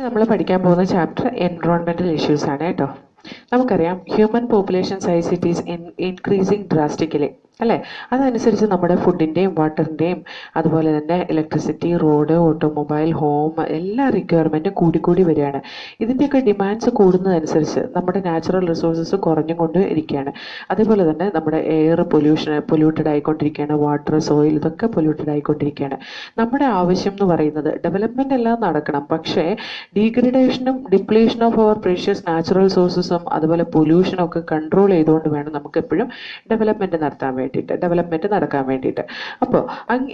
നമ്മൾ പഠിക്കാൻ പോകുന്ന ചാപ്റ്റർ എൻവയോൺമെന്റൽ ഇഷ്യൂസ് ആണ് കേട്ടോ. നമുക്കറിയാം human population size it is increasing drastically അല്ലേ. അതനുസരിച്ച് നമ്മുടെ ഫുഡിൻ്റെയും വാട്ടറിൻ്റെയും അതുപോലെ തന്നെ ഇലക്ട്രിസിറ്റി, റോഡ്, ഓട്ടോമൊബൈൽ, ഹോം എല്ലാ റിക്വയർമെൻറ്റും കൂടിക്കൂടി വരികയാണ്. ഇതിൻ്റെയൊക്കെ ഡിമാൻഡ്സ് കൂടുന്നതനുസരിച്ച് നമ്മുടെ നാച്ചുറൽ റിസോഴ്സസ് കുറഞ്ഞുകൊണ്ട് ഇരിക്കുകയാണ്. അതേപോലെ തന്നെ നമ്മുടെ എയർ പൊല്യൂട്ടഡ് ആയിക്കൊണ്ടിരിക്കുകയാണ്, വാട്ടർ, സോയിൽ ഇതൊക്കെ പൊല്യൂട്ടഡ് ആയിക്കൊണ്ടിരിക്കുകയാണ്. നമ്മുടെ ആവശ്യം എന്ന് പറയുന്നത് ഡെവലപ്മെൻ്റ് എല്ലാം നടക്കണം, പക്ഷേ ഡീഗ്രഡേഷനും depletion of our precious natural സോഴ്സസും അതുപോലെ പൊല്യൂഷനും ഒക്കെ കൺട്രോൾ ചെയ്തുകൊണ്ട് വേണം നമുക്ക് എപ്പോഴും ഡെവലപ്മെൻറ്റ് നടക്കാൻ വേണ്ടിയിട്ട്. അപ്പോൾ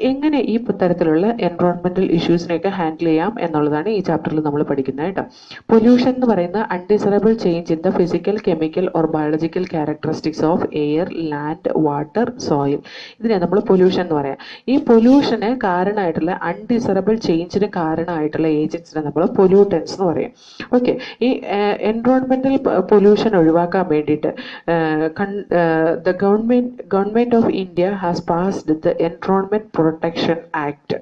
എങ്ങനെ ഈ തരത്തിലുള്ള എൻവയോൺമെന്റൽ ഇഷ്യൂസിനെയൊക്കെ ഹാൻഡിൽ ചെയ്യാം എന്നുള്ളതാണ് ഈ ചാപ്റ്ററിൽ നമ്മൾ പഠിക്കുന്നത് കേട്ടോ. പൊല്യൂഷൻ എന്ന് പറയുന്ന undesirable change in the physical, chemical or biological characteristics of air, land, water, soil. ഇതിനെ നമ്മൾ പൊല്യൂഷൻ എന്ന് പറയാം. ഈ പൊല്യൂഷന് കാരണമായിട്ടുള്ള അൺഡിസറബിൾ ചേഞ്ചിന് കാരണമായിട്ടുള്ള ഏജൻസിനെ നമ്മൾ പൊല്യൂട്ടൻസ് എന്ന് പറയും. ഓക്കെ, ഈ എൻവയോൺമെന്റൽ പൊല്യൂഷൻ ഒഴിവാക്കാൻ വേണ്ടിയിട്ട് the government of India has passed the Environment Protection Act.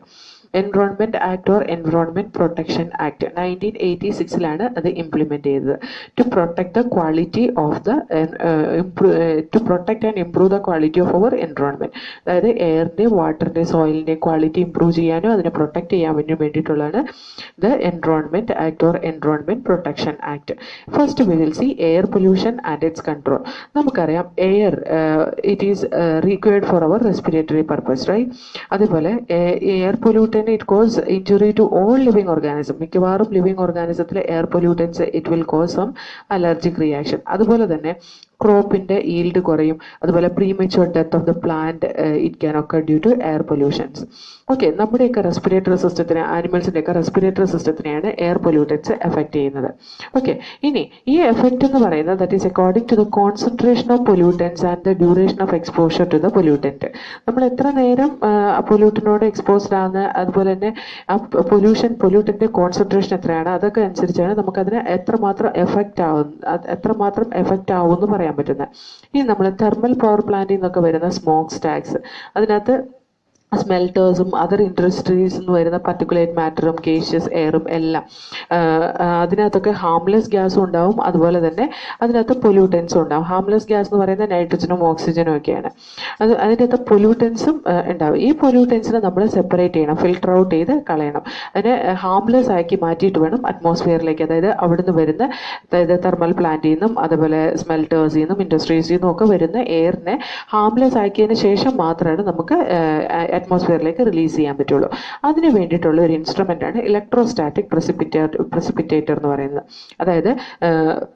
Environment Act or Environment Protection Act 1986 അത് ഇംപ്ലിമെന്റ് ചെയ്തത്. To protect the quality of the to protect and improve the quality of our environment. അതായത് എയറിന്റെ, വാട്ടറിന്റെ, സോയിലിന്റെ quality improve ചെയ്യാനും അതിനെ protect ചെയ്യാൻ വേണ്ടിയിട്ടുള്ളതാണ് the environment act or environment protection act. First we will see air pollution and its control. നമുക്കറിയാം air it is required for our respiratory purpose, right. അതുപോലെ air pollutant it cause injury to all living organism. മിക്കവാറും living ഓർഗാനിസത്തിലെ air pollutants it will cause some allergic reaction. അതുപോലെ തന്നെ ക്രോപ്പിന്റെ yield കുറയും. അതുപോലെ premature death of the plant it can occur due to air pollutions. Okay, നമ്മുടെയൊക്കെ respiratory സിസ്റ്റത്തിനെ, ആനിമൽസിൻ്റെയൊക്കെ റെസ്പിറേറ്ററി സിസ്റ്റത്തിനെയാണ് എയർ പൊല്യൂട്ടൻസ് എഫക്ട് ചെയ്യുന്നത്. ഓക്കെ, ഇനി ഈ എഫക്റ്റ് എന്ന് പറയുന്നത് that is according to the concentration of pollutants and the duration of exposure to the pollutant. നമ്മൾ എത്ര നേരം പൊല്യൂട്ടനോട് എക്സ്പോസ്ഡ് ആകുന്ന, അതുപോലെ തന്നെ ആ പൊല്യൂട്ടൻ്റെ കോൺസെൻട്രേഷൻ എത്രയാണ്, അതൊക്കെ അനുസരിച്ചാണ് നമുക്കതിന് എത്രമാത്രം എഫക്റ്റ് ആവും എന്ന് പറയാൻ പറ്റുന്നത്. ഇനി നമ്മൾ തെർമൽ പവർ പ്ലാന്റിൽ നിന്നൊക്കെ വരുന്ന സ്മോക്ക് സ്റ്റാഗ്സ്, അതിനകത്ത് സ്മെൽറ്റേഴ്സും അതർ ഇൻഡസ്ട്രീസ് എന്ന് വരുന്ന പർട്ടിക്കുലേറ്റ് മാറ്ററും ഗേഷ്യസ് എയറും എല്ലാം അതിനകത്തൊക്കെ ഹാംലെസ് ഗ്യാസും ഉണ്ടാവും, അതുപോലെ തന്നെ അതിനകത്ത് പൊല്യൂട്ടൻസും ഉണ്ടാവും. ഹാംലെസ് ഗ്യാസ് എന്ന് പറയുന്നത് നൈട്രജനും ഓക്സിജനും ഒക്കെയാണ്. അതിനകത്ത് പൊല്യൂട്ടൻസും ഉണ്ടാവും. ഈ പൊല്യൂട്ടൻസിനെ നമ്മൾ സെപ്പറേറ്റ് ചെയ്യണം, ഫിൽട്ടർ ഔട്ട് ചെയ്ത് കളയണം. അതിനെ ഹാംലെസ് ആക്കി മാറ്റിയിട്ട് വേണം അറ്റ്മോസ്ഫിയറിലേക്ക്, അതായത് അവിടുന്ന് വരുന്ന, അതായത് തെർമൽ പ്ലാന്റിൽ നിന്നും അതുപോലെ സ്മെൽറ്റേഴ്സിൽ നിന്നും ഇൻഡസ്ട്രീസിൽ നിന്നും ഒക്കെ വരുന്ന എയറിനെ ഹാംലെസ് ആക്കിയതിന് ശേഷം മാത്രമാണ് നമുക്ക് അറ്റ്മോസ്ഫിയറിലേക്ക് റിലീസ് ചെയ്യാൻ പറ്റുള്ളൂ. അതിന് വേണ്ടിയിട്ടുള്ള ഒരു ഇൻസ്ട്രുമെന്റ് ആണ് ഇലക്ട്രോസ്റ്റാറ്റിക് പ്രസിപ്പിറ്റേറ്റർ എന്ന് പറയുന്നത്. അതായത്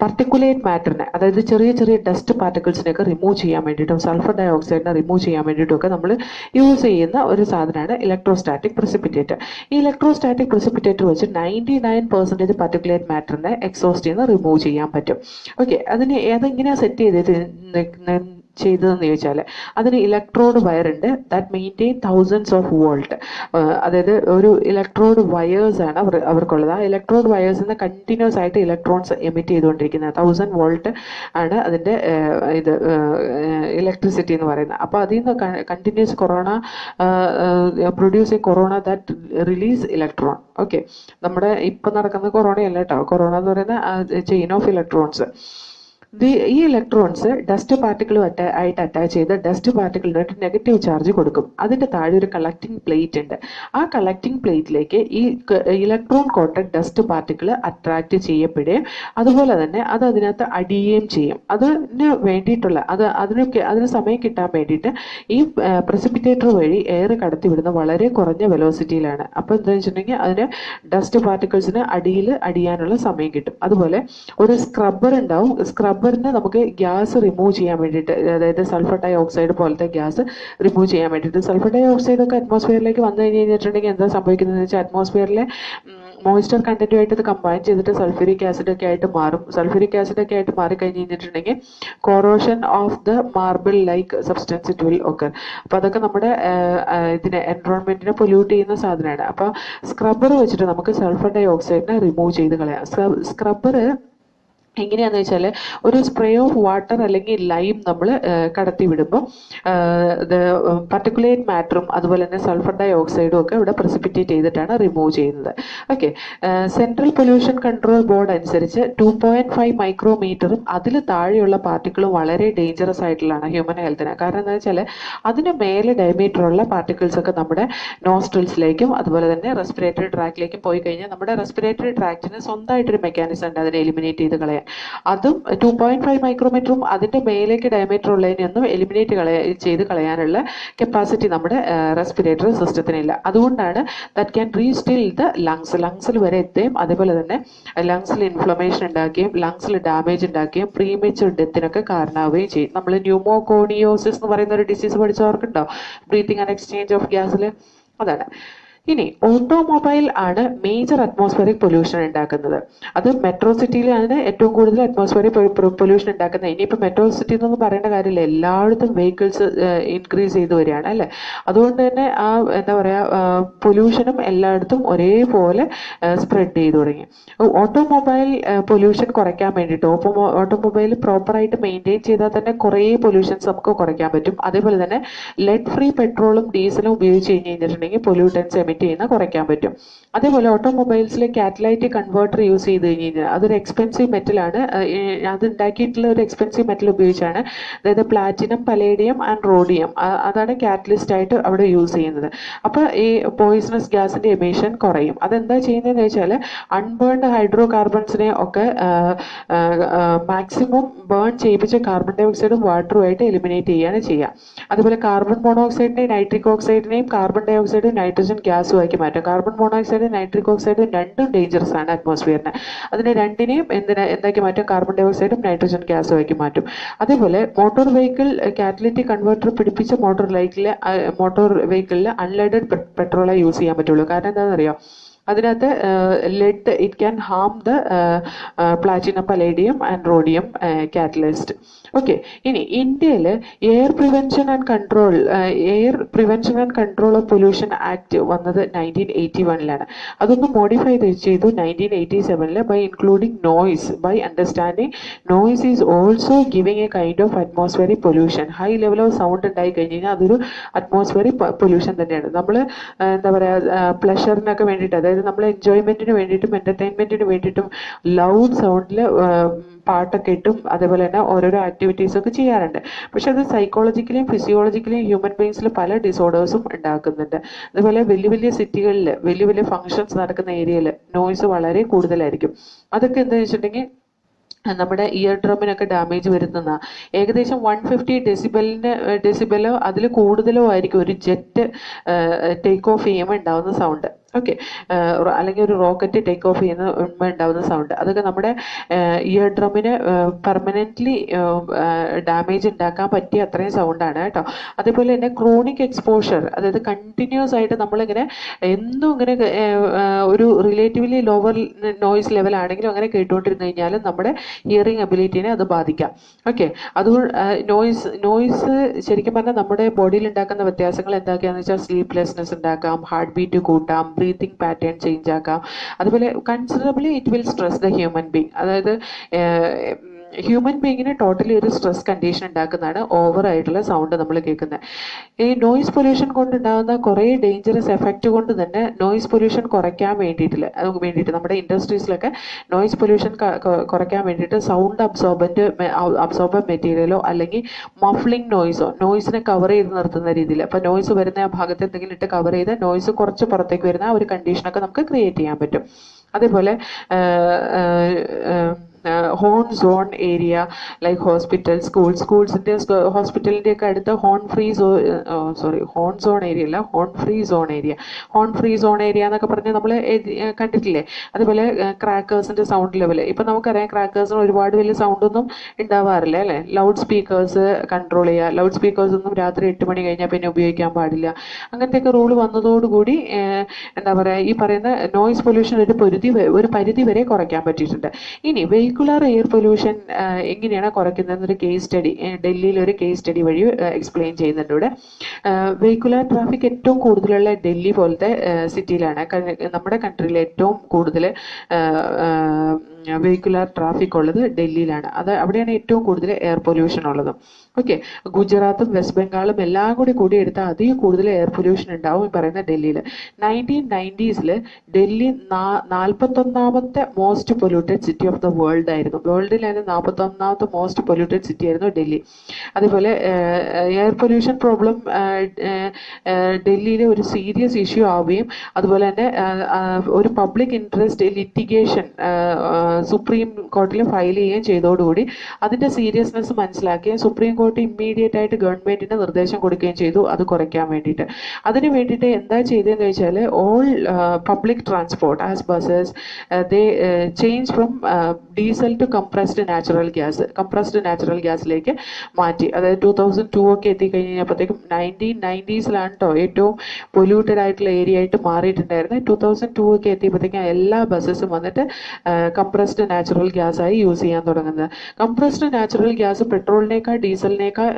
പർട്ടിക്കുലേറ്റ് മാറ്ററിനെ, അതായത് ചെറിയ ചെറിയ ഡസ്റ്റ് പാർട്ടിക്കിൾസിനെയൊക്കെ റിമൂവ് ചെയ്യാൻ വേണ്ടിയിട്ടും സൾഫർ ഡൈ ഓക്സൈഡിനെ റിമൂവ് ചെയ്യാൻ വേണ്ടിയിട്ടും ഒക്കെ നമ്മൾ യൂസ് ചെയ്യുന്ന ഒരു സാധനമാണ് ഇലക്ട്രോസ്റ്റാറ്റിക് പ്രസിപ്പിറ്റേറ്റർ. ഈ ഇലക്ട്രോസ്റ്റാറ്റിക് പ്രസിപ്പിറ്റേറ്റർ വെച്ച് 99% പർട്ടിക്കുലേറ്റ് മാറ്ററിനെ എക്സോസ്റ്റിൽ നിന്ന് റിമൂവ് ചെയ്യാൻ പറ്റും. ഓക്കെ, അതെങ്ങനെയാണ് സെറ്റ് ചെയ്തതെന്ന് ചോദിച്ചാൽ അതിന് ഇലക്ട്രോഡ് വയർ ഉണ്ട്, that maintain thousands of volt. അതായത് ഒരു ഇലക്ട്രോഡ് വയേഴ്സ് ആണ് അവർക്കുള്ളത്. ആ ഇലക്ട്രോഡ് വയേഴ്സിൽ കണ്ടിന്യൂസ് ആയിട്ട് ഇലക്ട്രോൺസ് എമിറ്റ് ചെയ്തുകൊണ്ടിരിക്കുന്നത്. 1000 വോൾട്ട് ആണ് അതിൻ്റെ ഇലക്ട്രിസിറ്റി എന്ന് പറയുന്നത്. അപ്പോൾ അതിൽ നിന്ന് continuous produce corona that release electron. Okay, നമ്മുടെ ഇപ്പം നടക്കുന്ന കൊറോണയല്ല കേട്ടോ. കൊറോണ എന്ന് പറയുന്ന ചെയിൻ ഓഫ് ഇലക്ട്രോൺസ്. ഈ ഇലക്ട്രോൺസ് ഡസ്റ്റ് പാർട്ടിക്കിളുമായിട്ട് അറ്റാച്ച് ചെയ്ത് ഡസ്റ്റ് പാർട്ടിക്കിളിനായിട്ട് നെഗറ്റീവ് ചാർജ് കൊടുക്കും. അതിൻ്റെ താഴെ ഒരു കളക്ടിങ് പ്ലേറ്റ് ഉണ്ട്. ആ കളക്ടിങ് പ്ലേറ്റിലേക്ക് ഈ electron coated dust particle attract ചെയ്യപ്പെടുകയും അതുപോലെ തന്നെ അത് അതിനകത്ത് അടിയുകയും ചെയ്യും. അതിന് വേണ്ടിയിട്ടുള്ള അതിന് സമയം കിട്ടാൻ വേണ്ടിയിട്ട് ഈ പ്രസിപ്പിറ്റേറ്റർ വഴി എയർ കടത്തിവിടുന്ന വളരെ കുറഞ്ഞ വെലോസിറ്റിയിലാണ്. അപ്പോൾ എന്താണെന്ന് വെച്ചിട്ടുണ്ടെങ്കിൽ അതിന് ഡസ്റ്റ് പാർട്ടിക്കിൾസിന് അടിയാനുള്ള സമയം കിട്ടും. അതുപോലെ ഒരു സ്ക്രബ്ബർ ഉണ്ടാവും. സ്ക്രബ്ബറിന് നമുക്ക് ഗ്യാസ് റിമൂവ് ചെയ്യാൻ വേണ്ടിയിട്ട്, അതായത് സൾഫർ ഡൈ ഓക്സൈഡ് പോലത്തെ ഗ്യാസ് റിമൂവ് ചെയ്യാൻ വേണ്ടിയിട്ട്, സൾഫർ ഡൈ ഓക്സൈഡ് ഒക്കെ അറ്റ്മോസ്ഫിയറിലേക്ക് വന്നു കഴിഞ്ഞിട്ടുണ്ടെങ്കിൽ എന്താ സംഭവിക്കുന്നതെന്ന് വെച്ചാൽ അറ്റ്മോസ്ഫിയറിലെ മോയ്സ്ചർ കണ്ടന്റുമായിട്ട് ഇത് കമ്പൈൻ ചെയ്തിട്ട് സൾഫ്യൂരിക് ആസിഡ് ഒക്കെ ആയിട്ട് മാറും. സൾഫ്യൂരിക് ആസിഡ് ഒക്കെ ആയിട്ട് മാറിക്കഴിഞ്ഞ് കഴിഞ്ഞിട്ടുണ്ടെങ്കിൽ corrosion of the marble like substance it will occur. അപ്പോൾ അതൊക്കെ നമ്മുടെ ഇതിനെ എൻവയോൺമെന്റിനെ പൊല്യൂട്ട് ചെയ്യുന്ന സാധനമാണ്. അപ്പോൾ സ്ക്രബ്ബർ വെച്ചിട്ട് നമുക്ക് സൾഫർ ഡൈ ഓക്സൈഡിനെ റിമൂവ് ചെയ്ത് കളയാം. സ്ക്രബ്ബർ എങ്ങനെയാണെന്ന് വെച്ചാൽ ഒരു സ്പ്രേ ഓഫ് വാട്ടർ അല്ലെങ്കിൽ ലൈം നമ്മൾ കടത്തി വിടുമ്പോൾ പർട്ടിക്കുലേറ്റ് മാറ്ററും അതുപോലെ തന്നെ സൾഫർ ഡൈ ഓക്സൈഡും ഒക്കെ ഇവിടെ പ്രസിപ്പിറ്റേറ്റ് ചെയ്തിട്ടാണ് റിമൂവ് ചെയ്യുന്നത്. Okay, central pollution control board അനുസരിച്ച് 2.5 മൈക്രോമീറ്ററും അതിൽ താഴെയുള്ള പാർട്ടിക്കിളും വളരെ ഡേഞ്ചറസ് ആയിട്ടുള്ളതാണ് ഹ്യൂമൻ ഹെൽത്തിന്. കാരണം എന്താ വെച്ചാൽ അതിന് മേലെ ഡയമീറ്റർ ഉള്ള പാർട്ടിക്കിൾസ് ഒക്കെ നമ്മുടെ നോസ്ട്രിൽസിലേക്കും അതുപോലെ തന്നെ റെസ്പിറേറ്ററി ട്രാക്റ്റിലേക്കും പോയി കഴിഞ്ഞാൽ നമ്മുടെ റെസ്പിറേറ്ററി ട്രാക്റ്റിന് സ്വന്തമായിട്ടൊരു മെക്കാനിസം ഉണ്ട് അതിനെ എലിമിനേറ്റ് ചെയ്ത് കളയാൻ. അതും 2.5 മൈക്രോമീറ്ററും അതിൻ്റെ മേലേക്ക് ഡയമീറ്റർ ഉള്ളതിനൊന്നും എലിമിനേറ്റ് ചെയ്ത് കളയാനുള്ള കപ്പാസിറ്റി നമ്മുടെ റെസ്പിറേറ്ററി സിസ്റ്റത്തിനില്ല. അതുകൊണ്ടാണ് that can reach till the ലങ്സിൽ വരെ എത്തുകയും അതേപോലെ തന്നെ ലങ്സിൽ ഇൻഫ്ലമേഷൻ ഉണ്ടാക്കുകയും ലങ്സിൽ ഡാമേജ് ഉണ്ടാക്കുകയും പ്രീമേച്ചർ ഡെത്തിനൊക്കെ കാരണമാവുകയും ചെയ്യും. നമ്മൾ ന്യൂമോകോണിയോസിസ് എന്ന് പറയുന്ന ഒരു ഡിസീസ് പഠിച്ചവർക്കുണ്ടോ? ബ്രീത്തിങ് ആൻഡ് എക്സ്ചേഞ്ച് ഓഫ് ഗ്യാസിൽ, അതാണ്. ഇനി ഓട്ടോമൊബൈൽ ആണ് മേജർ അറ്റ്മോസ്ഫിയറിക് പൊല്യൂഷൻ ഉണ്ടാക്കുന്നത്. അത് മെട്രോ സിറ്റിയിലാണ് ഏറ്റവും കൂടുതൽ അറ്റ്മോസ്ഫിയറിക് പൊല്യൂഷൻ ഉണ്ടാക്കുന്നത്. ഇനിയിപ്പോൾ മെട്രോ സിറ്റി എന്നൊന്നും പറയേണ്ട കാര്യമില്ല, എല്ലായിടത്തും വെഹിക്കിൾസ് ഇൻക്രീസ് ചെയ്ത് വരികയാണ് അല്ലേ. അതുകൊണ്ട് തന്നെ ആ എന്താ പറയുക പൊല്യൂഷനും എല്ലായിടത്തും ഒരേപോലെ സ്പ്രെഡ് ചെയ്തു തുടങ്ങി. ഓട്ടോമൊബൈൽ പൊല്യൂഷൻ കുറയ്ക്കാൻ വേണ്ടിയിട്ട് ഓട്ടോമൊബൈൽ പ്രോപ്പറായിട്ട് മെയിൻറ്റെയിൻ ചെയ്താൽ തന്നെ കുറേ പൊല്യൂഷൻസ് നമുക്ക് കുറയ്ക്കാൻ പറ്റും. അതേപോലെ തന്നെ ലെഡ് ഫ്രീ പെട്രോളും ഡീസലും ഉപയോഗിച്ച് കഴിഞ്ഞിട്ടുണ്ടെങ്കിൽ പൊല്യൂട്ടൻസ് എമിറ്റ് ചെയ്യുന്ന കുറയ്ക്കാൻ പറ്റും. അതേപോലെ ഓട്ടോമൊബൈൽസിലെ കാറ്റലൈറ്റിക് കൺവേർട്ടർ യൂസ് ചെയ്ത് കഴിഞ്ഞാൽ അതൊരു എക്സ്പെൻസീവ് മെറ്റലാണ്. അത് ഉണ്ടാക്കിയിട്ടുള്ള ഒരു എക്സ്പെൻസീവ് മെറ്റൽ ഉപയോഗിച്ചാണ്, അതായത് പ്ലാറ്റിനം, പലേഡിയം ആൻഡ് റോഡിയം, അതാണ് കാറ്റലിസ്റ്റ് ആയിട്ട് അവിടെ യൂസ് ചെയ്യുന്നത്. അപ്പോൾ ഈ പോയിസണസ് ഗ്യാസിന്റെ എമിഷൻ കുറയും. അതെന്താ ചെയ്യുന്നതെന്ന് വെച്ചാൽ അൺബേൺഡ് ഹൈഡ്രോ കാർബൺസിനെ ഒക്കെ മാക്സിമം ബേൺ ചെയ്യിപ്പിച്ച കാർബൺ ഡൈ ഓക്സൈഡും വാട്ടറുമായിട്ട് എലിമിനേറ്റ് ചെയ്യുകയാണ് ചെയ്യുക. അതുപോലെ കാർബൺ മോണോക്സൈഡിനെയും നൈട്രിക് ഓക്സൈഡിനെയും കാർബൺ ഡൈ ഓക്സൈഡും നൈട്രജൻ ഗ്യാസുമാക്കി മാറ്റും. കാർബൺ മോണോക്സൈഡ് നൈട്രിക് ഓക്സൈഡും രണ്ടും ഡേഞ്ചറസ് ആണ് അറ്റ്മോസ്ഫിയറിന്. അതിനെ രണ്ടിനെയും എന്താക്കി മാറ്റും? കാർബൺ ഡൈ ഓക്സൈഡും നൈട്രജൻ ഗ്യാസും ആക്കി മാറ്റും. അതേപോലെ മോട്ടോർ വെഹിക്കിൾ കാറ്റലിറ്റിക് കൺവേർട്ടർ പിടിപ്പിച്ച മോട്ടോർ വെഹിക്കിളിൽ അൺലെഡഡ് പെട്രോളെ യൂസ് ചെയ്യാൻ പറ്റുള്ളൂ. കാരണം എന്താണെന്നറിയോ? അതിനകത്ത് lead it can harm the platinum, palladium and rhodium catalyst. Okay, ഇനി ഇന്ത്യയിൽ air prevention and control of pollution act വന്നത് 1981 അതൊന്ന് മോഡിഫൈ ചെയ്തു 1987 by including noise. By understanding noise is also giving a kind of atmospheric pollution. High level of sound ഉണ്ടായി കഴിഞ്ഞ് കഴിഞ്ഞാൽ അതൊരു atmospheric pollution തന്നെയാണ്. നമ്മൾ എന്താ പറയുക പ്ലഷറിനൊക്കെ വേണ്ടിയിട്ട്, അതായത് നമ്മൾ എൻജോയ്മെന്റിന് വേണ്ടിയിട്ടും എന്റർടൈൻമെന്റിന് വേണ്ടിയിട്ടും ലൗഡ് സൗണ്ടിൽ പാട്ടൊക്കെ ഇട്ടും അതേപോലെ തന്നെ ഓരോരോ ആക്ടിവിറ്റീസ് ഒക്കെ ചെയ്യാറുണ്ട്. പക്ഷെ അത് സൈക്കോളജിക്കലിയും ഫിസിയോളജിക്കലിയും ഹ്യൂമൻ ബീങ്സിൽ പല ഡിസോർഡേഴ്സും ഉണ്ടാക്കുന്നുണ്ട്. അതുപോലെ വലിയ വലിയ സിറ്റികളിൽ വലിയ വലിയ ഫങ്ഷൻസ് നടക്കുന്ന ഏരിയയിൽ നോയ്സ് വളരെ കൂടുതലായിരിക്കും. അതൊക്കെ എന്താണെന്ന് വെച്ചിട്ടുണ്ടെങ്കിൽ നമ്മുടെ ഇയർ ഡ്രമ്മിനൊക്കെ ഡാമേജ് വരുന്നതാണ്. ഏകദേശം 150 ഡെസിബലോ അതിൽ കൂടുതലോ ആയിരിക്കും ഒരു ജെറ്റ് ടേക്ക് ഓഫ് ചെയ്യുമ്പോൾ ഉണ്ടാവുന്ന സൗണ്ട്. ഓക്കെ, അല്ലെങ്കിൽ ഒരു റോക്കറ്റ് ടേക്ക് ഓഫ് ചെയ്യുന്ന ഉണ്ടാവുന്ന സൗണ്ട്, അതൊക്കെ നമ്മുടെ ഇയർ ഡ്രമ്മിന് പെർമനൻ്റ്ലി ഡാമേജ് ഉണ്ടാക്കാൻ പറ്റിയ അത്രയും സൗണ്ടാണ് കേട്ടോ. അതേപോലെ തന്നെ ക്രോണിക് എക്സ്പോഷർ, അതായത് കണ്ടിന്യൂസ് ആയിട്ട് നമ്മളിങ്ങനെ എന്നും ഇങ്ങനെ ഒരു റിലേറ്റീവ്ലി ലോവർ നോയ്സ് ലെവൽ ആണെങ്കിലും അങ്ങനെ കേട്ടുകൊണ്ടിരുന്നു കഴിഞ്ഞാൽ നമ്മുടെ ഹിയറിംഗ് എബിലിറ്റിനെ അത് ബാധിക്കാം. ഓക്കെ, അതുകൊണ്ട് നോയ്സ് ശരിക്കും പറഞ്ഞാൽ നമ്മുടെ ബോഡിയിൽ ഉണ്ടാക്കുന്ന വ്യത്യാസങ്ങൾ എന്തൊക്കെയാണെന്ന് വെച്ചാൽ സ്ലീപ്ലെസ്നെസ് ഉണ്ടാക്കാം, ഹാർട്ട് ബീറ്റ് കൂട്ടാം, ബ്രീത്തിങ് പാറ്റേൺ ചേഞ്ച് ആക്കാം. അതുപോലെ considerably it will stress the human being. അതായത് ഹ്യൂമൻ ബീങ്ങിന് ടോട്ടലി ഒരു സ്ട്രെസ് കണ്ടീഷൻ ഉണ്ടാക്കുന്നതാണ് ഓവർ ആയിട്ടുള്ള സൗണ്ട് നമ്മൾ കേൾക്കുന്നത്. ഈ നോയിസ് പൊല്യൂഷൻ കൊണ്ടുണ്ടാകുന്ന കുറേ ഡേഞ്ചറസ് എഫക്റ്റ് കൊണ്ട് തന്നെ നോയിസ് പൊല്യൂഷൻ കുറയ്ക്കാൻ വേണ്ടിയിട്ട് നമ്മുടെ ഇൻഡസ്ട്രീസിലൊക്കെ നോയിസ് പൊല്യൂഷൻ കുറയ്ക്കാൻ വേണ്ടിയിട്ട് സൗണ്ട് അബ്സോർബർ മെറ്റീരിയലോ അല്ലെങ്കിൽ മഫ്ലിംഗ് നോയ്സിനെ കവർ ചെയ്ത് നിർത്തുന്ന രീതിയിൽ, അപ്പോൾ നോയ്സ് വരുന്ന ആ ഭാഗത്ത് എന്തെങ്കിലും ഇട്ട് കവർ ചെയ്ത് നോയ്സ് കുറച്ച് പുറത്തേക്ക് വരുന്ന ആ ഒരു കണ്ടീഷനൊക്കെ നമുക്ക് ക്രിയേറ്റ് ചെയ്യാൻ പറ്റും. അതേപോലെ horn zone area like hospital, സ്കൂൾസിൻ്റെ ഹോസ്പിറ്റലിൻ്റെ ഒക്കെ അടുത്ത് ഹോൺ ഫ്രീ സോൺ ഏരിയ അല്ല, ഹോൺ ഫ്രീ സോൺ ഏരിയ എന്നൊക്കെ പറഞ്ഞ് നമ്മൾ കണ്ടിട്ടില്ലേ. അതുപോലെ ക്രാക്കേഴ്സിൻ്റെ സൗണ്ട് ലെവൽ, ഇപ്പം നമുക്കറിയാം ക്രാക്കേഴ്സിന് ഒരുപാട് വലിയ സൗണ്ടൊന്നും ഉണ്ടാവാറില്ല അല്ലേ. ലൗഡ് സ്പീക്കേഴ്സ് കൺട്രോൾ ചെയ്യുക, ലൗഡ് സ്പീക്കേഴ്സ് ഒന്നും രാത്രി 8 മണി കഴിഞ്ഞാൽ പിന്നെ ഉപയോഗിക്കാൻ പാടില്ല. അങ്ങനത്തെയൊക്കെ റൂൾ വന്നതോടുകൂടി എന്താ പറയുക, ഈ പറയുന്ന നോയിസ് പൊല്യൂഷൻ ഒരു പരിധി വരെ കുറയ്ക്കാൻ പറ്റിയിട്ടുണ്ട്. ഇനി വെഹിക്കുലർ എയർ പൊല്യൂഷൻ എങ്ങനെയാണ് കുറയ്ക്കുന്നതെന്നൊരു കേസ് സ്റ്റഡി ഡൽഹിയിൽ ഒരു കേസ് സ്റ്റഡി വഴി എക്സ്പ്ലെയിൻ ചെയ്യുന്നുണ്ട്. ഇവിടെ വെഹിക്കുലർ ട്രാഫിക് ഏറ്റവും കൂടുതലുള്ള ഡൽഹി പോലത്തെ സിറ്റിയിലാണ്. നമ്മുടെ കൺട്രിയിൽ ഏറ്റവും കൂടുതൽ വെഹിക്കുലർ ട്രാഫിക് ഉള്ളത് ഡൽഹിയിലാണ്. അത് അവിടെയാണ് ഏറ്റവും കൂടുതൽ എയർ പൊല്യൂഷൻ ഉള്ളത്. ഓക്കെ, ഗുജറാത്തും വെസ്റ്റ് ബംഗാളും എല്ലാം കൂടി എടുത്താൽ അധികം കൂടുതൽ എയർ പൊല്യൂഷൻ ഉണ്ടാവും ഈ പറയുന്ന ഡൽഹിയിൽ. 1990s ഡൽഹി 41ാമത്തെ most polluted city of the world ആയിരുന്നു. വേൾഡിൽ തന്നെ 41ാമത്തെ മോസ്റ്റ് പൊല്യൂട്ടഡ് സിറ്റി ആയിരുന്നു ഡൽഹി. അതേപോലെ എയർ പൊല്യൂഷൻ പ്രോബ്ലം ഡൽഹിയിലെ ഒരു സീരിയസ് ഇഷ്യൂ ആവുകയും അതുപോലെ തന്നെ ഒരു പബ്ലിക് ഇൻട്രസ്റ്റ് ലിറ്റിഗേഷൻ സുപ്രീം കോർട്ടിൽ ഫയൽ ചെയ്യുകയും ചെയ്തതോടുകൂടി അതിൻ്റെ സീരിയസ്നെസ് മനസ്സിലാക്കുകയും സുപ്രീം കോർട്ട് ഇമ്മീഡിയറ്റ് ആയിട്ട് ഗവൺമെൻറ്റിന് നിർദ്ദേശം കൊടുക്കുകയും ചെയ്തു അത് കുറയ്ക്കാൻ വേണ്ടിയിട്ട്. അതിന് വേണ്ടിയിട്ട് എന്താ ചെയ്തതെന്ന് വെച്ചാൽ all public transport as buses they change from diesel to compressed natural ഗ്യാസിലേക്ക് മാറ്റി. അതായത് 2002 ഒക്കെ എത്തിക്കഴിഞ്ഞപ്പോഴത്തേക്കും 1990s കേട്ടോ ഏറ്റവും പൊല്യൂട്ടഡ് ആയിട്ടുള്ള ഏരിയ ആയിട്ട് മാറിയിട്ടുണ്ടായിരുന്നു. 2002 ഒക്കെ എത്തിയപ്പോഴത്തേക്കും എല്ലാ ബസ്സസും വന്നിട്ട് കംപ്രസ്ഡ് നാച്ചുറൽ ഗ്യാസ് ആയി യൂസ് ചെയ്യാൻ തുടങ്ങുന്നത്. കംപ്രസ്ഡ് നാച്ചുറൽ ഗ്യാസ് പെട്രോളിനേക്കാൾ ഡീസലിനേക്കാൾ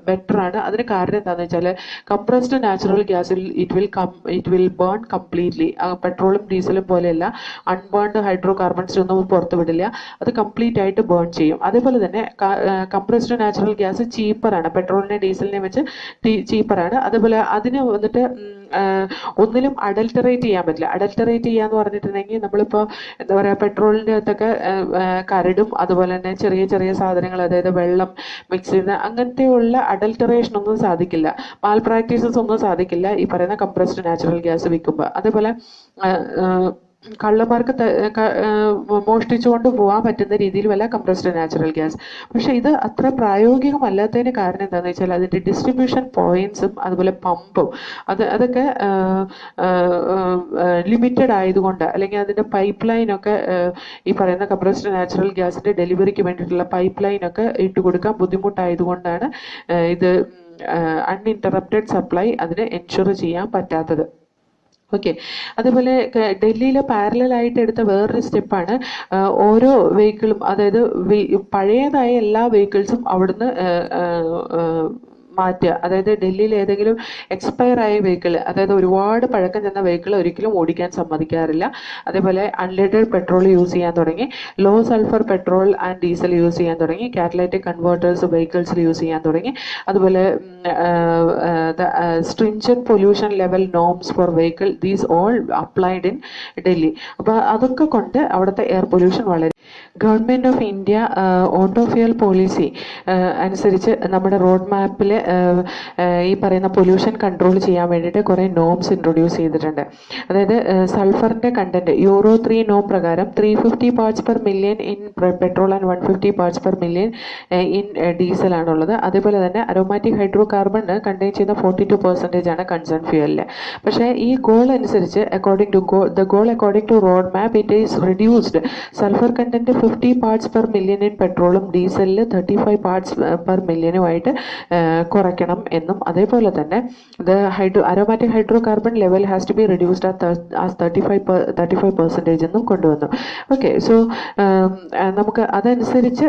ബെറ്റർ ആണ്. അതിന് കാരണം എന്താണെന്ന് വെച്ചാൽ കംപ്രസ്ഡ് നാച്ചുറൽ ഗ്യാസിൽ ഇറ്റ് വിൽ ബേൺ കംപ്ലീറ്റ്ലി. പെട്രോളും ഡീസലും പോലെയല്ല അൺബേൺഡ് ഹൈഡ്രോ കാർബൺസ് ഒന്നും പുറത്തു വിടില്ല, അത് കംപ്ലീറ്റ് ആയിട്ട് ബേൺ ചെയ്യും. അതേപോലെ തന്നെ കംപ്രസ്ഡ് നാച്ചുറൽ ഗ്യാസ് ചീപ്പറാണ്, പെട്രോളിനെ ഡീസലിനെ വെച്ച് ചീപ്പറാണ്. അതേപോലെ അതിന് വന്നിട്ട് ഒന്നിലും അഡൽറ്ററേറ്റ് ചെയ്യാൻ പറ്റില്ല. അഡൽറ്ററേറ്റ് ചെയ്യാന്ന് പറഞ്ഞിട്ടുണ്ടെങ്കിൽ നമ്മളിപ്പോൾ എന്താ പറയുക, പെട്രോളിൻ്റെ അകത്തൊക്കെ കരടും അതുപോലെ തന്നെ ചെറിയ ചെറിയ സാധനങ്ങൾ, അതായത് വെള്ളം മിക്സ് ചെയ്യുന്ന അങ്ങനത്തെയുള്ള അഡൽറ്ററേഷൻ ഒന്നും സാധിക്കില്ല, മാൽ പ്രാക്ടീസസ് ഒന്നും സാധിക്കില്ല ഈ പറയുന്ന കംപ്രസ്ഡ് നാച്ചുറൽ ഗ്യാസ് വിൽക്കുമ്പോൾ. അതേപോലെ കള്ളന്മാർക്ക് മോഷ്ടിച്ചുകൊണ്ട് പോകാൻ പറ്റുന്ന രീതിയിലുമല്ല കംപ്രസ്ഡ് നാച്ചുറൽ ഗ്യാസ്. പക്ഷേ ഇത് അത്ര പ്രായോഗികമല്ലാത്തതിന് കാരണം എന്താണെന്ന് വെച്ചാൽ അതിൻ്റെ ഡിസ്ട്രിബ്യൂഷൻ പോയിന്റ്സും അതുപോലെ പമ്പും അതൊക്കെ ലിമിറ്റഡ് ആയതുകൊണ്ട്, അല്ലെങ്കിൽ അതിൻ്റെ പൈപ്പ് ലൈനൊക്കെ ഈ പറയുന്ന കംപ്രസ്ഡ് നാച്ചുറൽ ഗ്യാസിൻ്റെ ഡെലിവറിക്ക് വേണ്ടിയിട്ടുള്ള പൈപ്പ് ലൈനൊക്കെ ഇട്ട് കൊടുക്കാൻ ബുദ്ധിമുട്ടായതുകൊണ്ടാണ് ഇത് അൺഇൻറ്ററപ്റ്റഡ് സപ്ലൈ അതിന് എൻഷുർ ചെയ്യാൻ പറ്റാത്തത്. ഓക്കെ, അതേപോലെ ഡൽഹിയിൽ പാരലായിട്ട് എടുത്ത വേറൊരു സ്റ്റെപ്പാണ് ഓരോ വെഹിക്കിളും, അതായത് പഴയതായ എല്ലാ വെഹിക്കിൾസും അവിടുന്ന് മാറ്റുക. അതായത് ഡൽഹിയിൽ ഏതെങ്കിലും എക്സ്പയർ ആയ വെഹിക്കിൾ, അതായത് ഒരുപാട് പഴക്കം ചെന്ന വെഹിക്കിൾ ഒരിക്കലും ഓടിക്കാൻ സമ്മതിക്കാറില്ല. അതേപോലെ അൺലെഡഡ് പെട്രോൾ യൂസ് ചെയ്യാൻ തുടങ്ങി, low sulphur petrol and diesel use ചെയ്യാൻ തുടങ്ങി, കാറ്റലൈറ്റിക് കൺവേർട്ടേഴ്സ് വെഹിക്കിൾസിൽ യൂസ് ചെയ്യാൻ തുടങ്ങി. അതുപോലെ stringent pollution level norms for vehicle, these all applied in Delhi. അപ്പോൾ അതൊക്കെ കൊണ്ട് അവിടുത്തെ എയർ പൊല്യൂഷൻ വളരെ. Government of India auto fuel policy അനുസരിച്ച് നമ്മുടെ റോഡ് മാപ്പിൽ ഈ പറയുന്ന പൊല്യൂഷൻ കൺട്രോൾ ചെയ്യാൻ വേണ്ടിയിട്ട് കുറേ നോംസ് ഇൻട്രൊഡ്യൂസ് ചെയ്തിട്ടുണ്ട്. അതായത് സൾഫറിൻ്റെ കണ്ടന്റ് യൂറോ 3 നോം പ്രകാരം 350 parts per million in petrol and 150 parts per million in diesel ആണുള്ളത്. അതേപോലെ തന്നെ അരോമാറ്റിക് ഹൈഡ്രോ കാർബൺ കണ്ടെയ്ൻ ചെയ്യുന്ന 42% ആണ് കൺസേൺ ഫ്യൂവലിൽ. പക്ഷേ ഈ ഗോൾ അനുസരിച്ച് according to road map it is reduced. Sulphur content 50 parts per million in പെട്രോളും ഡീസലിൽ 35 പാർട്സ് പെർ മില്യനുമായിട്ട് കുറയ്ക്കണം എന്നും, അതേപോലെ തന്നെ aromatic hydrocarbon level has to be reduced as 35% എന്നും കൊണ്ടുവന്നു. ഓക്കെ, സോ നമുക്ക് അതനുസരിച്ച്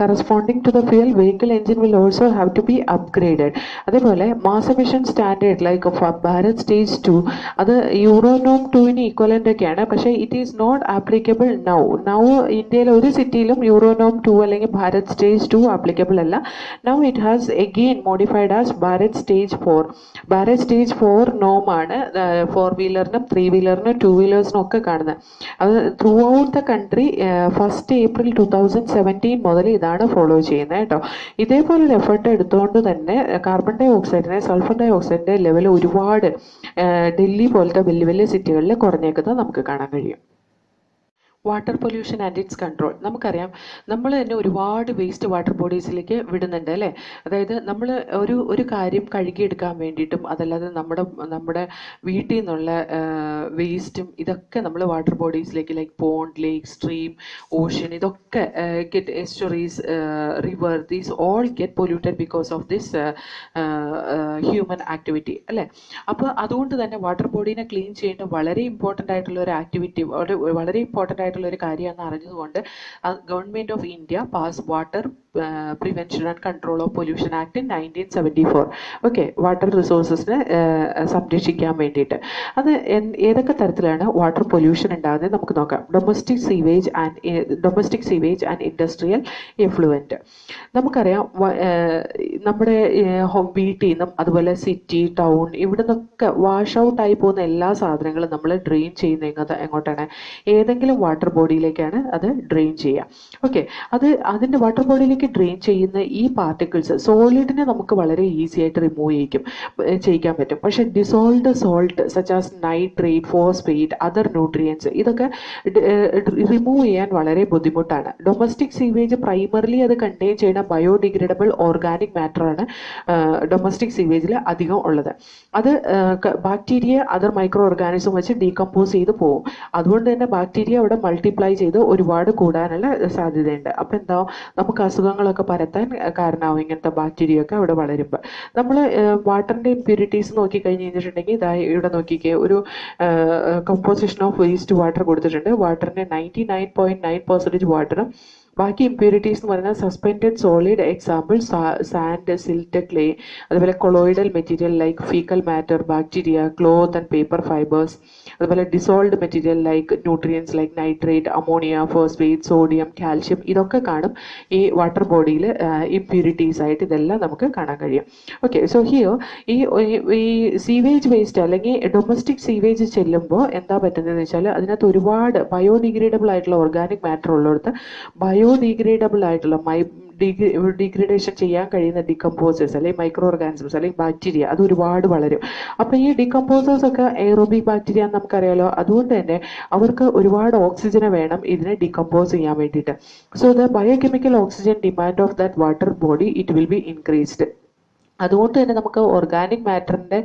corresponding to the fuel vehicle engine will also have to be upgraded. അതേപോലെ mass emission standard like Bharat stage 2 അത് യൂറോനോം 2-ന് ഈക്വലൻ്റ് ഒക്കെയാണ്. പക്ഷേ it is not applicable now ഇന്ത്യയിൽ ഒരു സിറ്റിയിലും യൂറോനോം 2 അല്ലെങ്കിൽ ഭാരത് സ്റ്റേജ് 2 ആപ്ലിക്കബിൾ അല്ല. Now it has again modified as Bharat stage 4. Bharat stage 4 നോം ആണ് 4 വീലറിനും 3 വീലറിനും 2 വീലേഴ്സിനും ഒക്കെ കാണുന്നത്. അത് through out the country 1 April 2017 മുതൽ ഇതാണ് ഫോളോ ചെയ്യുന്നത് കേട്ടോ. ഇതേപോലൊരു എഫേർട്ട് എടുത്തുകൊണ്ട് തന്നെ കാർബൺ ഡൈ ഓക്സൈഡിനെ സൾഫർ ഡൈ ഓക്സൈഡിൻ്റെ ലെവൽ ഒരുപാട് ഡൽഹി പോലത്തെ വലിയ വലിയ സിറ്റികളിൽ കുറഞ്ഞേക്കുന്നത് നമുക്ക് കാണാൻ കഴിയും. Water pollution and its control. നമുക്കറിയാം നമ്മൾ തന്നെ ഒരുപാട് വേസ്റ്റ് വാട്ടർ ബോഡീസിലേക്ക് വിടുന്നുണ്ട് അല്ലേ. അതായത് നമ്മൾ ഒരു കാര്യം കഴുകിയെടുക്കാൻ വേണ്ടിയിട്ടും അതല്ലാതെ നമ്മുടെ വീട്ടിൽ നിന്നുള്ള വേസ്റ്റും ഇതൊക്കെ നമ്മൾ വാട്ടർ ബോഡീസിലേക്ക് like pond, lake, stream, ocean ഇതൊക്കെ get estuaries, river, these all get polluted because of this human activity അല്ലേ. അപ്പോൾ അതുകൊണ്ട് തന്നെ വാട്ടർ ബോഡീനെ ക്ലീൻ ചെയ്യേണ്ട വളരെ ഇമ്പോർട്ടൻ്റ് ആയിട്ടുള്ള ഒരു ആക്ടിവിറ്റി, വളരെ ഇമ്പോർട്ടൻ്റ് ആയിട്ടുള്ള ഒരു കാര്യമാണെന്ന് അറിഞ്ഞതുകൊണ്ട് government of India pass water prevention and control of pollution act 1974. Okay, water റിസോഴ്സസിനെ സംരക്ഷിക്കാൻ വേണ്ടിയിട്ട്. അത് ഏതൊക്കെ തരത്തിലാണ് വാട്ടർ പൊല്യൂഷൻ ഉണ്ടാകുന്നത് നമുക്ക് നോക്കാം. Domestic sewage and industrial effluent. നമുക്കറിയാം നമ്മുടെ വീട്ടിൽ നിന്നും അതുപോലെ സിറ്റി, ടൗൺ, ഇവിടെ നിന്നൊക്കെ വാഷ് ഔട്ട് ആയി പോകുന്ന എല്ലാ സാധനങ്ങളും നമ്മൾ ഡ്രെയിൻ ചെയ്യുന്ന എങ്ങോട്ടാണ്? ഏതെങ്കിലും വാട്ടർ ബോഡിയിലേക്കാണ് അത് ഡ്രെയിൻ ചെയ്യുക. ഓക്കെ, അതിൻ്റെ വാട്ടർ ബോഡിയിലേക്ക് ഡ്രെയിൻ ചെയ്യുന്ന ഈ പാർട്ടിക്കിൾസ് സോളിഡിനെ നമുക്ക് വളരെ ഈസി ആയിട്ട് റിമൂവ് ചെയ്യിക്കാൻ പറ്റും. പക്ഷേ dissolved salt such as nitrate, phosphate, other nutrients, ഇതൊക്കെ റിമൂവ് ചെയ്യാൻ വളരെ ബുദ്ധിമുട്ടാണ്. ഡൊമസ്റ്റിക് സീവേജ് പ്രൈമറിലി അത് കണ്ടെയ്ൻ ചെയ്യുന്ന ബയോഡിഗ്രേഡബിൾ ഓർഗാനിക് മാറ്ററാണ് ഡൊമസ്റ്റിക് സീവേജിൽ അധികം ഉള്ളത്. അത് ബാക്ടീരിയ, അതർ മൈക്രോ ഓർഗാനിസം വെച്ച് ഡീകമ്പോസ് ചെയ്ത് പോകും. അതുകൊണ്ട് തന്നെ ബാക്ടീരിയ അവിടെ മൾട്ടിപ്ലൈ ചെയ്ത് ഒരുപാട് കൂടാനുള്ള സാധ്യതയുണ്ട്. അപ്പം എന്താ, നമുക്ക് അസുഖങ്ങളൊക്കെ പരത്താൻ കാരണമാവും ഇങ്ങനത്തെ ബാക്ടീരിയ ഒക്കെ അവിടെ വളരുമ്പോൾ. നമ്മൾ വാട്ടറിൻ്റെ ഇമ്പ്യൂരിറ്റീസ് നോക്കിക്കഴിഞ്ഞ് കഴിഞ്ഞിട്ടുണ്ടെങ്കിൽ ഇതായി ഇവിടെ നോക്കിക്കേ, ഒരു കമ്പോസിഷൻ ഓഫ് വേസ്റ്റ് വാട്ടർ കൊടുത്തിട്ടുണ്ട്. വാട്ടറിൻ്റെ 99.9% വാട്ടറും ബാക്കി ഇമ്പ്യൂരിറ്റീസ് എന്ന് പറയുന്നത് suspended solid, example sand, silt, clay, അതുപോലെ colloidal material like faecal matter, bacteria, cloth and paper fibres, അതുപോലെ dissolved material like nutrients like nitrate, ammonia, phosphate, sodium, calcium, ഇതൊക്കെ കാണും ഈ വാട്ടർ ബോഡിയിൽ ഇമ്പ്യൂരിറ്റീസ് ആയിട്ട്. ഇതെല്ലാം നമുക്ക് കാണാൻ കഴിയും. ഓക്കെ, സോ ഹിയർ ഈ സീവേജ് വേസ്റ്റ് അല്ലെങ്കിൽ ഡൊമസ്റ്റിക് സീവേജ് ചെല്ലുമ്പോൾ എന്താ പറ്റുന്നതെന്ന് വെച്ചാൽ അതിനകത്ത് ഒരുപാട് ബയോഡിഗ്രേഡബിൾ ആയിട്ടുള്ള ഓർഗാനിക് മാറ്റർ ഉള്ളിടത്ത് ബയോഡിഗ്രേഡബിൾ ആയിട്ടുള്ള ഡീഗ്രേഡേഷൻ ചെയ്യാൻ കഴിയുന്ന ഡികമ്പോസേഴ്സ് അല്ലെങ്കിൽ മൈക്രോ ഓർഗാനിസംസ് അല്ലെങ്കിൽ ബാക്ടീരിയ അത് ഒരുപാട് വളരും. അപ്പം ഈ ഡികമ്പോസേഴ്സ് ഒക്കെ എയറോബിക് ബാക്ടീരിയ എന്ന് നമുക്കറിയാലോ. അതുകൊണ്ട് തന്നെ അവർക്ക് ഒരുപാട് ഓക്സിജനെ വേണം ഇതിനെ ഡികമ്പോസ് ചെയ്യാൻ വേണ്ടിയിട്ട്. So the biochemical oxygen demand of that water body it will be increased. അതുകൊണ്ട് തന്നെ നമുക്ക് ഓർഗാനിക് മാറ്ററിൻ്റെ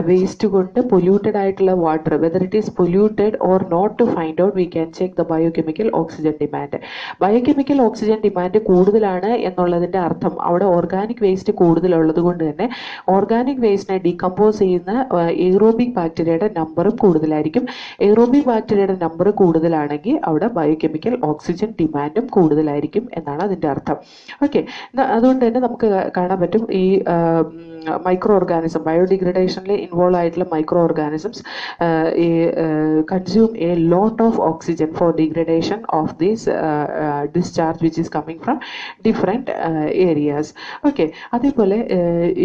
വേസ്റ്റ് കൊണ്ട് പൊല്യൂട്ടഡ് ആയിട്ടുള്ള water, whether it is polluted or not, to find out we can check the biochemical oxygen demand. Biochemical oxygen demand കൂടുതലാണ് എന്നുള്ളതിൻ്റെ അർത്ഥം അവിടെ ഓർഗാനിക് വേസ്റ്റ് കൂടുതലുള്ളത് കൊണ്ട് തന്നെ ഓർഗാനിക് വേസ്റ്റിനെ ഡീകമ്പോസ് ചെയ്യുന്ന എയ്റോബിക് ബാക്ടീരിയയുടെ നമ്പറും കൂടുതലായിരിക്കും. എയ്റോബിക് ബാക്ടീരിയയുടെ നമ്പർ കൂടുതലാണെങ്കിൽ അവിടെ ബയോകെമിക്കൽ ഓക്സിജൻ ഡിമാൻഡും കൂടുതലായിരിക്കും എന്നാണ് അതിൻ്റെ അർത്ഥം. ഓക്കെ, അതുകൊണ്ട് തന്നെ നമുക്ക് കാണാൻ പറ്റും ഈ മൈക്രോ ഓർഗാനിസം, ബയോഡിഗ്രഡേഷനിൽ ഇൻവോൾവ് ആയിട്ടുള്ള micro organisms consume a lot of oxygen for degradation of this discharge which is coming from different areas. Okay, അതേപോലെ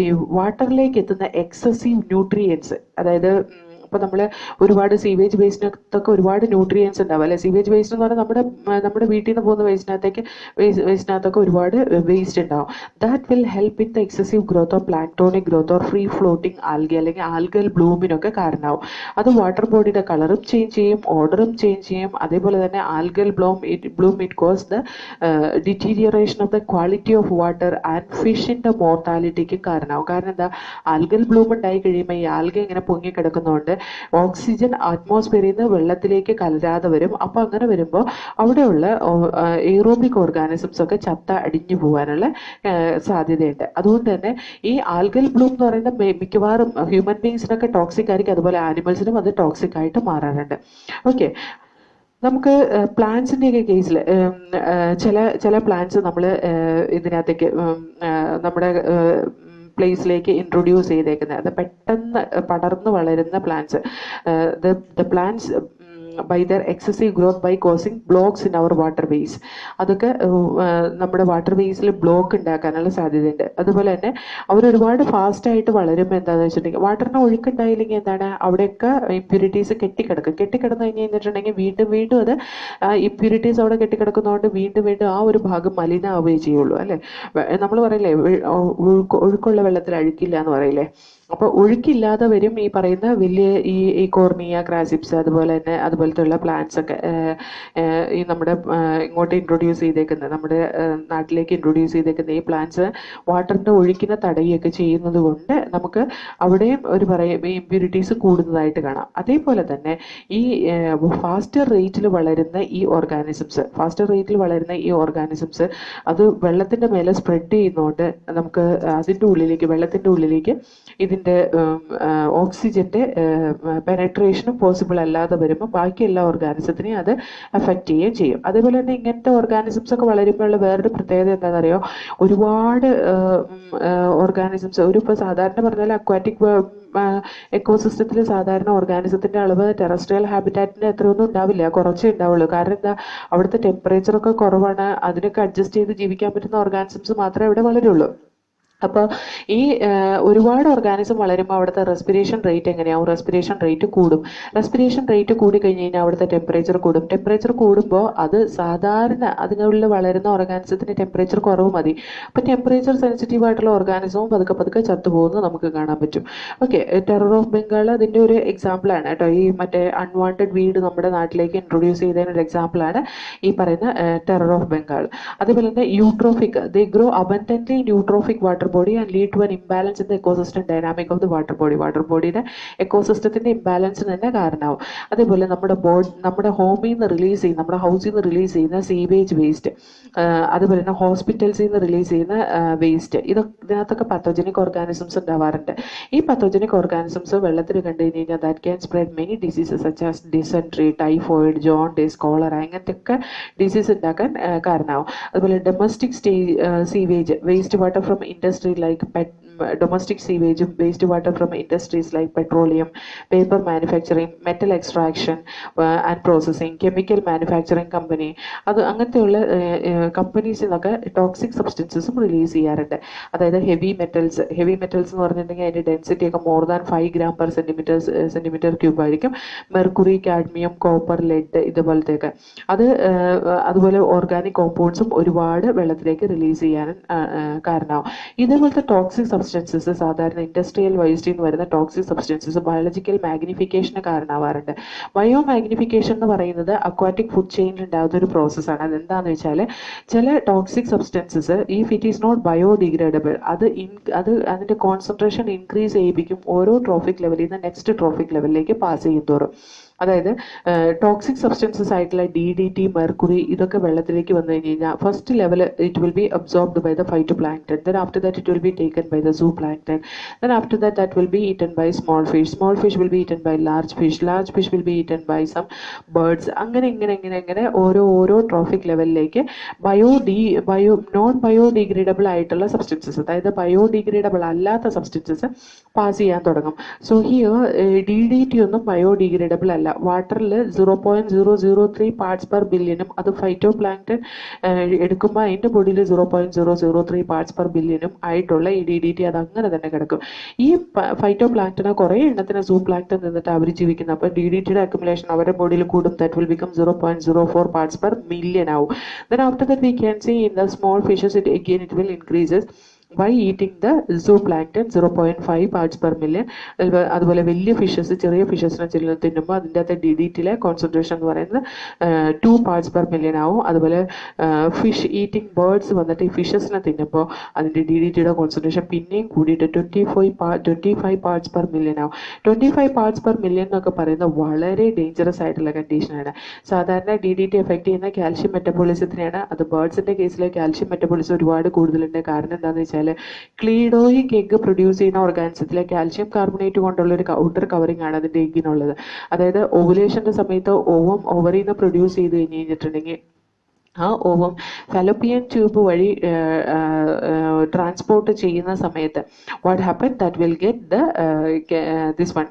ഈ വാട്ടറിലേക്ക് എത്തുന്ന എക്സസീവ് ന്യൂട്രിയൻസ്, അതായത് ഇപ്പോൾ നമ്മൾ ഒരുപാട് സീവേജ് വേസ്റ്റിനകത്തൊക്കെ ഒരുപാട് ന്യൂട്രിയൻസ് ഉണ്ടാവും അല്ലെ. സീവേജ് വേസ്റ്റ് എന്ന് പറഞ്ഞാൽ നമ്മുടെ വീട്ടിൽ നിന്ന് പോകുന്ന വേസ്റ്റിനകത്തൊക്കെ ഒരുപാട് വേസ്റ്റ് ഉണ്ടാവും. That will help in the excessive growth of planktonic growth or free floating algae അല്ലെങ്കിൽ ആൽഗൽ ബ്ലൂമിനൊക്കെ കാരണമാവും. അത് വാട്ടർ ബോഡിയുടെ കളറും ചേഞ്ച് ചെയ്യും, ഓർഡറും ചേഞ്ച് ചെയ്യും. അതേപോലെ തന്നെ algal bloom it cause the deterioration of the quality of water and ഫിഷിൻ്റെ മോർട്ടാലിറ്റിക്ക് കാരണമാവും. കാരണം എന്താ, ആൽഗൽ ബ്ലൂം ഉണ്ടായി കഴിയുമ്പോൾ ഈ ആൽഗ ഇങ്ങനെ പൊങ്ങിക്കിടക്കുന്നതുകൊണ്ട് ഓക്സിജൻ അറ്റ്മോസ്ഫിയറിൽ നിന്ന് വെള്ളത്തിലേക്ക് കലരാതെ വരും. അപ്പോൾ അങ്ങനെ വരുമ്പോൾ അവിടെയുള്ള എയ്റോബിക് ഓർഗാനിസംസ് ഒക്കെ അടിഞ്ഞു പോകാനുള്ള സാധ്യതയുണ്ട്. അതുകൊണ്ട് തന്നെ ഈ ആൽഗൽ ബ്ലൂം എന്ന് പറയുന്ന മിക്കവാറും ഹ്യൂമൻ ബീങ്സിനൊക്കെ ടോക്സിക് ആയിരിക്കും, അതുപോലെ ആനിമൽസിനും അത് ടോക്സിക് ആയിട്ട് മാറാറുണ്ട്. ഓക്കെ, നമുക്ക് പ്ലാന്റ്സിൻ്റെയൊക്കെ കേസിൽ ചില പ്ലാന്റ്സ് നമ്മൾ ഇതിനകത്തേക്ക് നമ്മുടെ പ്ലേസിലേക്ക് ഇൻട്രൊഡ്യൂസ് ചെയ്തേക്കുന്നത്, അത് പെട്ടെന്ന് പടർന്നു വളരുന്ന plants, the plants by their excessive growth by causing blocks in our waterways. അതൊക്കെ നമ്മുടെ വാട്ടർ വേസിൽ ബ്ലോക്ക് ഉണ്ടാക്കാനുള്ള സാധ്യതയുണ്ട്. അതുപോലെ തന്നെ അവർ ഒരുപാട് ഫാസ്റ്റായിട്ട് വളരുമ്പോൾ എന്താണെന്ന് വെച്ചിട്ടുണ്ടെങ്കിൽ വാട്ടറിന് ഒഴുക്കുണ്ടായില്ലെങ്കിൽ എന്താണ്, അവിടെയൊക്കെ ഇമ്പ്യൂരിറ്റീസ് കെട്ടിക്കിടന്നു കഴിഞ്ഞിട്ടുണ്ടെങ്കിൽ വീണ്ടും അത് ഇമ്പ്യൂരിറ്റീസ് അവിടെ കെട്ടിക്കിടക്കുന്നതുകൊണ്ട് വീണ്ടും ആ ഒരു ഭാഗം മലിനമാവുകയേ ചെയ്യുള്ളൂ അല്ലേ. നമ്മൾ പറയില്ലേ ഒഴുക്കുള്ള വെള്ളത്തിൽ അഴുക്കില്ല എന്ന് പറയില്ലേ. അപ്പോൾ ഒഴുക്കില്ലാതെ വരും ഈ പറയുന്ന വലിയ ഈ കോർണിയ, ക്രാസിപ്സ്, അതുപോലത്തെ ഉള്ള പ്ലാന്റ്സ് ഒക്കെ ഈ നമ്മുടെ ഇങ്ങോട്ട് ഇൻട്രൊഡ്യൂസ് ചെയ്തേക്കുന്നത്, നമ്മുടെ നാട്ടിലേക്ക് ഇൻട്രൊഡ്യൂസ് ചെയ്തേക്കുന്ന ഈ പ്ലാന്റ്സ് വാട്ടറിൻ്റെ ഒഴുക്കിനെ തടയുകയൊക്കെ ചെയ്യുന്നത് കൊണ്ട് നമുക്ക് അവിടെയും ഈ ഇമ്പ്യൂരിറ്റീസ് കൂടുന്നതായിട്ട് കാണാം. അതേപോലെ തന്നെ ഈ ഫാസ്റ്റർ റേറ്റിൽ വളരുന്ന ഈ ഓർഗാനിസംസ് അത് വെള്ളത്തിൻ്റെ മേലെ സ്പ്രെഡ് ചെയ്യുന്നതുകൊണ്ട് നമുക്ക് വെള്ളത്തിൻ്റെ ഉള്ളിലേക്ക് ഇതിൻ്റെ ഓക്സിജൻ്റെ പെനട്രേഷനും പോസിബിൾ അല്ലാതെ വരുമ്പോൾ ബാക്കി എല്ലാ ഓർഗാനിസത്തിനെയും അത് അഫക്റ്റ് ചെയ്യുകയും ചെയ്യും. അതേപോലെ തന്നെ ഇങ്ങനത്തെ ഓർഗാനിസംസ് ഒക്കെ വളരുമ്പോഴുള്ള വേറൊരു പ്രത്യേകത എന്താണെന്നറിയോ, ഒരുപാട് ഓർഗാനിസംസ് ഇപ്പോൾ സാധാരണ പറഞ്ഞാൽ അക്വാറ്റിക് എക്കോസിസ്റ്റത്തിൽ സാധാരണ ഓർഗാനിസത്തിൻ്റെ അളവ് ടെറസ്ട്രിയൽ ഹാബിറ്റാറ്റിൻ്റെ അത്രയൊന്നും ഉണ്ടാവില്ല, കുറച്ചേ ഉണ്ടാവുള്ളൂ. കാരണം എന്താ, അവിടുത്തെ ടെമ്പറേച്ചറൊക്കെ കുറവാണ്, അതിനൊക്കെ അഡ്ജസ്റ്റ് ചെയ്ത് ജീവിക്കാൻ പറ്റുന്ന ഓർഗാനിസംസ് മാത്രമേ ഇവിടെ വളരുള്ളൂ. അപ്പോൾ ഈ ഒരുപാട് ഓർഗാനിസം വളരുമ്പോൾ അവിടുത്തെ റെസ്പിറേഷൻ റേറ്റ് എങ്ങനെയാവും, റെസ്പിറേഷൻ റേറ്റ് കൂടും. റെസ്പിറേഷൻ റേറ്റ് കൂടി കഴിഞ്ഞ് കഴിഞ്ഞാൽ അവിടുത്തെ ടെമ്പറേച്ചർ കൂടും. ടെമ്പറേച്ചർ കൂടുമ്പോൾ അത് സാധാരണ അതിനുള്ളിൽ വളരുന്ന ഓർഗാനിസത്തിന് ടെമ്പറേച്ചർ കുറവ് മതി. അപ്പോൾ ടെമ്പറേച്ചർ സെൻസിറ്റീവ് ആയിട്ടുള്ള ഓർഗാനിസവും പതുക്കെ പതുക്കെ ചത്തുപോകുന്നത് നമുക്ക് കാണാൻ പറ്റും. ഓക്കെ, ടെറർ ഓഫ് ബംഗാൾ അതിൻ്റെ ഒരു എക്സാമ്പിളാണ് കേട്ടോ. ഈ മറ്റേ അൺവാണ്ടഡ് വീഡ് നമ്മുടെ നാട്ടിലേക്ക് ഇൻട്രൊഡ്യൂസ് ചെയ്തതിനൊരു എക്സാമ്പിളാണ് ഈ പറയുന്ന ടെറർ ഓഫ് ബംഗാൾ. അതേപോലെ തന്നെ eutrophic, they grow abundantly in eutrophic water body and lead to an imbalance in the ecosystem dynamic of the water body. Water ബോഡിയുടെ എക്കോസിസ്റ്റത്തിൻ്റെ ഇംബാലൻസിന് തന്നെ കാരണമാവും. അതേപോലെ നമ്മുടെ ഹോമിൽ നിന്ന് റിലീസ് ചെയ്യുന്ന, നമ്മുടെ ഹൗസിൽ നിന്ന് റിലീസ് ചെയ്യുന്ന സീവേജ് വേസ്റ്റ്, അതുപോലെ തന്നെ ഹോസ്പിറ്റൽസിൽ നിന്ന് റിലീസ് ചെയ്യുന്ന വേസ്റ്റ്, ഇതിനകത്തൊക്കെ പത്തോജനിക് ഓർഗാനിസംസ് ഉണ്ടാവാറുണ്ട്. ഈ പത്തോജനിക് ഓർഗാനിസംസ് വെള്ളത്തിൽ കണ്ടു കഴിഞ്ഞ് കഴിഞ്ഞാൽ that can spread many diseases such as dysentery, typhoid, jaundice, cholera, ഇങ്ങനത്തെയൊക്കെ ഡിസീസ് ഉണ്ടാക്കാൻ കാരണമാവും. അതുപോലെ domestic sewage, waste water from industry like domestic sewage, wastewater from industries like petroleum, paper manufacturing, metal extraction and processing, chemical manufacturing company, അത് അങ്ങനത്തെയുള്ള കമ്പനീസിൽ നിന്നൊക്കെ toxic സബ്സ്റ്റൻസസും release ചെയ്യാറുണ്ട്. അതായത് heavy metals എന്ന് പറഞ്ഞിട്ടുണ്ടെങ്കിൽ അതിൻ്റെ ഡെൻസിറ്റി ഒക്കെ more than 5 gram per centimetre cube ആയിരിക്കും. മെർക്കുറി, കാഡ്മിയം, കോപ്പർ, ലെഡ് ഇതുപോലത്തെയൊക്കെ അതുപോലെ ഓർഗാനിക് കോമ്പൗണ്ട്സും ഒരുപാട് വെള്ളത്തിലേക്ക് റിലീസ് ചെയ്യാനും കാരണമാവും. ഇതേപോലത്തെ ടോക്സിക് സബ്സ്റ്റൻസസ് സാധാരണ ഇൻഡസ്ട്രിയൽ വേസ്റ്റിൽ നിന്ന് വരുന്ന ടോക്സിക് സബ്സ്റ്റൻസസ് ബയോളജിക്കൽ മാഗ്നിഫിക്കേഷന് കാരണമാവാറുണ്ട്. ബയോ മാഗ്നിഫിക്കേഷൻ എന്ന് പറയുന്നത് അക്വാറ്റിക് ഫുഡ് ചെയിനിൽ ഉണ്ടാകുന്ന ഒരു പ്രോസസ്സാണ്. അതെന്താണെന്ന് വെച്ചാൽ ചില toxic substances if it is not biodegradable അതിൻ്റെ കോൺസെൻട്രേഷൻ ഇൻക്രീസ് ചെയ്യിപ്പിക്കും ഓരോ ട്രോഫിക് ലെവലിൽ നിന്ന് നെക്സ്റ്റ് ട്രോഫിക് ലെവലിലേക്ക് പാസ് ചെയ്യും തോറും. അതായത് ടോക്സിക് സബ്സ്റ്റൻസസ് ആയിട്ടുള്ള DDT, മെർക്കുറി ഇതൊക്കെ വെള്ളത്തിലേക്ക് വന്നു കഴിഞ്ഞ് കഴിഞ്ഞാൽ first level it will be absorbed by the phytoplankton, then after that it will be taken by the zooplankton, then after that will be eaten by small fish will be eaten by large fish will be eaten by some birds. അങ്ങനെ ഇങ്ങനെ ഓരോ trophic ലെവലിലേക്ക് non biodegradable ആയിട്ടുള്ള substances, അതായത് biodegradable അല്ലാത്ത substances pass ചെയ്യാൻ തുടങ്ങും. So here DDT ഒന്നും ബയോഡിഗ്രേഡബിൾ അല്ല. വാട്ടറിൽ 0.003 പാർട്സ് പെർ ബില്യനും അത് ഫൈറ്റോപ്ലാങ്ക്ടൺ എടുക്കുമ്പോൾ അതിൻ്റെ ബോഡിയിൽ 0.003 പാർട്സ് പെർ ബില്യനും ആയിട്ടുള്ള ഈ DDT അത് അങ്ങനെ തന്നെ കിടക്കും. ഈ ഫൈറ്റോപ്ലാങ്ക്ടനെ കുറേ എണ്ണത്തിന് സൂപ്ലാങ്ക്ടൺ നിന്നിട്ട് അവർ ജീവിക്കുന്നത്. അപ്പോൾ DDTയുടെ അക്യുമുലേഷൻ അവരുടെ ബോഡിയിൽ കൂടും. That will become 0.04 parts per million ആവും. Then after that we can see in the small fishes it will increases by eating the zooplankton 0.5 parts per million. അതുപോലെ വലിയ ഫിഷസ്, ചെറിയ ഫിഷസിനെ തിന്നുമ്പോൾ അതിൻ്റെ അകത്ത് DDTയിലെ കോൺസെൻട്രേഷൻ എന്ന് പറയുന്നത് 2 parts per million ആവും. അതുപോലെ ഫിഷ് ഈറ്റിംഗ് ബേർഡ്സ് വന്നിട്ട് ഈ ഫിഷസിനെ തിന്നുമ്പോൾ അതിൻ്റെ DDTയുടെ കോൺസെൻട്രേഷൻ പിന്നെയും കൂടിയിട്ട് 25 parts per million ആവും. 25 parts per million എന്നൊക്കെ പറയുന്നത് വളരെ ഡേഞ്ചറസ് ആയിട്ടുള്ള കണ്ടീഷനാണ്. സാധാരണ DDT എഫക്ട് ചെയ്യുന്ന കാൽഷ്യം മെറ്റബോളിസത്തിനെയാണ്. അത് ബേർഡ്സിൻ്റെ കേസിൽ കാൽഷ്യം മെറ്റബോളിസം ഒരുപാട് കൂടുതലുണ്ട്. കാരണം എന്താണെന്ന് വെച്ചാൽ ക്ലീഡോയിക് എഗ് പ്രൊഡ്യൂസ് ചെയ്യുന്ന ഓർഗാനിസത്തിലെ കാൽഷ്യം കാർബണേറ്റ് കൊണ്ടുള്ള ഒരു ഔട്ടർ കവറിംഗ് ആണ് അതിൻ്റെ എഗ്ഗിനുള്ളത്. അതായത് ഓവുലേഷൻ്റെ സമയത്ത് ഓവറിൽ നിന്ന് പ്രൊഡ്യൂസ് ചെയ്ത് കഴിഞ്ഞിട്ടുണ്ടെങ്കിൽ ആ ഓവം ഫാലോപ്പിയൻ ട്യൂബ് വഴി ട്രാൻസ്പോർട്ട് ചെയ്യുന്ന സമയത്ത് what happen that will get this one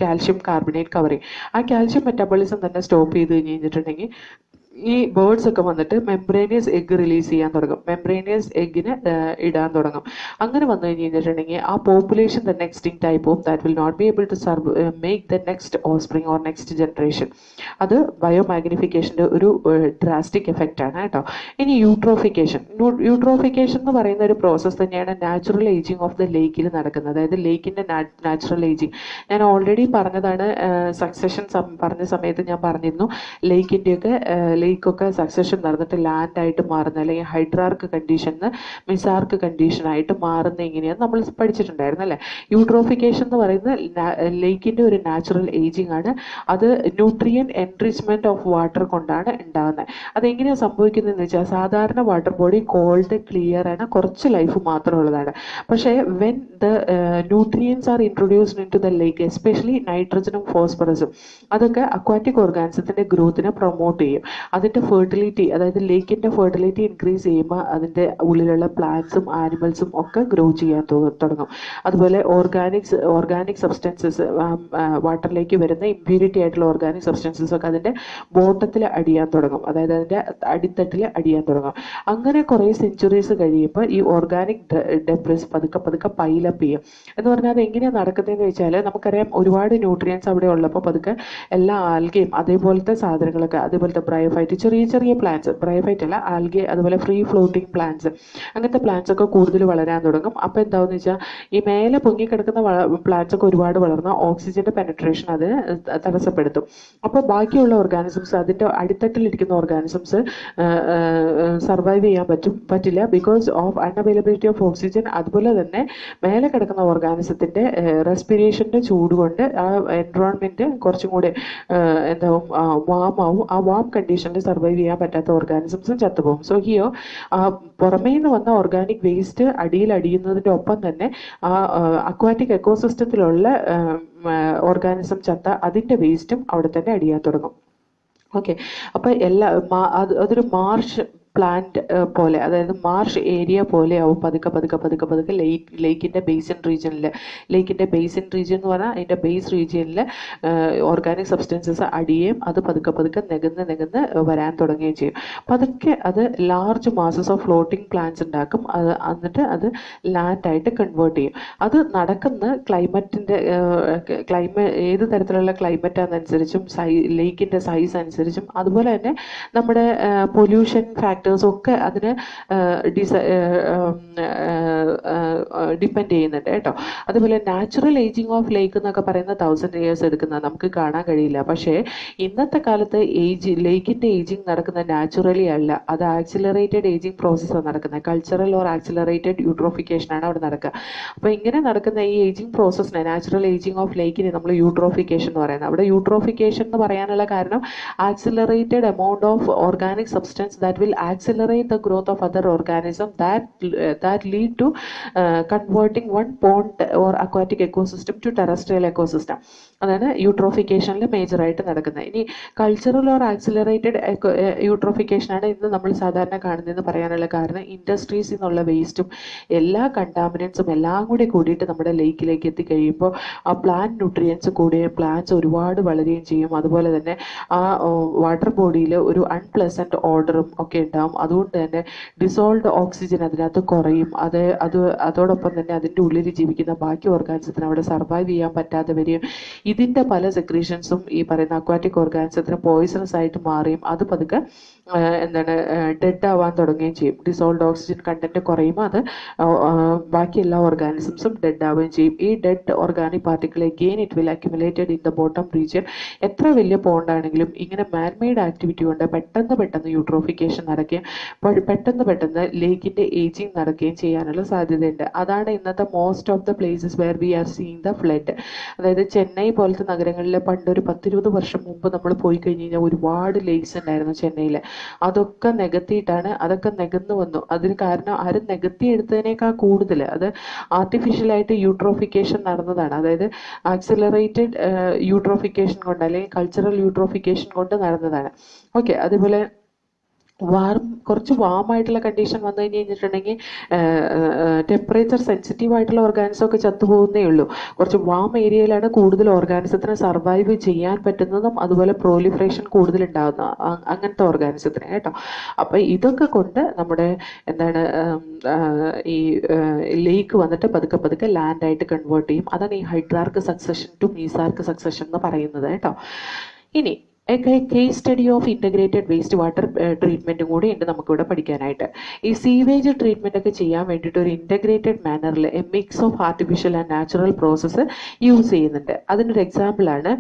calcium carbonate covering. ആ കാൽഷ്യം മെറ്റാബോളിസം തന്നെ സ്റ്റോപ്പ് ചെയ്ത് കഴിഞ്ഞിട്ടുണ്ടെങ്കിൽ ഈ ബേർഡ്സ് ഒക്കെ വന്നിട്ട് മെംബ്രേനിയസ് എഗ് റിലീസ് ചെയ്യാൻ തുടങ്ങും. മെംബ്രേനിയസ് എഗ്ഗിന് ഇടാൻ തുടങ്ങും. അങ്ങനെ വന്നു കഴിഞ്ഞിട്ടുണ്ടെങ്കിൽ ആ പോപ്പുലേഷൻ തന്നെ എക്സ്റ്റിങ്ക്റ്റ് ആയി പോകും. That will not be able to make the next offspring or next generation. അത് ബയോമാഗ്നിഫിക്കേഷൻ്റെ ഒരു ഡ്രാസ്റ്റിക് എഫക്റ്റ് ആണ് കേട്ടോ. ഇനി യൂട്രോഫിക്കേഷൻ എന്ന് പറയുന്ന ഒരു പ്രോസസ്സ് തന്നെയാണ് നാച്ചുറൽ ഏജിങ് ഓഫ് ദ ലേക്കിൽ നടക്കുന്നത്. അതായത് ലേക്കിൻ്റെ നാച്ചുറൽ ഏജിങ് ഞാൻ ഓൾറെഡി പറഞ്ഞതാണ്. സക്സഷൻ പറഞ്ഞ സമയത്ത് ഞാൻ പറഞ്ഞിരുന്നു ലേക്കിൻ്റെയൊക്കെ ലേക്കൊക്കെ സക്സഷൻ നടന്നിട്ട് ലാൻഡായിട്ട് മാറുന്ന അല്ലെങ്കിൽ ഹൈഡ്രാർക്ക് കണ്ടീഷന് മിസാർക്ക് കണ്ടീഷനായിട്ട് മാറുന്ന എങ്ങനെയാണെന്ന് നമ്മൾ പഠിച്ചിട്ടുണ്ടായിരുന്നു അല്ലേ. യൂട്രോഫിക്കേഷൻ എന്ന് പറയുന്നത് ലേക്കിൻ്റെ ഒരു നാച്ചുറൽ ഏജിങ് ആണ്. അത് ന്യൂട്രിയൻ എൻറിച്ച്മെന്റ് ഓഫ് വാട്ടർ കൊണ്ടാണ് ഉണ്ടാകുന്നത്. അതെങ്ങനെയാണ് സംഭവിക്കുന്നതെന്ന് വെച്ചാൽ സാധാരണ വാട്ടർ ബോഡി കോൾഡ് ക്ലിയർ ആണ്, കുറച്ച് ലൈഫ് മാത്രമുള്ളതാണ്. പക്ഷേ when the nutrients are introduced in to the lake, especially നൈട്രജനും ഫോസ്ഫറസും, അതൊക്കെ അക്വാറ്റിക് ഓർഗാനിസത്തിൻ്റെ ഗ്രോത്തിനെ പ്രൊമോട്ട് ചെയ്യും. അതിൻ്റെ ഫെർട്ടിലിറ്റി, അതായത് ലേക്കിൻ്റെ ഫെർട്ടിലിറ്റി ഇൻക്രീസ് ചെയ്യുമ്പോൾ അതിൻ്റെ ഉള്ളിലുള്ള പ്ലാന്റ്സും ആനിമൽസും ഒക്കെ ഗ്രോ ചെയ്യാൻ തുടങ്ങും. അതുപോലെ ഓർഗാനിക് സബ്സ്റ്റൻസസ്, വാട്ടറിലേക്ക് വരുന്ന ഇമ്പ്യൂരിറ്റി ആയിട്ടുള്ള ഓർഗാനിക് സബ്സ്റ്റൻസസ് ഒക്കെ അതിൻ്റെ ബോട്ടത്തിൽ അടിയാൻ തുടങ്ങും, അതായത് അതിൻ്റെ അടിത്തട്ടിൽ അടിയാൻ തുടങ്ങും. അങ്ങനെ കുറേ സെഞ്ചുറീസ് കഴിയുമ്പോൾ ഈ ഓർഗാനിക് ഡെബ്രിസ് പതുക്കെ പതുക്കെ പൈലപ്പ് ചെയ്യും. എന്ന് പറഞ്ഞാൽ അത് എങ്ങനെയാണ് നടക്കുന്നതെന്ന് വെച്ചാൽ നമുക്കറിയാം, ഒരുപാട് ന്യൂട്രിയൻസ് അവിടെ ഉള്ളപ്പോൾ പതുക്കെ എല്ലാ ആൽഗയും അതേപോലത്തെ സാധനങ്ങളൊക്കെ, അതേപോലത്തെ ബ്രയോഫൈറ്റ്, ചെറിയ ചെറിയ പ്ലാന്റ്സ്, ബ്രയോഫൈറ്റ് അല്ല ആൽഗെ, അതുപോലെ ഫ്രീ ഫ്ലോട്ടിംഗ് പ്ലാന്റ്സ്, അങ്ങനത്തെ പ്ലാന്റ്സ് ഒക്കെ കൂടുതൽ വളരാൻ തുടങ്ങും. അപ്പോൾ എന്താണെന്ന് വെച്ചാൽ ഈ മേലെ പൊങ്ങിക്കിടക്കുന്ന പ്ലാന്റ്സ് ഒക്കെ ഒരുപാട് വളർന്ന ഓക്സിജന്റെ പെനട്രേഷൻ അത് തടസ്സപ്പെടുത്തും. അപ്പോൾ ബാക്കിയുള്ള ഓർഗാനിസംസ്, അതിൻ്റെ അടിത്തട്ടിലിരിക്കുന്ന ഓർഗാനിസംസ് സർവൈവ് ചെയ്യാൻ പറ്റില്ല because of unavailability of oxygen. അതുപോലെ തന്നെ മേലെ കിടക്കുന്ന ഓർഗാനിസത്തിന്റെ റെസ്പിറേഷന്റെ ചൂട് കൊണ്ട് ആ എൻവറോൺമെന്റ് കുറച്ചും കൂടെ എന്താവും, വാം ആവും. ആ വാം കണ്ടീഷനിൽ സർവൈവ് ചെയ്യാൻ പറ്റാത്ത ഓർഗാനിസംസും ചത്തുപോകും. സോ ഹിയോ പുറമേ നിന്ന് വന്ന ഓർഗാനിക് വേസ്റ്റ് അടിയിൽ അടിയുന്നതിൻ്റെ ഒപ്പം തന്നെ ആ അക്വാറ്റിക് എക്കോസിസ്റ്റത്തിലുള്ള ഓർഗാനിസം ചത്ത അതിൻ്റെ വേസ്റ്റും അവിടെ തന്നെ അടിയാൻ തുടങ്ങും. ഓക്കെ, അപ്പോൾ അതൊരു മാർഷ് പ്ലാന്റ് പോലെ, അതായത് മാർഷ് ഏരിയ പോലെ ആവും പതുക്കെ പതുക്കെ പതുക്കെ പതുക്കെ ലേക്കിൻ്റെ ബേസിൻ റീജിയനിൽ. ലേക്കിൻ്റെ ബേസിൻ റീജിയൻ എന്ന് പറഞ്ഞാൽ അതിൻ്റെ ബേസ് റീജിയനിൽ ഓർഗാനിക് സബ്സ്റ്റൻസസ് അടിയുകയും അത് പതുക്കെ പതുക്കെ നികന്ന് വരാൻ തുടങ്ങുകയും ചെയ്യും. പതുക്കെ അത് large masses of floating plants ഉണ്ടാക്കും. എന്നിട്ട് അത് ലാൻഡായിട്ട് കൺവേർട്ട് ചെയ്യും. അത് നടക്കുന്ന ക്ലൈമറ്റിൻ്റെ ഏത് തരത്തിലുള്ള ക്ലൈമറ്റാണെന്നനുസരിച്ചും ലേക്കിൻ്റെ സൈസ് അനുസരിച്ചും അതുപോലെ തന്നെ നമ്മുടെ പൊല്യൂഷൻ ഫാക്ടേഴ്സും ഒക്കെ അതിന് ഡിപ്പെൻഡ് ചെയ്യുന്നുണ്ട് കേട്ടോ. അതുപോലെ നാച്ചുറൽ ഏജിങ് ഓഫ് ലേക്ക് എന്നൊക്കെ പറയുന്ന 1000 years എടുക്കുന്നത് നമുക്ക് കാണാൻ കഴിയില്ല. പക്ഷേ ഇന്നത്തെ കാലത്ത് ലേക്കിൻ്റെ ഏജിങ് നടക്കുന്ന നാച്ചുറലി അല്ല, അത് ആക്സിലറേറ്റഡ് ഏജിങ് പ്രോസസ്സാണ് നടക്കുന്നത്. കൾച്ചറൽ ഓർ ആക്സിലറേറ്റഡ് യൂട്രോഫിക്കേഷൻ ആണ് അവിടെ നടക്കുക. അപ്പോൾ ഇങ്ങനെ നടക്കുന്ന ഈ ഏജിങ് പ്രോസസ്സിനെ, നാച്ചുറൽ ഏജിങ് ഓഫ് ലേക്കിനെ നമ്മൾ യൂട്രോഫിക്കേഷൻ എന്ന് പറയുന്നത്. അവിടെ യൂട്രോഫിക്കേഷൻ എന്ന് പറയാനുള്ള കാരണം accelerated amount of organic substance that will accelerate the growth of other organisms that lead to converting one pond or aquatic ecosystem to terrestrial ecosystem. അതാണ് യൂട്രോഫിക്കേഷനിൽ മേജറായിട്ട് നടക്കുന്നത്. ഇനി കൾച്ചറൽ ഓർ ആക്സിലറേറ്റഡ് യൂട്രോഫിക്കേഷനാണ് ഇന്ന് നമ്മൾ സാധാരണ കാണുന്നതെന്ന് പറയാനുള്ള കാരണം ഇൻഡസ്ട്രീസിൽ നിന്നുള്ള വേസ്റ്റും എല്ലാ കണ്ടാമിനൻസും എല്ലാം കൂടി കൂടിയിട്ട് നമ്മുടെ ലേക്കിലേക്ക് എത്തിക്കഴിയുമ്പോൾ ആ പ്ലാന്റ് ന്യൂട്രിയൻസ് കൂടുകയും പ്ലാന്റ്സ് ഒരുപാട് വളരുകയും ചെയ്യും. അതുപോലെ തന്നെ ആ വാട്ടർ ബോഡിയിൽ ഒരു അൺപ്ലസൻറ്റ് ഓർഡറും ഒക്കെ ഉണ്ടാകും. അതുകൊണ്ട് തന്നെ ഡിസോൾവ്ഡ് ഓക്സിജൻ അതിനകത്ത് കുറയും. അതോടൊപ്പം തന്നെ അതിൻ്റെ ഉള്ളിൽ ജീവിക്കുന്ന ബാക്കി ഓർഗാനിസത്തിന് അവിടെ സർവൈവ് ചെയ്യാൻ പറ്റാതെ വരികയും ഇതിൻ്റെ പല സെക്രീഷൻസും ഈ പറയുന്ന അക്വാറ്റിക് ഓർഗാനിസത്തിന് പോയിസണസ് ആയിട്ട് മാറിയും അത് പതുക്കെ ഡെഡ് ആവാൻ തുടങ്ങുകയും ചെയ്യും. ഡിസോൾവ്ഡ് ഓക്സിജൻ കണ്ടന്റ് കുറയുമ്പോൾ അത് ബാക്കി എല്ലാ ഓർഗാനിസംസും ഡെഡ് ആവുകയും ചെയ്യും. ഈ dead organic particle again it will accumulated in the bottom region. എത്ര വലിയ പോണ്ടാണെങ്കിലും ഇങ്ങനെ മാൻമെയ്ഡ് ആക്ടിവിറ്റി കൊണ്ട് പെട്ടെന്ന് യൂട്രോഫിക്കേഷൻ നടക്കുകയും പെട്ടെന്ന് ലേക്കിൻ്റെ ഏജിങ് നടക്കുകയും ചെയ്യാനുള്ള സാധ്യതയുണ്ട്. അതാണ് ഇന്നത്തെ most of the places where we are seeing the flood. അതായത് ചെന്നൈ പോലത്തെ നഗരങ്ങളിൽ പണ്ട് ഒരു 10-20 വർഷം മുമ്പ് നമ്മൾ പോയി കഴിഞ്ഞ് കഴിഞ്ഞാൽ ഒരുപാട് ലേക്സ് ഉണ്ടായിരുന്നു ചെന്നൈയിൽ. അതൊക്കെ നികത്തിയിട്ടാണ്, അതൊക്കെ നികന്നു വന്നു. അതിന് കാരണം ആരും നികത്തിയെടുത്തതിനേക്കാൾ കൂടുതൽ അത് ആർട്ടിഫിഷ്യലായിട്ട് യൂട്രോഫിക്കേഷൻ നടന്നതാണ്. അതായത് ആക്സിലറേറ്റഡ് യൂട്രോഫിക്കേഷൻ കൊണ്ട് അല്ലെങ്കിൽ കൾച്ചറൽ യൂട്രോഫിക്കേഷൻ കൊണ്ട് നടന്നതാണ്. ഓക്കെ, അതുപോലെ കുറച്ച് വാമായിട്ടുള്ള കണ്ടീഷൻ വന്നു കഴിഞ്ഞിട്ടുണ്ടെങ്കിൽ ടെമ്പറേച്ചർ സെൻസിറ്റീവ് ആയിട്ടുള്ള ഓർഗാനിസം ഒക്കെ ചത്തുപോകുന്നേ ഉള്ളൂ. കുറച്ച് വാം ഏരിയയിലാണ് കൂടുതൽ ഓർഗാനിസത്തിന് സർവൈവ് ചെയ്യാൻ പറ്റുന്നതും അതുപോലെ പ്രോലിഫറേഷൻ കൂടുതൽ ഉണ്ടാകുന്ന അങ്ങനത്തെ ഓർഗാനിസത്തിന് കേട്ടോ. അപ്പം ഇതൊക്കെ കൊണ്ട് നമ്മുടെ ഈ ലേക്ക് വന്നിട്ട് പതുക്കെ ലാൻഡായിട്ട് കൺവേർട്ട് ചെയ്യും. അതാണ് ഈ hydrarch succession to mesarch succession എന്ന് പറയുന്നത് കേട്ടോ. ഇനി case study of integrated waste water ട്രീറ്റ്മെൻറ്റും കൂടി ഉണ്ട് നമുക്കിവിടെ പഠിക്കാനായിട്ട്. ഈ സീവേജ് ട്രീറ്റ്മെൻ്റ് ഒക്കെ ചെയ്യാൻ വേണ്ടിയിട്ട് ഒരു ഇൻ്റഗ്രേറ്റഡ് മാനറിൽ a mix of artificial and natural process use ചെയ്യുന്നുണ്ട്. അതിനൊരു എക്സാമ്പിളാണ്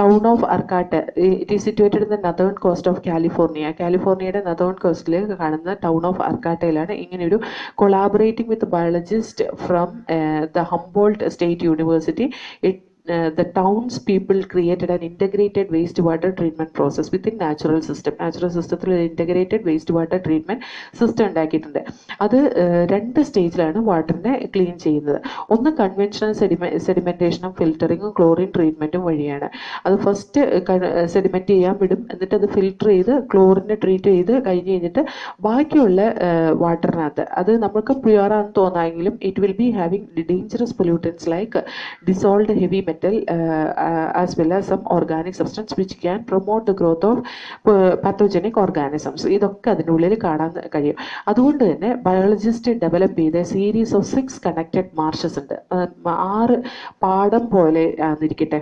town of Arcata. It is situated in the northern coast of California. കാലിഫോർണിയയുടെ നതേൺ കോസ്റ്റിൽ കാണുന്ന ടൗൺ ഓഫ് അർക്കാട്ടയിലാണ് ഇങ്ങനെയൊരു collaborating with biologist from the Humboldt State University. The townspeople created an integrated wastewater treatment process within natural system. Natural systemത്തിൽ integrated wastewater treatment system ഉണ്ടാക്കിയിട്ടുണ്ട്. അത് രണ്ട് സ്റ്റേജിലാണ് വാട്ടറിനെ clean ചെയ്യുന്നത്. ഒന്ന് കൺവെൻഷണൽ സെഡിമെൻറ്റേഷനും ഫിൽറ്ററിങ്ങും ക്ലോറിൻ ട്രീറ്റ്മെൻറ്റും വഴിയാണ്. അത് ഫസ്റ്റ് സെഡിമെൻറ്റ് ചെയ്യാൻ വിടും, എന്നിട്ട് അത് ഫിൽറ്റർ ചെയ്ത് ക്ലോറിനെ ട്രീറ്റ് ചെയ്ത് കഴിഞ്ഞിട്ട് ബാക്കിയുള്ള വാട്ടറിനകത്ത് അത് നമുക്ക് പ്യുവറാണെന്ന് തോന്നാമെങ്കിലും it will be having dangerous pollutants like dissolved heavy metal as well as some organic substance which can promote the growth of pathogenic organisms. ഇതൊക്കെ അതിനുള്ളിൽ കാണാൻ കഴിയും. അതുകൊണ്ട് തന്നെ ബയോളജിസ്റ്റ് ഡെവലപ്പ് ചെയ്ത സീരീസ് ഓഫ് 6 കണക്റ്റഡ് മാർഷസ് ഉണ്ട്. 6 പാടം പോലെ ആന്നിരിക്കട്ടെ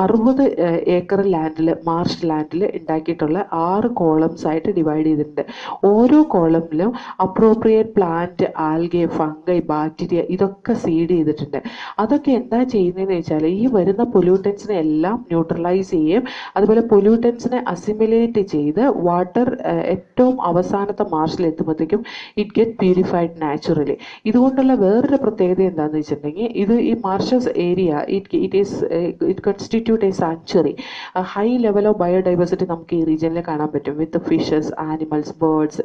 60 ഏക്കർ ലാൻഡിൽ മാർഷ് ലാൻഡിൽ ഉണ്ടാക്കിയിട്ടുള്ള 6 കോളംസ് ആയിട്ട് ഡിവൈഡ് ചെയ്തിട്ടുണ്ട്. ഓരോ കോളമിലും appropriate plant, algae, fungi, bacteria ഇതൊക്കെ സീഡ് ചെയ്തിട്ടുണ്ട്. അതൊക്കെ എന്താ ചെയ്യുന്നതെന്ന് വെച്ചാൽ ഈ വരുന്ന പൊല്യൂട്ടൻസിനെ എല്ലാം ന്യൂട്രലൈസ് ചെയ്യും. അതുപോലെ പൊല്യൂട്ടൻസിനെ അസിമിലേറ്റ് ചെയ്ത് വാട്ടർ ഏറ്റവും അവസാനത്തെ മാർഷിൽ എത്തുമ്പോഴത്തേക്കും ഇറ്റ് ഗെറ്റ് പ്യൂരിഫൈഡ് നാച്ചുറലി. ഇതുകൊണ്ടുള്ള വേറൊരു പ്രത്യേകത എന്താണെന്ന് വെച്ചിട്ടുണ്ടെങ്കിൽ ഇത് ഈ marshes area it constitute A sanctuary. High level of biodiversity നമുക്ക് ഈ റീജിയനിൽ കാണാൻ പറ്റും. വിത്ത് ഫിഷസ്, ആനിമൽസ്, ബേർഡ്സ്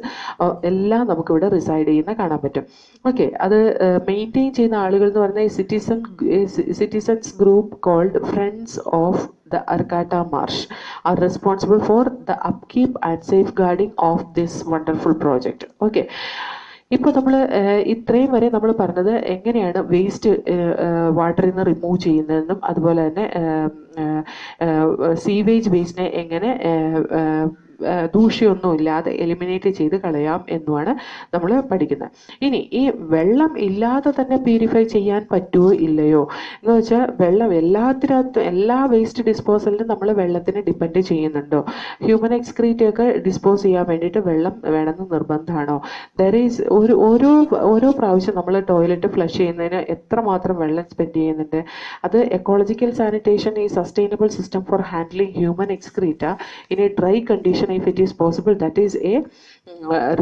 എല്ലാം നമുക്കിവിടെ റിസൈഡ് ചെയ്യുന്ന കാണാൻ പറ്റും. ഓക്കെ, അത് മെയിൻറ്റെയിൻ ചെയ്യുന്ന ആളുകൾ എന്ന് പറഞ്ഞാൽ citizens group called Friends of the Arcata Marsh are responsible for the upkeep and safeguarding of this wonderful project. Okay, ഇപ്പോൾ നമ്മൾ ഇത്രയും വരെ നമ്മൾ പറഞ്ഞത് എങ്ങനെയാണ് വേസ്റ്റ് വാട്ടറിൽ നിന്ന് റിമൂവ് ചെയ്യുന്നതെന്നും അതുപോലെ തന്നെ സീവേജ് വേസ്റ്റിനെ എങ്ങനെ ദൂഷ്യമൊന്നുമില്ലാതെ എലിമിനേറ്റ് ചെയ്ത് കളയാം എന്നുമാണ് നമ്മൾ പഠിക്കുന്നത്. ഇനി ഈ വെള്ളം ഇല്ലാതെ തന്നെ പ്യൂരിഫൈ ചെയ്യാൻ പറ്റുമോ ഇല്ലയോ എന്ന് വെച്ചാൽ വെള്ളം എല്ലാത്തിനകത്തും എല്ലാ വേസ്റ്റ് ഡിസ്പോസലിനും നമ്മൾ വെള്ളത്തിന് ഡിപ്പെൻഡ് ചെയ്യുന്നുണ്ടോ? ഹ്യൂമൻ എക്സ്ക്രീറ്റ് ഒക്കെ ഡിസ്പോസ് ചെയ്യാൻ വേണ്ടിയിട്ട് വെള്ളം വേണമെന്ന് നിർബന്ധമാണോ? ഓരോ പ്രാവശ്യം നമ്മൾ ടോയ്ലറ്റ് ഫ്ലഷ് ചെയ്യുന്നതിന് എത്രമാത്രം വെള്ളം സ്പെൻഡ് ചെയ്യുന്നുണ്ട്? അത് എക്കോളജിക്കൽ സാനിറ്റേഷൻ ഈ sustainable system for handling human excreta in A dry condition if it is possible, that is a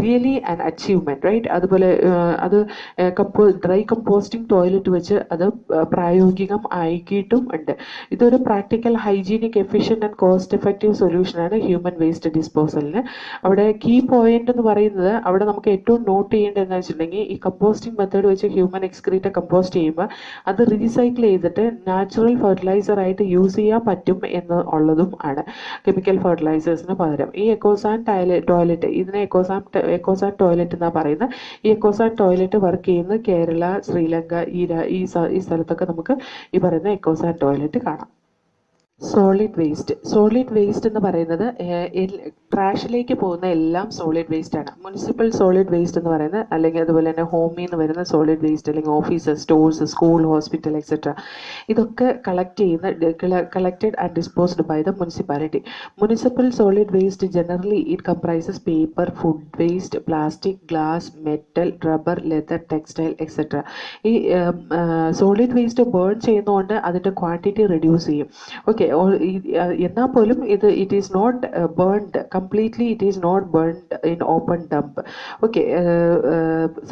really an achievement, right? അതുപോലെ അത് ഡ്രൈ കമ്പോസ്റ്റിംഗ് ടോയ്ലറ്റ് വെച്ച് അത് പ്രായോഗികം ആക്കിയിട്ടും ഉണ്ട്. ഇതൊരു practical, hygienic, efficient and cost effective സൊല്യൂഷനാണ് human waste ഡിസ്പോസലിന്. അവിടെ കീ പോയിന്റ് എന്ന് പറയുന്നത് അവിടെ നമുക്ക് ഏറ്റവും നോട്ട് ചെയ്യേണ്ടതെന്ന് വെച്ചിട്ടുണ്ടെങ്കിൽ ഈ കമ്പോസ്റ്റിംഗ് മെത്തേഡ് വെച്ച് ഹ്യൂമൻ എക്സ്ക്രീറ്റ് കമ്പോസ്റ്റ് ചെയ്യുമ്പോൾ അത് റീസൈക്കിൾ ചെയ്തിട്ട് നാച്ചുറൽ ഫെർട്ടിലൈസർ ആയിട്ട് യൂസ് ചെയ്യാൻ പറ്റും എന്ന് ഉള്ളതും ആണ്, കെമിക്കൽ ഫെർട്ടിലൈസേഴ്സിന് പകരം. ഈ എക്കോസാൻ ടോയ്ലറ്റ്, ഇതിനെ എക്കോസാൻ ടോയ്ലറ്റ് എന്നാണ് പറയുന്നത്. ഈ എക്കോസാൻ ടോയ്ലറ്റ് വർക്ക് ചെയ്യുന്നത് കേരള, ശ്രീലങ്ക ഈ സ്ഥലത്തൊക്കെ നമുക്ക് ഈ പറയുന്ന എക്കോസാൻ ടോയ്ലറ്റ് കാണാം. സോളിഡ് വേസ്റ്റ് എന്ന് പറയുന്നത് ട്രാഷിലേക്ക് പോകുന്ന എല്ലാം സോളിഡ് വേസ്റ്റ് ആണ്. മുനിസിപ്പൽ സോളിഡ് വേസ്റ്റ് എന്ന് പറയുന്നത്, അല്ലെങ്കിൽ അതുപോലെ തന്നെ ഹോമിൽ നിന്ന് വരുന്ന സോളിഡ് വേസ്റ്റ്, അല്ലെങ്കിൽ office, stores, school, hospital etcetera, ഇതൊക്കെ collected and disposed by the municipality. Municipal solid waste generally it comprises paper, food waste, plastic, glass, metal, rubber, leather, textile etcetera. ഈ സോളിഡ് വേസ്റ്റ് ബേൺ ചെയ്യുന്നതുകൊണ്ട് അതിൻ്റെ quantity reduce ചെയ്യും. Okay, എന്നാൽ പോലും it is not burned completely, it is not burned in open dump. Okay,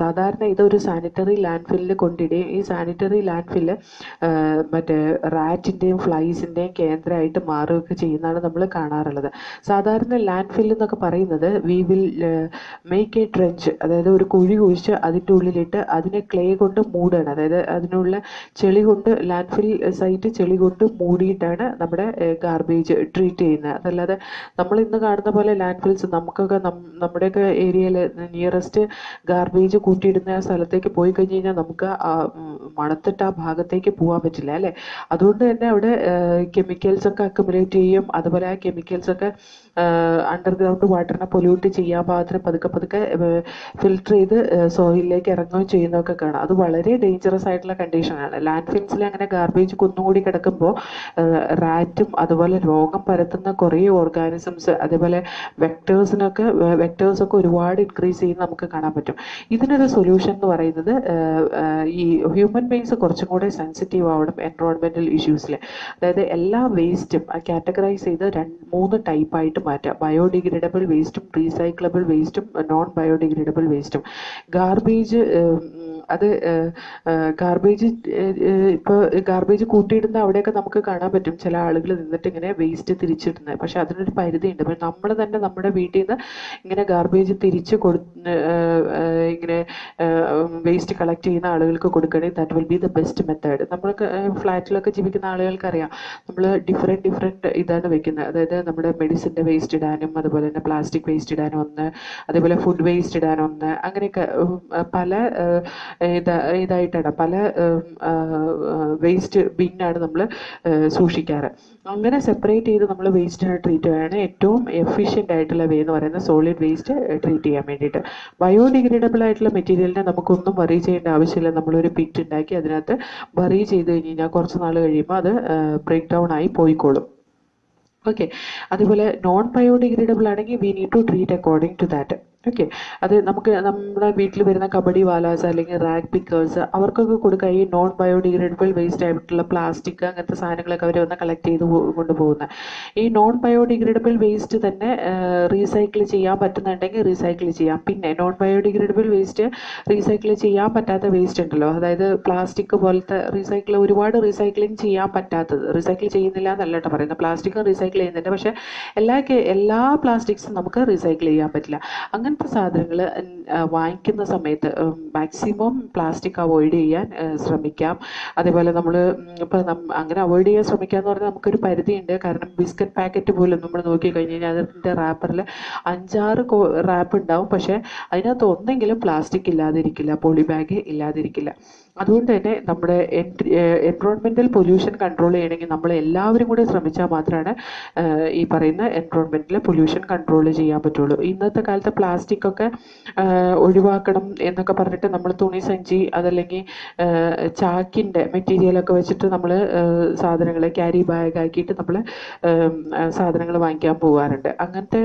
സാധാരണ ഇതൊരു sanitary land ഫില്ലിൽ കൊണ്ടിടുകയും ഈ sanitary land fill മറ്റേ റാറ്റിൻ്റെയും ഫ്ലൈസിൻ്റെയും കേന്ദ്രമായിട്ട് മാറുകയൊക്കെ ചെയ്യുന്നതാണ് നമ്മൾ കാണാറുള്ളത്. സാധാരണ ലാൻഡ് ഫില്ല് എന്നൊക്കെ പറയുന്നത് we will make A trench, അതായത് ഒരു കുഴി കുഴിച്ച് അതിൻ്റെ ഉള്ളിലിട്ട് അതിനെ ക്ലേ കൊണ്ട് മൂടുകയാണ്. അതായത് അതിനുള്ള ചെളി കൊണ്ട്, ലാൻഡ് ഫിൽ സൈറ്റ് ചെളി കൊണ്ട് മൂടിയിട്ടാണ് നമ്മുടെ ഗാർബേജ് ട്രീറ്റ് ചെയ്യുന്നത്. അതല്ലാതെ നമ്മൾ ഇന്ന് കാണുന്ന അതുപോലെ ലാൻഡ് ഫിൽസ് നമുക്കൊക്കെ നമ്മുടെയൊക്കെ ഏരിയയിൽ നിയറസ്റ്റ് ഗാർബേജ് കൂട്ടിയിടുന്ന സ്ഥലത്തേക്ക് പോയി കഴിഞ്ഞ് കഴിഞ്ഞാൽ നമുക്ക് മണത്തിട്ട് ആ ഭാഗത്തേക്ക് പോകാൻ പറ്റില്ല അല്ലേ. അതുകൊണ്ട് തന്നെ അവിടെ കെമിക്കൽസ് ഒക്കെ അക്യുമുലേറ്റ് ചെയ്യും. അതുപോലെ ആ കെമിക്കൽസ് ഒക്കെ അണ്ടർഗ്രൗണ്ട് വാട്ടറിനെ പൊല്യൂട്ട് ചെയ്യാൻ പാകത്തിന് പതുക്കെ പതുക്കെ ഫിൽട്ടർ ചെയ്ത് സോയിലിലേക്ക് ഇറങ്ങുകയും ചെയ്യുന്നതൊക്കെ കാണാം. അത് വളരെ ഡേഞ്ചറസ് ആയിട്ടുള്ള കണ്ടീഷനാണ്. ലാൻഡ് ഫിൽസിൽ അങ്ങനെ ഗാർബേജ് കുന്നുകൂടി കിടക്കുമ്പോൾ റാറ്റും അതുപോലെ രോഗം പരത്തുന്ന കുറേ ഓർഗാനിസംസ് അതേപോലെ വെക്ടേഴ്സൊക്കെ ഒരുപാട് ഇൻക്രീസ് ചെയ്യുന്ന നമുക്ക് കാണാൻ പറ്റും. ഇതിനൊരു സൊല്യൂഷൻ എന്ന് പറയുന്നത് ഈ ഹ്യൂമൻ ബീങ്സ് കുറച്ചും കൂടെ സെൻസിറ്റീവ് ആവണം എൻവയോൺമെന്റൽ ഇഷ്യൂസിൽ. അതായത് എല്ലാ വേസ്റ്റും കാറ്റഗറൈസ് ചെയ്ത് 3 ടൈപ്പായിട്ട് മാറ്റാം. ബയോഡിഗ്രേഡബിൾ വേസ്റ്റും റീസൈക്ലബിൾ വേസ്റ്റും നോൺ ബയോഡിഗ്രേഡബിൾ വേസ്റ്റും. ഗാർബേജ് ഇപ്പോൾ ഗാർബേജ് കൂട്ടിയിടുന്ന അവിടെയൊക്കെ നമുക്ക് കാണാൻ പറ്റും ചില ആളുകൾ നിന്നിട്ട് ഇങ്ങനെ വേസ്റ്റ് തിരിച്ചിടുന്നത്. പക്ഷെ അതിനൊരു പരിധിയുണ്ട്. അപ്പോൾ നമ്മൾ തന്നെ നമ്മുടെ വീട്ടിൽ നിന്ന് ഇങ്ങനെ ഗാർബേജ് തിരിച്ച് ഇങ്ങനെ വേസ്റ്റ് കളക്ട് ചെയ്യുന്ന ആളുകൾക്ക് കൊടുക്കുകയാണെങ്കിൽ that will B the best method. നമ്മൾക്ക് ഫ്ലാറ്റിലൊക്കെ ജീവിക്കുന്ന ആളുകൾക്കറിയാം, നമ്മൾ ഡിഫറെൻറ്റ് ഇതാണ് വെക്കുന്നത്. അതായത് നമ്മുടെ മെഡിസിൻ്റെ വേസ്റ്റ് ഇടാനും അതുപോലെ തന്നെ പ്ലാസ്റ്റിക് വേസ്റ്റ് ഇടാനും ഒന്ന്, അതേപോലെ ഫുഡ് വേസ്റ്റ് ഇടാനും ഒന്ന്, അങ്ങനെയൊക്കെ പല ഇതായിട്ടാണ് പല വേസ്റ്റ് ബിന്നാണ് നമ്മൾ സൂക്ഷിക്കാറ്. അങ്ങനെ സെപ്പറേറ്റ് ചെയ്ത് നമ്മൾ വേസ്റ്റിനെ ട്രീറ്റ് ചെയ്യുകയാണ് ഏറ്റവും എഫിഷ്യൻ്റ് ആയിട്ടുള്ള വേ എന്ന് പറയുന്നത് സോളിഡ് വേസ്റ്റ് ട്രീറ്റ് ചെയ്യാൻ വേണ്ടിയിട്ട്. ബയോഡിഗ്രേഡബിൾ ആയിട്ടുള്ള മെറ്റീരിയലിനെ നമുക്കൊന്നും വറി ചെയ്യേണ്ട ആവശ്യമില്ല. നമ്മളൊരു പിറ്റ് ഉണ്ടാക്കി അതിനകത്ത് വറി ചെയ്ത് കഴിഞ്ഞ് കഴിഞ്ഞാൽ കുറച്ച് നാൾ കഴിയുമ്പോൾ അത് ബ്രേക്ക് ഡൗൺ ആയി പോയിക്കോളും. ഓക്കെ. അതുപോലെ നോൺ ബയോഡിഗ്രേഡബിൾ ആണെങ്കിൽ we need to treat according to that. Okay. അത് നമുക്ക് നമ്മുടെ വീട്ടിൽ വരുന്ന കബഡി വാലാസ് അല്ലെങ്കിൽ റാഗ് പിക്കേഴ്സ് അവർക്കൊക്കെ കൊടുക്കുക. ഈ നോൺ ബയോഡിഗ്രേഡബിൾ വേസ്റ്റ് ആയിട്ടുള്ള പ്ലാസ്റ്റിക് അങ്ങനത്തെ സാധനങ്ങളൊക്കെ അവർ വന്ന് കളക്ട് ചെയ്ത് കൊണ്ടുപോകുന്നത്. ഈ നോൺ ബയോഡിഗ്രേഡബിൾ വേസ്റ്റ് തന്നെ റീസൈക്കിൾ ചെയ്യാൻ പറ്റുന്നുണ്ടെങ്കിൽ റീസൈക്കിൾ ചെയ്യാം. പിന്നെ നോൺ ബയോഡിഗ്രേഡബിൾ വേസ്റ്റ് റീസൈക്കിൾ ചെയ്യാൻ പറ്റാത്ത വേസ്റ്റ് ഉണ്ടല്ലോ, അതായത് പ്ലാസ്റ്റിക് പോലത്തെ ഒരുപാട് റീസൈക്ലിംഗ് ചെയ്യാൻ പറ്റാത്തത്, റീസൈക്കിൾ ചെയ്യുന്നില്ല എന്നല്ല കേട്ടോ പറയുന്നത്, പ്ലാസ്റ്റിക്കും റീസൈക്കിൾ ചെയ്യുന്നുണ്ട്. പക്ഷേ എല്ലാ പ്ലാസ്റ്റിക്സും നമുക്ക് റീസൈക്കിൾ ചെയ്യാൻ പറ്റില്ല. അങ്ങനത്തെ സാധനങ്ങൾ വാങ്ങിക്കുന്ന സമയത്ത് മാക്സിമം പ്ലാസ്റ്റിക് അവോയ്ഡ് ചെയ്യാൻ ശ്രമിക്കാം. അതേപോലെ നമ്മൾ ഇപ്പം അങ്ങനെ അവോയ്ഡ് ചെയ്യാൻ ശ്രമിക്കുക എന്ന് പറഞ്ഞാൽ നമുക്കൊരു പരിധിയുണ്ട്. കാരണം ബിസ്ക്കറ്റ് പാക്കറ്റ് പോലും നമ്മൾ നോക്കിക്കഴിഞ്ഞ് കഴിഞ്ഞാൽ അതിൻ്റെ റാപ്പറിൽ 5-6 റാപ്പ് ഉണ്ടാവും. പക്ഷേ അതിനകത്ത് ഒന്നെങ്കിലും പ്ലാസ്റ്റിക് ഇല്ലാതിരിക്കില്ല, പോളി ബാഗ് ഇല്ലാതിരിക്കില്ല. അതുകൊണ്ട് തന്നെ നമ്മുടെ എൻവയോൺമെൻറ്റൽ പൊല്യൂഷൻ കൺട്രോൾ ചെയ്യണമെങ്കിൽ നമ്മൾ എല്ലാവരും കൂടി ശ്രമിച്ചാൽ മാത്രമാണ് ഈ പറയുന്ന എൻവയോൺമെൻറ്റിൽ പൊല്യൂഷൻ കൺട്രോൾ ചെയ്യാൻ പറ്റുള്ളൂ. ഇന്നത്തെ കാലത്ത് പ്ലാസ്റ്റിക് ഒക്കെ ഒഴിവാക്കണം എന്നൊക്കെ പറഞ്ഞിട്ട് നമ്മൾ തുണി സഞ്ചി അതല്ലെങ്കിൽ ചാക്കിൻ്റെ മെറ്റീരിയലൊക്കെ വെച്ചിട്ട് നമ്മൾ സാധനങ്ങൾ ക്യാരി ബാഗ് ആക്കിയിട്ട് നമ്മൾ സാധനങ്ങൾ വാങ്ങിക്കാൻ പോകാറുണ്ട്. അങ്ങനത്തെ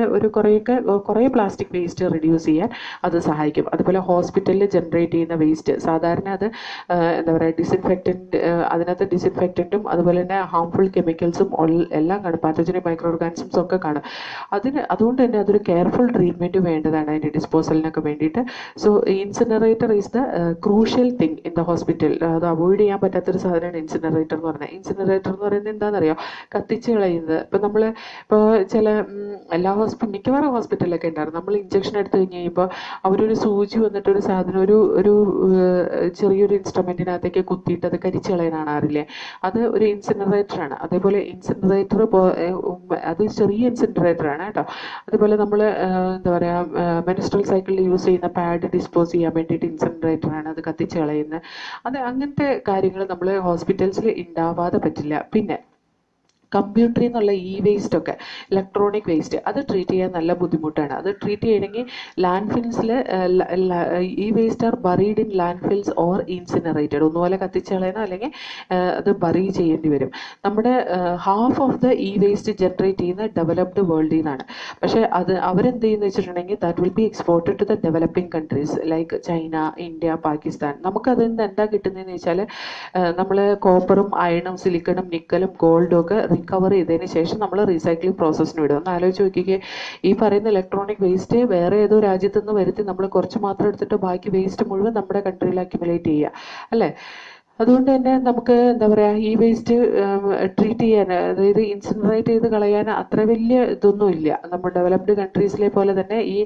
കുറേ പ്ലാസ്റ്റിക് വേസ്റ്റ് റിഡ്യൂസ് ചെയ്യാൻ അത് സഹായിക്കും. അതുപോലെ ഹോസ്പിറ്റലിൽ ജനറേറ്റ് ചെയ്യുന്ന വേസ്റ്റ് സാധാരണ അത് എന്താ പറയുക ഡിസിൻഫെക്റ്റൻറ്റ്, അതിനകത്ത് ഡിസിൻഫെക്റ്റൻറ്റും അതുപോലെ തന്നെ ഹാംഫുൾ കെമിക്കൽസും എല്ലാം കാണും, പാത്തജനിക് മൈക്രോ ഓർഗാനിസംസും ഒക്കെ കാണും. അതുകൊണ്ട് തന്നെ അതൊരു കെയർഫുൾ ട്രീറ്റ്മെൻറ്റ് വേണ്ടതാണ് അതിൻ്റെ ഡിസ്പോസലിനൊക്കെ വേണ്ടിയിട്ട്. So incinerator is the crucial thing in the hospital. അത് അവോയ്ഡ് ചെയ്യാൻ പറ്റാത്തൊരു സാധനമാണ് ഇൻസിനറേറ്റർ എന്ന് പറയുന്നത്. ഇൻസിനറേറ്റർ എന്ന് പറയുന്നത് എന്താണെന്നറിയോ, കത്തിച്ച് കളയുന്നത്. ഇപ്പോൾ ചില മിക്കവാറും ഹോസ്പിറ്റലിലൊക്കെ ഉണ്ടായിരുന്നു, നമ്മൾ ഇഞ്ചക്ഷൻ എടുത്തു കഴിഞ്ഞ് കഴിയുമ്പോൾ അവരൊരു സൂചി വന്നിട്ട് ഒരു സാധനം ഒരു ചെറിയൊരു ഇൻസ്ട്രുമെൻറ്റിനകത്തേക്ക് കുത്തിയിട്ട് അത് കരിച്ച് കളയാനാറില്ലേ, അത് ഒരു ഇൻസിനറേറ്ററാണ്. അതേപോലെ ഇൻസിനറേറ്റർ അത് ചെറിയ ഇൻസിനറേറ്ററാണ് കേട്ടോ. അതുപോലെ നമ്മൾ എന്താ പറയുക മെൻസ്ട്രൽ സൈക്കിളിൽ യൂസ് ചെയ്യുന്ന പാഡ് ഡിസ്പോസ് ചെയ്യാൻ വേണ്ടിയിട്ട് ഇൻസിനറേറ്ററാണ്, അത് കത്തിച്ച് കളയുന്നത്. അങ്ങനത്തെ കാര്യങ്ങൾ നമ്മൾ ഹോസ്പിറ്റൽസിൽ ഉണ്ടാവാതെ പറ്റില്ല. പിന്നെ കമ്പ്യൂട്ടറിൽ നിന്നുള്ള വേസ്റ്റ് ഒക്കെ ഇലക്ട്രോണിക് വേസ്റ്റ് അത് ട്രീറ്റ് ചെയ്യാൻ നല്ല ബുദ്ധിമുട്ടാണ്. അത് ട്രീറ്റ് ചെയ്യണമെങ്കിൽ ലാൻഡ് ഫിൽസിൽ waste are buried in landfills or incinerated, ഒന്നുപോലെ കത്തിച്ച് കളയണം അല്ലെങ്കിൽ അത് ബറി ചെയ്യേണ്ടി വരും. നമ്മുടെ half of the waste generate ചെയ്യുന്ന ഡെവലപ്ഡ് വേൾഡിൽ നിന്നാണ്. പക്ഷേ അവരെന്ത് ചെയ്യുന്നത് വെച്ചിട്ടുണ്ടെങ്കിൽ that will be exported to the developing countries like China, India, Pakistan. നമുക്കതിൽ നിന്ന് എന്താ കിട്ടുന്നതെന്ന് വെച്ചാൽ നമ്മൾ കോപ്പറും അയണും സിലിക്കണും നിക്കലും ഗോൾഡും ഒക്കെ റിക്കവർ ചെയ്തതിന് ശേഷം നമ്മൾ റീസൈക്ലിംഗ് പ്രോസസ്സിന് വിടും. ഒന്ന് ആലോചിച്ച് നോക്കിക്കേ, ഈ പറയുന്ന ഇലക്ട്രോണിക് വേസ്റ്റ് വേറെ ഏതോ രാജ്യത്തു നിന്ന് വരുത്തി നമ്മൾ കുറച്ച് മാത്രം എടുത്തിട്ട് ബാക്കി വേസ്റ്റ് മുഴുവൻ നമ്മുടെ കൺട്രിയിൽ അക്യുമുലേറ്റ് ചെയ്യുക അല്ലേ. അതുകൊണ്ട് തന്നെ നമുക്ക് എന്താ പറയുക ഈ വേസ്റ്റ് ട്രീറ്റ് ചെയ്യാൻ, അതായത് ഇൻസിനറേറ്റ് ചെയ്ത് കളയാൻ അത്ര വലിയ ഇതൊന്നും ഇല്ല. നമ്മൾ ഡെവലപ്ഡ് കൺട്രീസിലെ പോലെ തന്നെ ഈ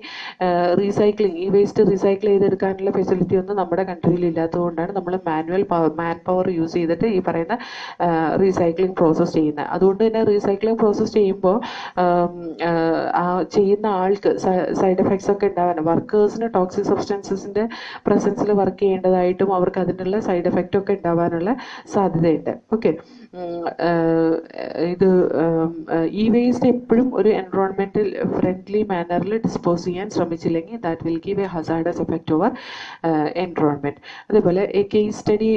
റീസൈക്ലിംഗ്, ഈ വേസ്റ്റ് റീസൈക്കിൾ ചെയ്തെടുക്കാനുള്ള ഫെസിലിറ്റി ഒന്നും നമ്മുടെ കൺട്രിയിൽ ഇല്ലാത്തതുകൊണ്ടാണ് നമ്മൾ മാൻ പവർ യൂസ് ചെയ്തിട്ട് ഈ പറയുന്ന റീസൈക്ലിംഗ് പ്രോസസ്സ് ചെയ്യുന്നത്. അതുകൊണ്ട് തന്നെ റീസൈക്ലിംഗ് പ്രോസസ്സ് ചെയ്യുമ്പോൾ ആ ചെയ്യുന്ന ആൾക്ക് സൈഡ് എഫക്ട്സ് ഒക്കെ ഉണ്ടാവാൻ, വർക്കേഴ്സിന് ടോക്സിക് സബ്സ്റ്റൻസസിൻ്റെ പ്രസൻസിൽ വർക്ക് ചെയ്യേണ്ടതായിട്ടും അവർക്ക് അതിനുള്ള സൈഡ് എഫക്റ്റ് ഒക്കെ ഉണ്ടാവാനുള്ള സാധ്യതയുണ്ട്. ഓക്കെ, ഇത് ഈ വേസ്റ്റ് എപ്പോഴും ഒരു എൻവറോൺമെൻറ്റൽ ഫ്രണ്ട്ലി മാനറിൽ ഡിസ്പോസ് ചെയ്യാൻ ശ്രമിച്ചില്ലെങ്കിൽ that will give a hazardous effect over environment. അതേപോലെ a case study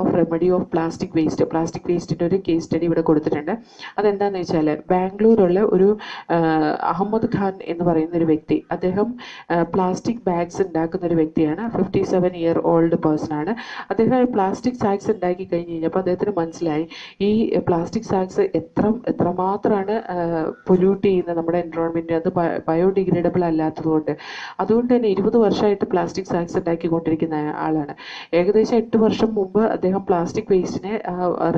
of remedy of plastic വേസ്റ്റിൻ്റെ ഒരു കേസ് സ്റ്റഡി ഇവിടെ കൊടുത്തിട്ടുണ്ട്. അതെന്താണെന്ന് വെച്ചാൽ ബാംഗ്ലൂരുള്ള ഒരു അഹമ്മദ് ഖാൻ എന്ന് പറയുന്ന ഒരു വ്യക്തി, അദ്ദേഹം പ്ലാസ്റ്റിക് ബാഗ്സ് ഉണ്ടാക്കുന്ന ഒരു വ്യക്തിയാണ്. 57 ഇയർ ഓൾഡ് പേഴ്സൺ ആണ്. അദ്ദേഹം പ്ലാസ്റ്റിക് സാക്സ് ഉണ്ടാക്കി കഴിഞ്ഞ് കഴിഞ്ഞപ്പോൾ അദ്ദേഹത്തിന് മനസ്സിലായി ഈ പ്ലാസ്റ്റിക് സാക്സ് എത്രമാത്രമാണ് പൊല്യൂട്ട് ചെയ്യുന്നത് നമ്മുടെ എൻവറോൺമെൻറ്റ്. അത് ബയോഡിഗ്രേഡബിൾ അല്ലാത്തതുകൊണ്ട്. അതുകൊണ്ട് തന്നെ 20 വർഷമായിട്ട് പ്ലാസ്റ്റിക് സാക്സ് ഉണ്ടാക്കിക്കൊണ്ടിരിക്കുന്ന ആളാണ്. ഏകദേശം 8 വർഷം മുമ്പ് അദ്ദേഹം പ്ലാസ്റ്റിക് വേസ്റ്റിനെ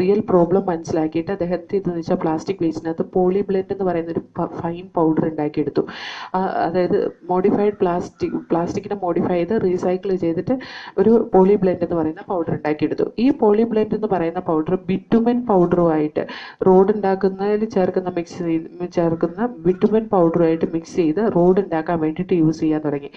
റിയൽ പ്രോബ്ലം മനസ്സിലാക്കിയിട്ട് അദ്ദേഹത്തെ ഇതെന്ന് വെച്ചാൽ പ്ലാസ്റ്റിക് വേസ്റ്റിനകത്ത് പോളിബ്ലെൻഡ് എന്ന് പറയുന്ന ഒരു ഫൈൻ പൗഡർ ഉണ്ടാക്കിയെടുത്തു. അതായത് മോഡിഫൈഡ് പ്ലാസ്റ്റിക്കിനെ മോഡിഫൈ ചെയ്ത് റീസൈക്കിൾ ചെയ്തിട്ട് ഒരു പോളിബ്ലെൻഡ് എന്ന് പറയുന്ന പൗഡർ ഉണ്ടാക്കിയെടുത്തു. ഈ പോളിബ്ലെൻഡ് എന്ന് പറയുന്ന പൗഡർ ബിറ്റുമൻ പൗഡറുമായിട്ട്, റോഡ് ഉണ്ടാക്കുന്നതിൽ ചേർക്കുന്ന ബിറ്റുമൻ പൗഡറുമായിട്ട് മിക്സ് ചെയ്ത് റോഡ് ഉണ്ടാക്കാൻ വേണ്ടിയിട്ട് യൂസ് ചെയ്യാൻ തുടങ്ങി.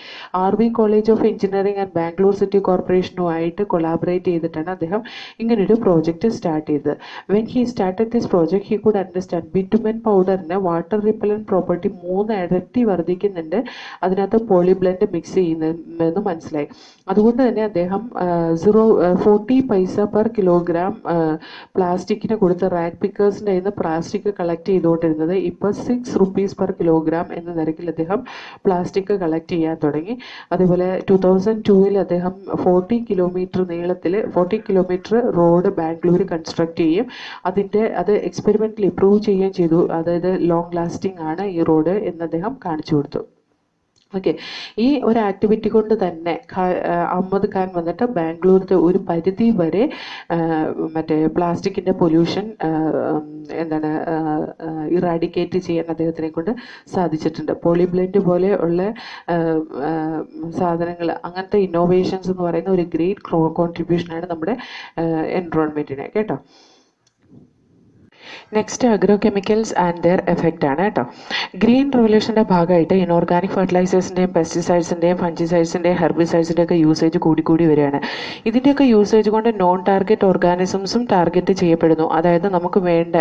RV college of engineering and Bangalore city കോർപ്പറേഷനുമായിട്ട് കൊളാബറേറ്റ് ചെയ്തിട്ടാണ് അദ്ദേഹം ഇങ്ങനൊരു പ്രോജക്റ്റ് സ്റ്റാർട്ട് ചെയ്തത്. When he started this project he could understand bitumen പൗഡറിന് വാട്ടർ റിപ്പലന്റ് പ്രോപ്പർട്ടി 3 ഇരട്ടി വർദ്ധിക്കുന്നുണ്ട് അതിനകത്ത് പോളിബ്ലെൻഡ് മിക്സ് ചെയ്യുന്നതെന്ന് മനസ്സിലായി. അതുകൊണ്ട് തന്നെ അദ്ദേഹം 40 പൈസ പെർ കിലോഗ്രാം പ്ലാസ്റ്റിക്കിന് കൊടുത്ത് റാക്ക് പിക്കേഴ്സിൻ്റെ കയ്യിൽ നിന്ന് പ്ലാസ്റ്റിക് കളക്ട് ചെയ്തുകൊണ്ടിരുന്നത് ഇപ്പോൾ 6 rupees പെർ കിലോഗ്രാം എന്ന നിരക്കിൽ അദ്ദേഹം പ്ലാസ്റ്റിക് കളക്ട് ചെയ്യാൻ തുടങ്ങി. അതേപോലെ 2002 അദ്ദേഹം 40 കിലോമീറ്റർ നീളത്തിൽ 40 കിലോമീറ്റർ റോഡ് ബാംഗ്ലൂർ കൺസ്ട്രക്ട് ചെയ്യും. അത് എക്സ്പെരിമെൻ്റലി പ്രൂവ് ചെയ്യുകയും ചെയ്തു. അതായത് ലോങ് ലാസ്റ്റിംഗ് ആണ് ഈ റോഡ് എന്ന് അദ്ദേഹം കാണിച്ചു കൊടുത്തു. ഓക്കെ, ഈ ഒരു ആക്ടിവിറ്റി കൊണ്ട് തന്നെ അഹമ്മദ് ഖാൻ വന്നിട്ട് ബാംഗ്ലൂരിൻ്റെ ഒരു പരിധി വരെ മറ്റേ പ്ലാസ്റ്റിക്കിൻ്റെ പൊല്യൂഷൻ ഇറാഡിക്കേറ്റ് ചെയ്യാൻ അദ്ദേഹത്തിനെ കൊണ്ട് സാധിച്ചിട്ടുണ്ട്. പോളിബ്ലെൻഡ് പോലെ ഉള്ള സാധനങ്ങൾ, അങ്ങനത്തെ ഇന്നോവേഷൻസ് എന്ന് പറയുന്ന ഒരു ഗ്രേറ്റ് കോൺട്രിബ്യൂഷനാണ് നമ്മുടെ എൻവറോൺമെൻറ്റിന് കേട്ടോ. Next agro chemicals and their effect ആണ് കേട്ടോ. ഗ്രീൻ റെവല്യൂഷൻ്റെ ഭാഗമായിട്ട് ഇനോർഗാനിക് ഫെർട്ടിലൈസേഴ്സിൻ്റെയും പെസ്റ്റിസൈഡ്സിൻ്റെയും ഫംഗിസൈഡ്സിൻ്റെയും ഹെർബിസൈഡ്സിൻ്റെ ഒക്കെ യൂസേജ് കൂടി വരികയാണ്. ഇതിൻ്റെയൊക്കെ യൂസേജ് കൊണ്ട് നോൺ ടാർഗറ്റ് ഓർഗാനിസംസും ടാർഗറ്റ് ചെയ്യപ്പെടുന്നു. അതായത് നമുക്ക് വേണ്ട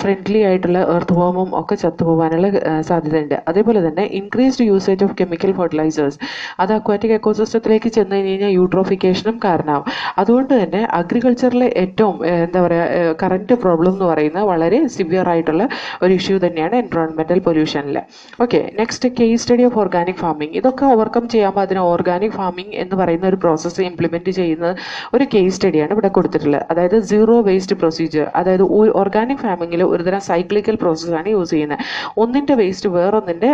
ഫ്രണ്ട്ലി ആയിട്ടുള്ള എർത്ത് വോമും ഒക്കെ ചത്തുപോകാനുള്ള സാധ്യതയുണ്ട്. അതേപോലെ തന്നെ increased usage of chemical fertilisers അത് അക്വാറ്റിക് എക്കോസിസ്റ്റത്തിലേക്ക് ചെന്ന് കഴിഞ്ഞാൽ യൂട്രോഫിക്കേഷനും കാരണമാവും. അതുകൊണ്ട് തന്നെ അഗ്രികൾച്ചറിലെ ഏറ്റവും എന്താ പറയുക കറൻറ്റ് പ്രോബ്ലം എന്ന് പറയുന്നത് വളരെ സിവിയർ ആയിട്ടുള്ള ഒരു ഇഷ്യൂ തന്നെയാണ് എൻവറോൺമെൻറ്റൽ പൊല്യൂഷനിൽ. Okay, next case study of organic farming. ഇതൊക്കെ ഓവർകം ചെയ്യുമ്പോൾ അതിന് ഓർഗാനിക് ഫാമിംഗ് എന്ന് പറയുന്ന ഒരു പ്രോസസ്സ് ഇംപ്ലിമെൻറ്റ് ചെയ്യുന്ന ഒരു കേസ് സ്റ്റഡിയാണ് ഇവിടെ കൊടുത്തിട്ടുള്ളത്. അതായത് സീറോ വേസ്റ്റ് പ്രൊസീജിയർ. അതായത് ഓർഗാനിക് ഫാമിങ്ങിൽ ഒരുതരം സൈക്ലിക്കൽ പ്രോസസ്സാണ് യൂസ് ചെയ്യുന്നത്. ഒന്നിൻ്റെ വേസ്റ്റ് വേറൊന്നിൻ്റെ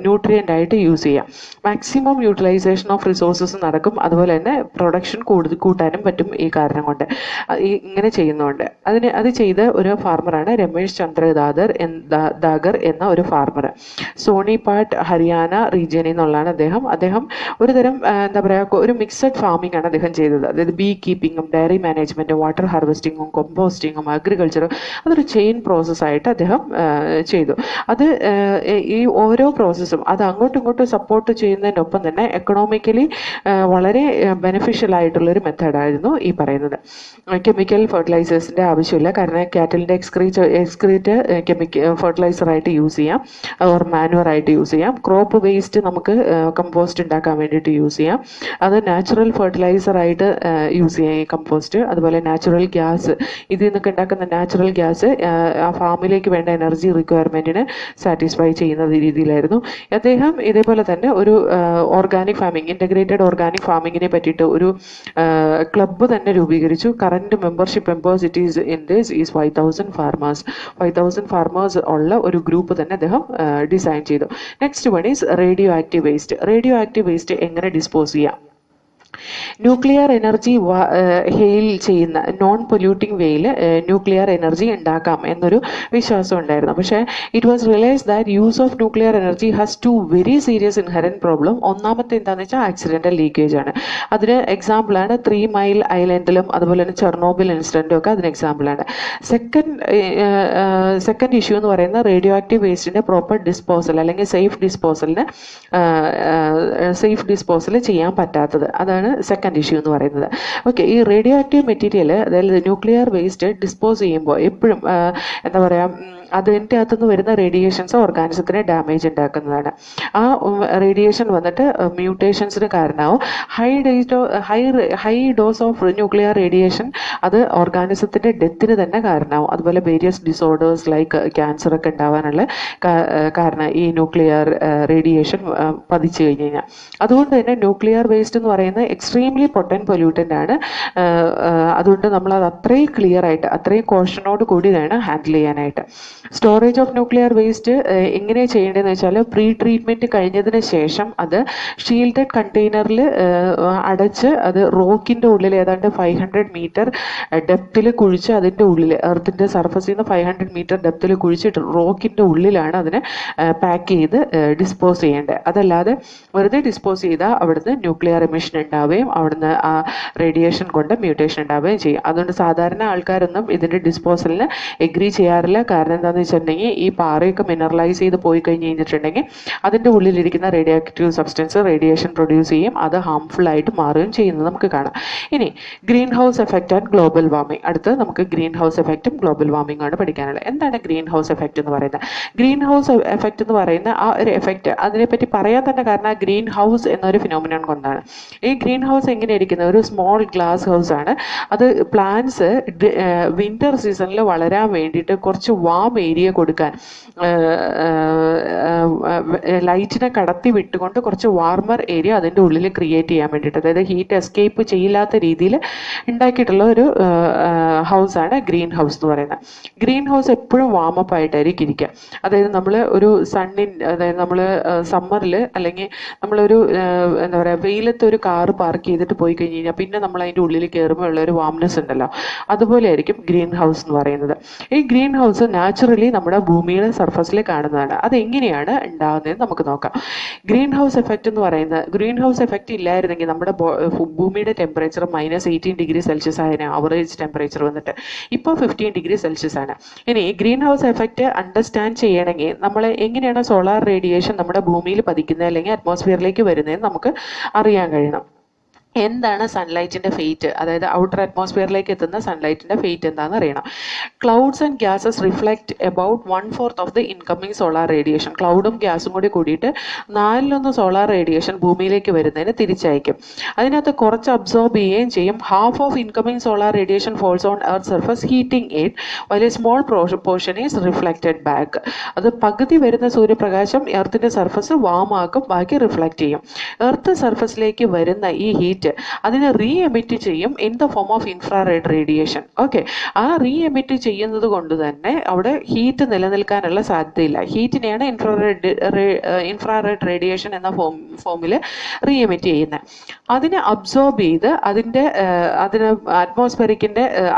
ന്യൂട്രിയൻ്റ് ആയിട്ട് യൂസ് ചെയ്യാം. മാക്സിമം യൂട്ടിലൈസേഷൻ ഓഫ് റിസോഴ്സസ് നടക്കും. അതുപോലെ തന്നെ പ്രൊഡക്ഷൻ കൂട്ടാനും പറ്റും ഈ കാരണം കൊണ്ട്, ഇങ്ങനെ ചെയ്യുന്നതുകൊണ്ട്. അത് ചെയ്ത ഒരു ഫാർമറാണ് രമേശ് ചന്ദ്ര ദാഗർ എന്ന ഒരു ഫാർമർ. സോണിപാട്ട് ഹരിയാന റീജിയനിൽ നിന്നുള്ളതാണ് അദ്ദേഹം ഒരു തരം എന്താ പറയുക ഒരു മിക്സഡ് ഫാമിംഗ് ആണ് അദ്ദേഹം ചെയ്തത്. അതായത് ബീ കീപ്പിങ്ങും ഡയറി മാനേജ്മെൻറ്റും വാട്ടർ ഹാർവെസ്റ്റിങ്ങും കമ്പോസ്റ്റിങ്ങും അഗ്രികൾച്ചറും അതൊരു ചെയിൻ പ്രോസസ്സായിട്ട് അദ്ദേഹം ചെയ്തു. അത് ഈ ഓരോ പ്രോസസ്സും അത് അങ്ങോട്ടും ഇങ്ങോട്ടും സപ്പോർട്ട് ചെയ്യുന്നതിനൊപ്പം തന്നെ എക്കണോമിക്കലി വളരെ ബെനിഫിഷ്യൽ ആയിട്ടുള്ളൊരു മെത്തേഡായിരുന്നു ഈ പറയുന്നത്. കെമിക്കൽ ഫെർട്ടിലൈസേഴ്സിൻ്റെ ആവശ്യമില്ല, കാരണം കാറ്റലിൻ്റെ എക്സ്ക്രീറ്റ് ഫെർട്ടിലൈസറായിട്ട് യൂസ് ചെയ്യാം, ഓർ മാനുവറായിട്ട് യൂസ് ചെയ്യാം. ക്രോപ്പ് വേസ്റ്റ് നമുക്ക് കമ്പോസ്റ്റ് ഉണ്ടാക്കാൻ വേണ്ടിയിട്ട് യൂസ് ചെയ്യാം. അത് നാച്ചുറൽ ഫെർട്ടിലൈസറായിട്ട് യൂസ് ചെയ്യാം ഈ കമ്പോസ്റ്റ്. അതുപോലെ നാച്ചുറൽ ഗ്യാസ്, ഇതിൽ നിന്നൊക്കെ ഉണ്ടാക്കുന്ന നാച്ചുറൽ ഗ്യാസ് ആ ഫാമിലേക്ക് വേണ്ട എനർജി റിക്വയർമെൻറ്റിന് സാറ്റിസ്ഫൈ ചെയ്യുന്ന രീതിയിലായിരുന്നു. അദ്ദേഹം ഇതേപോലെ തന്നെ ഒരു ഓർഗാനിക് ഫാമിംഗ്, ഇൻ്റഗ്രേറ്റഡ് ഓർഗാനിക് ഫാമിങ്ങിനെ പറ്റിയിട്ട് ഒരു ക്ലബ്ബ് തന്നെ രൂപീകരിച്ചു. Current members it is in this is 5,000 farmers ഉള്ള ഒരു ഗ്രൂപ്പ് തന്നെ അദ്ദേഹം ഡിസൈൻ ചെയ്തു. Next one is radio active waste. Radio active waste എങ്ങനെ ഡിസ്പോസ് ചെയ്യാം? ന്യൂക്ലിയർ എനർജി ഹെയിൽ ചെയ്യുന്ന നോൺ പൊല്യൂട്ടിംഗ് വേയിൽ ന്യൂക്ലിയർ എനർജി ഉണ്ടാക്കാം എന്നൊരു വിശ്വാസം ഉണ്ടായിരുന്നു. പക്ഷേ it was realise that use of nuclear energy has to very serious inherent problem. ഒന്നാമത്തെ എന്താണെന്ന് വെച്ചാൽ ആക്സിഡൻ്റൽ ലീക്കേജ് ആണ്. അതിന് എക്സാമ്പിളാണ് 3 മൈൽ ഐലൻഡിലും അതുപോലെ തന്നെ ചെർണോബിൽ ഇൻസിഡൻറ്റും ഒക്കെ അതിന് എക്സാമ്പിളാണ്. സെക്കൻഡ് ഇഷ്യൂ എന്ന് പറയുന്നത് റേഡിയോ ആക്റ്റീവ് വേസ്റ്റിൻ്റെ പ്രോപ്പർ ഡിസ്പോസൽ അല്ലെങ്കിൽ സേഫ് ഡിസ്പോസൽ ചെയ്യാൻ പറ്റാത്തത്, അതാണ് സെക്കൻഡ് ഇഷ്യൂ എന്ന് പറയുന്നത്. ഓക്കെ, ഈ റേഡിയോ ആക്റ്റീവ് മെറ്റീരിയൽ അതായത് ന്യൂക്ലിയർ വേസ്റ്റ് ഡിസ്പോസ് ചെയ്യുമ്പോൾ എപ്പോഴും എന്താ പറയുക, അതിൻ്റെ അകത്തുനിന്ന് വരുന്ന റേഡിയേഷൻസ് ഓർഗാനിസത്തിന് ഡാമേജ് ഉണ്ടാക്കുന്നതാണ്. ആ റേഡിയേഷൻ വന്നിട്ട് മ്യൂട്ടേഷൻസിന് കാരണമാവും. High dose of nuclear radiation അത് ഓർഗാനിസത്തിൻ്റെ ഡെത്തിന് തന്നെ കാരണമാവും. അതുപോലെ വേരിയസ് ഡിസോർഡേഴ്സ് ലൈക്ക് ക്യാൻസർ ഒക്കെ ഉണ്ടാവാനുള്ള കാരണം ഈ ന്യൂക്ലിയർ റേഡിയേഷൻ പതിച്ചു കഴിഞ്ഞ് കഴിഞ്ഞാൽ. അതുകൊണ്ട് തന്നെ ന്യൂക്ലിയർ വേസ്റ്റ് എന്ന് പറയുന്നത് എക്സ്ട്രീംലി പൊട്ടൻറ്റ് പൊല്യൂട്ടൻ്റ് ആണ്. അതുകൊണ്ട് നമ്മളത് അത്രയും ക്ലിയർ ആയിട്ട് അത്രയും കോഷനോട് കൂടി വേണം ഹാൻഡിൽ ചെയ്യാനായിട്ട്. സ്റ്റോറേജ് ഓഫ് ന്യൂക്ലിയർ വേസ്റ്റ് എങ്ങനെ ചെയ്യേണ്ടതെന്ന് വെച്ചാൽ പ്രീ ട്രീറ്റ്മെൻറ്റ് കഴിഞ്ഞതിന് ശേഷം അത് ഷീൽഡഡ് കണ്ടെയ്നറിൽ അടച്ച് അത് റോക്കിൻ്റെ ഉള്ളിൽ ഏതാണ്ട് 500 മീറ്റർ ഡെപ്തിൽ കുഴിച്ച് അതിൻ്റെ ഉള്ളിൽ എർത്തിൻ്റെ സർഫസിൽ നിന്ന് 500 മീറ്റർ ഡെപ്തിൽ കുഴിച്ചിട്ട് റോക്കിൻ്റെ ഉള്ളിലാണ് അതിനെ പാക്ക് ചെയ്ത് ഡിസ്പോസ് ചെയ്യേണ്ടത്. അതല്ലാതെ വെറുതെ ഡിസ്പോസ് ചെയ്താൽ അവിടുന്ന് ന്യൂക്ലിയർ എമിഷൻ ഉണ്ടാവുകയും അവിടുന്ന് ആ റേഡിയേഷൻ കൊണ്ട് മ്യൂട്ടേഷൻ ഉണ്ടാവുകയും ചെയ്യും. അതുകൊണ്ട് സാധാരണ ആൾക്കാരൊന്നും ഇതിൻ്റെ ഡിസ്പോസലിന് എഗ്രി ചെയ്യാറില്ല. കാരണം എന്താണെന്ന് വെച്ചിട്ടുണ്ടെങ്കിൽ ഈ പാറയൊക്കെ മിനറലൈസ് ചെയ്ത് പോയി കഴിഞ്ഞിട്ടുണ്ടെങ്കിൽ അതിൻ്റെ ഉള്ളിലിരിക്കുന്ന radioactive substance radiation produce ചെയ്യും, അത് ഹാംഫുൾ ആയിട്ട് മാറുകയും ചെയ്യുന്നത് നമുക്ക് കാണാം. ഇനി greenhouse effect and global warming. അടുത്ത് നമുക്ക് ഗ്രീൻ ഹൗസ് എഫക്റ്റും ഗ്ലോബൽ വാർമിംഗ് ആണ് പഠിക്കാനുള്ളത്. എന്താണ് ഗ്രീൻ ഹൗസ് എഫക്റ്റ് എന്ന് പറയുന്നത്? ഗ്രീൻ ഹൗസ് എഫക്റ്റ് എന്ന് പറയുന്ന ആ ഒരു എഫക്റ്റ് അതിനെപ്പറ്റി പറയാൻ തന്നെ കാരണം ഗ്രീൻ ഹൗസ് എന്നൊരു ഫിനോമിനൺ കൊണ്ടാണ്. ഈ ഗ്രീൻ ഹൗസ് എങ്ങനെ ഇരിക്കുന്നത്? ഒരു സ്മോൾ ഗ്ലാസ് ഹൗസ് ആണ്. അത് പ്ലാന്റ്സ് വിന്റർ സീസണിൽ വളരാൻ വേണ്ടിയിട്ട് കുറച്ച് വാം ഏരിയ കൊടുക്കാൻ, ലൈറ്റിനെ കടത്തി വിട്ടുകൊണ്ട് കുറച്ച് വാർമർ ഏരിയ അതിൻ്റെ ഉള്ളിൽ ക്രിയേറ്റ് ചെയ്യാൻ വേണ്ടിയിട്ട്, അതായത് ഹീറ്റ് എസ്കേപ്പ് ചെയ്യില്ലാത്ത രീതിയിൽ ഉണ്ടാക്കിയിട്ടുള്ള ഒരു ഹൗസാണ് ഗ്രീൻ ഹൗസ് എന്ന് പറയുന്നത്. ഗ്രീൻ ഹൗസ് എപ്പോഴും വാമപ്പ് ആയിട്ടായിരിക്കും ഇരിക്കുക. അതായത് നമ്മൾ ഒരു അതായത് നമ്മൾ സമ്മറിൽ അല്ലെങ്കിൽ നമ്മളൊരു എന്താ പറയുക വെയിലത്ത് ഒരു കാറ് പാർക്ക് ചെയ്തിട്ട് പോയി കഴിഞ്ഞ് കഴിഞ്ഞാൽ പിന്നെ നമ്മൾ അതിൻ്റെ ഉള്ളിൽ കയറുമ്പോൾ ഉള്ള ഒരു വാംനെസ് ഉണ്ടല്ലോ, അതുപോലെ ആയിരിക്കും ഗ്രീൻ ഹൗസ് എന്ന് പറയുന്നത്. ഈ ഗ്രീൻ ഹൗസ് നാച്ചുറലി നമ്മുടെ ഭൂമിയുടെ സർഫസിൽ കാണുന്നതാണ്. അതെങ്ങനെയാണ് ഉണ്ടാകുന്നതെന്ന് നമുക്ക് നോക്കാം. ഗ്രീൻ ഹൗസ് എഫക്റ്റ് എന്ന് പറയുന്നത്, ഗ്രീൻ ഹൗസ് എഫക്റ്റ് ഇല്ലായിരുന്നെങ്കിൽ നമ്മുടെ ഭൂമിയുടെ ടെമ്പറേച്ചർ -18°C ആയിരുന്നു ആവറേജ് ടെമ്പറേച്ചർ വന്നിട്ട്. ഇപ്പോൾ 15°C ആണ്. ഇനി ഗ്രീൻ ഹൗസ് എഫക്റ്റ് അണ്ടർസ്റ്റാൻഡ് ചെയ്യണമെങ്കിൽ നമ്മൾ എങ്ങനെയാണ് സോളാർ റേഡിയേഷൻ നമ്മുടെ ഭൂമിയിൽ പതിക്കുന്നത് അല്ലെങ്കിൽ അറ്റ്മോസ്ഫിയറിലേക്ക് വരുന്നതെന്ന് നമുക്ക് അറിയാൻ കഴിയണം. എന്താണ് സൺലൈറ്റിൻ്റെ ഫെയ്റ്റ്, അതായത് ഔട്ടർ അറ്റ്മോസ്ഫിയറിലേക്ക് എത്തുന്ന സൺലൈറ്റിൻ്റെ ഫെയ്റ്റ് എന്താണെന്ന് അറിയണം. Clouds and gases reflect about 1/4 of the incoming solar radiation. ക്ലൗഡും ഗ്യാസും കൂടി കൂടിയിട്ട് 4/1 സോളാർ റേഡിയേഷൻ ഭൂമിയിലേക്ക് വരുന്നതിന് തിരിച്ചയക്കും. അതിനകത്ത് കുറച്ച് അബ്സോർബ് ചെയ്യുകയും ചെയ്യും. Half of incoming solar radiation falls on earth surface heating it while A small portion is reflected back. അത് പകുതി വരുന്ന സൂര്യപ്രകാശം എർത്തിൻ്റെ സർഫസ് വാമാക്കും, ബാക്കി റിഫ്ലക്റ്റ് ചെയ്യും. എർത്ത് സർഫസിലേക്ക് വരുന്ന ഈ ഹീറ്റ് അതിനെ റീ എമിറ്റ് ചെയ്യും in the form of infrared radiation. Okay, ആ റീ എമിറ്റ് ചെയ്യുന്നത് കൊണ്ട് തന്നെ അവിടെ ഹീറ്റ് നിലനിൽക്കാനുള്ള സാധ്യതയില്ല. ഹീറ്റിനെയാണ് ഇൻഫ്രാറെഡ് റേഡിയേഷൻ എന്ന ഫോമിൽ റീ എമിറ്റ് ചെയ്യുന്നത്. അതിനെ അബ്സോർബ് ചെയ്ത് അതിന്